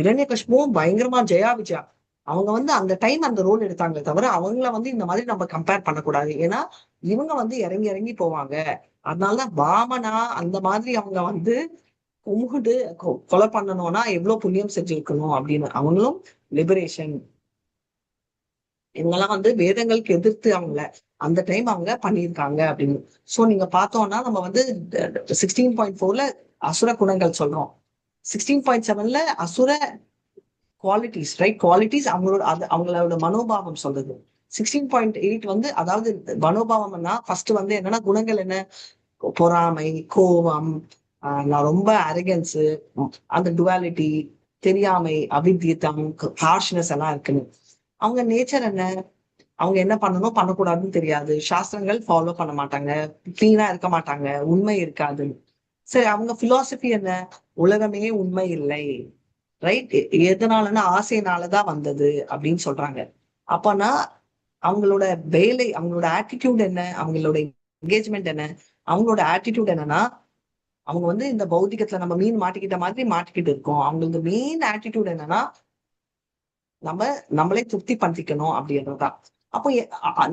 இரண்யகசிபுவும் பயங்கரமா ஜெயா விஜயா அவங்க வந்து அந்த டைம் அந்த ரோல் எடுத்தாங்களே தவிர அவங்கள வந்து இந்த மாதிரி நம்ம கம்பேர் பண்ணக்கூடாது. ஏன்னா இவங்க வந்து இறங்கி இறங்கி போவாங்க. அதனாலதான் வாமனா அந்த மாதிரி அவங்க வந்து கும்பிட்டு கொலை பண்ணணும்னா எவ்வளவு புண்ணியம் செஞ்சிருக்கணும் அப்படின்னு. அவங்களும் லிபரேஷன். இவங்கெல்லாம் வந்து வேதங்களுக்கு எதிர்த்து அவங்கள அந்த டைம் அவங்க பண்ணியிருக்காங்க அப்படின்னு. சோ நீங்க பார்த்தோம்னா நம்ம வந்து 16.4ல அசுர குணங்கள் சொல்றோம். 16.7ல அசுர குவாலிட்டிஸ், ரைட்? குவாலிட்டிஸ் அவங்களோட மனோபாவம் சொல்றது. 16.8 வந்து அதாவது மனோபாவம்னா ஃபர்ஸ்ட் வந்து என்னன்னா குணங்கள் என்ன? பொறாமை, கோபம், நான் ரொம்ப அரகன்ஸ், அந்த டுவாலிட்டி, தெரியாமை, அவித்யத்தம், ஹார்ஷ்னஸ் எல்லாம் இருக்குன்னு. அவங்க நேச்சர் என்ன, அவங்க என்ன பண்ணணும் பண்ணக்கூடாதுன்னு தெரியாது, சாஸ்திரங்கள் ஃபாலோ பண்ண மாட்டாங்க, கிளீனா இருக்க மாட்டாங்க, உண்மை இருக்காது. சரி, அவங்க பிலாசபி என்ன, உலகமே உண்மை இல்லை, ரைட்? எதனாலன்னா ஆசையினாலதான் வந்தது அப்படின்னு சொல்றாங்க. அப்பனா அவங்களோட வேலை, அவங்களோட ஆட்டிடியூட் என்ன, அவங்களோட என்கேஜ்மெண்ட் என்ன, அவங்களோட ஆட்டிடியூட் என்னன்னா அவங்க வந்து இந்த பௌதிகத்துல நம்ம மீன் மாட்டிக்கிட்ட மாதிரி மாட்டிக்கிட்டு இருக்கோம். அவங்களுக்கு மெயின் ஆட்டிடியூட் என்னன்னா நம்மளே திருப்தி படுத்திக்கணும் அப்படின்றதுதான். அப்போ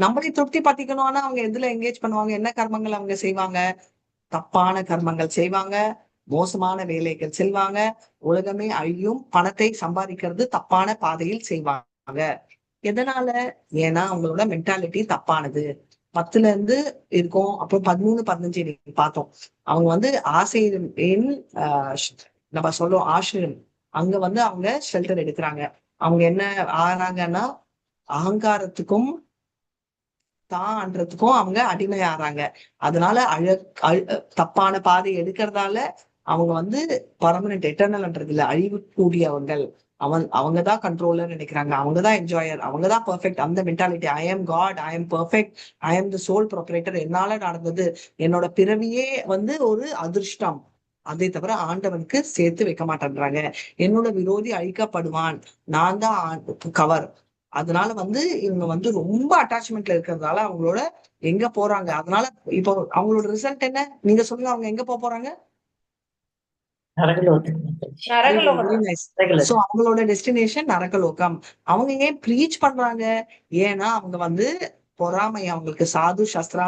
நம்மளே திருப்தி படுத்திக்கணும்னா அவங்க எதுல என்கேஜ் பண்ணுவாங்க, என்ன கர்மங்கள் அவங்க செய்வாங்க, தப்பான கர்மங்கள் செய்வாங்க, மோசமான வேலைகள் செய்வாங்க, உலகமே அழியும், பணத்தை சம்பாதிக்கிறது தப்பான பாதையில் செய்வாங்க. எதனால? ஏன்னா அவங்களோட மென்டாலிட்டி தப்பானது. 10ல இருந்து இருக்கும். அப்புறம் 13, 15 இன்னைக்கு பார்த்தோம். அவங்க வந்து ஆசையின் நம்ம சொல்றோம் ஆசிரியம், அங்க வந்து அவங்க ஷெல்டர் எடுக்கிறாங்க. அவங்க என்ன ஆறாங்கன்னா அகங்காரத்துக்கும் தான்றதுக்கும் அவங்க அடிமை ஆறாங்க. அதனால தப்பான பாதை எடுக்கிறதால அவங்க வந்து பர்மனன்ட் எட்டர்னல்ன்றது இல்ல, அழிவு கூடியவங்கள். அவங்கதான் கண்ட்ரோலர் நினைக்கிறாங்க, அவங்கதான் என்ஜாயர், அவங்கதான் பெர்ஃபெக்ட். அந்த mentality, I am God, I am perfect, I am the sole proprietor, என்னால நடந்தது, என்னோட பிறவியே வந்து ஒரு அதிர்ஷ்டம், அதை தவிர ஆண்டவனுக்கு சேர்த்து வைக்க மாட்டேன்றாங்க. என்னோட விரோதி அழிக்கப்படுவான், நான் தான் கவர். அதனால வந்து இவங்க வந்து ரொம்ப அட்டாச்மெண்ட்ல இருக்கிறதால அவங்களோட எங்க போறாங்க. அதனால இப்போ அவங்களோட ரிசல்ட் என்ன, நீங்க சொல்லுங்க, அவங்க எங்க போறாங்க? சோ அவங்களோட டெஸ்டினேஷன் நரகலோகம். அவங்க ஏன் ப்ரீச் பண்றாங்க? ஏன்னா அவங்க வந்து பொறாமை, அவங்களுக்கு சாது சஸ்திரா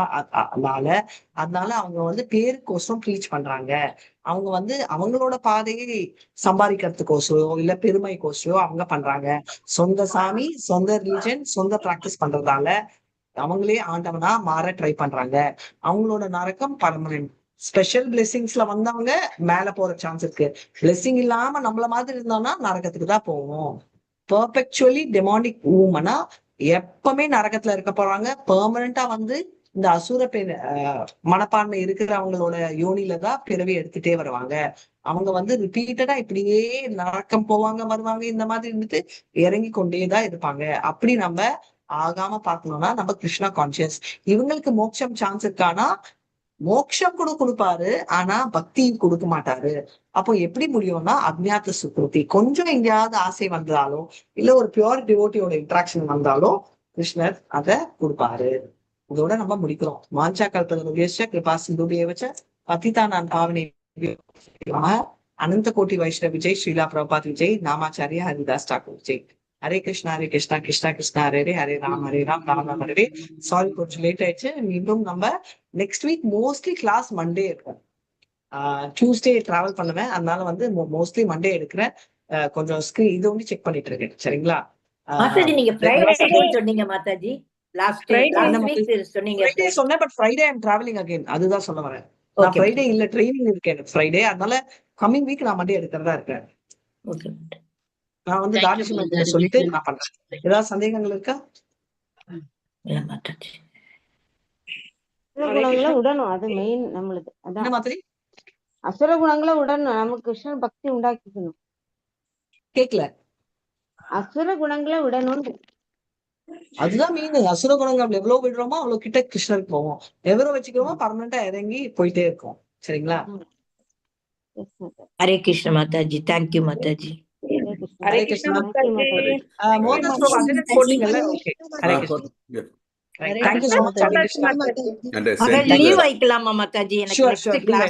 அதனால அவங்க வந்து பேருக்கோசரம் ப்ரீச் பண்றாங்க. அவங்க வந்து அவங்களோட பாதையை சம்பாதிக்கிறதுக்கோசரோ இல்ல பெருமைக்கோசரோ அவங்க பண்றாங்க. சொந்த சாமி, சொந்த ரிலிஜன், சொந்த பிராக்டிஸ் பண்றதால அவங்களே ஆண்டவனா மாற ட்ரை பண்றாங்க. அவங்களோட நரகம் பர்மனன்ட். ஸ்பெஷல் பிளெஸிங்ஸ்ல வந்தவங்க மேல போற சான்ஸ் இருக்கு. பிளெஸிங் இல்லாம நம்மள மாதிரி இருந்தோம்னா நரகத்துக்கு தான் போவோம். பெர்பெக்சுவலி டெமானிக் ஊமனா எப்பவுமே நரகத்துல இருக்க போறாங்க. பெர்மனண்டா வந்து இந்த அசுர மனப்பான்மை இருக்கிறவங்களோட யோனில தான் பிறவி எடுத்துட்டே வருவாங்க. அவங்க வந்து ரிப்பீட்டடா இப்படியே நரக்கம் போவாங்க வருவாங்க, இந்த மாதிரி இருந்துட்டு இறங்கி கொண்டேதான் இருப்பாங்க. அப்படி நம்ம ஆகாம பாக்கணும்னா நம்ம கிருஷ்ணா கான்சியஸ். இவங்களுக்கு மோட்சம் சான்ஸ் இருக்கானா? மோட்சம் கூட கொடுப்பாரு, ஆனா பக்தி கொடுக்க மாட்டாரு. அப்போ எப்படி முடியும்னா அஜ்ஞாத சுக்ருதி, கொஞ்சம் எங்கேயாவது ஆசை வந்தாலும் இல்ல ஒரு பியூர் டிவோட்டியோட இன்ட்ராக்ஷன் வந்தாலும் கிருஷ்ணர் அதை கொடுப்பாரு. இதோட நம்ம முடிக்கிறோம். வாஞ்சா கல்பதனுடைய கிருபா சிந்துபியவச்ச பதிதானான் பாவனை அனந்த கோட்டி வைஷ்ணவ விஜய், ஸ்ரீலா பிரபாத் விஜய், நாமாச்சாரியா ஹரிதாஸ் டாக்கூர் விஜய். ஹரே கிருஷ்ணா கிருஷ்ணா கிருஷ்ணா ஹரே ஹரே ராம் ராம் ராம் ஹரே. சாரி கொஞ்சம் லேட் ஆயிடுச்சு. மீண்டும் நம்ம next week mostly class Monday இருக்கும். டியூஸ்டே டிராவல் பண்ணுவேன், அதனால வந்து மோஸ்ட்லி மண்டே எடுக்கிறேன். கொஞ்சம் ஸ்கிரீன் இது வந்து செக் பண்ணிட்டு இருக்கேன். சரிங்களா மாதாஜி? நீங்க ஃப்ரைடே சொன்னீங்க மாதாஜி, லாஸ்ட் வீக் சொன்னீங்க. ஃப்ரைடே சொன்னேன், but Friday I am travelling again, அதுதான் சொல்ல வரேன். நான் ஃப்ரைடே இல்ல, ட்ரெயினிங் இருக்கேன் ஃப்ரைடே, அதனால கம்மிங் வீக் நான் மண்டே எடுக்கிறதா இருக்கேன். நான் வந்து தாடிஷன் சொல்லிட்டு நான் பண்றேன். ஏதாவது சந்தேகங்கள் இருக்கா? குணங்களை விடணும், அது மெயின் நம்மளுக்கு. அதான் மாதிரி அசுர குணங்களை விடணும், நமக்கு கிருஷ்ண பக்தி உண்டாக்கிக்கணும். கேக்கல. அசுர குணங்களை விடணும், அதுதான் மீன். அசுர குணங்கள் எவ்வளவு விடுறோமோ அவ்வளவு கிட்ட கிருஷ்ணருக்கு போவோம். எவ்வளவு வச்சுக்கிறோமோ பர்மனண்டா இறங்கி போயிட்டே இருக்கும். சரிங்களா? ஹரே கிருஷ்ண மாதாஜி, தேங்க்யூ மாதாஜி. ஹரே கிருஷ்ண மாதாஜி. மோகன் ப்ரோ அட்டெண்டன்ஸ் போட்டீங்கல்ல? Okay, Hare Krishna. Thank you so much. Hare Krishna. Leave ஆயிக்கலாமா மாதாஜி? எனக்கு Sure, நெக்ஸ்ட் sure. கிளாஸ்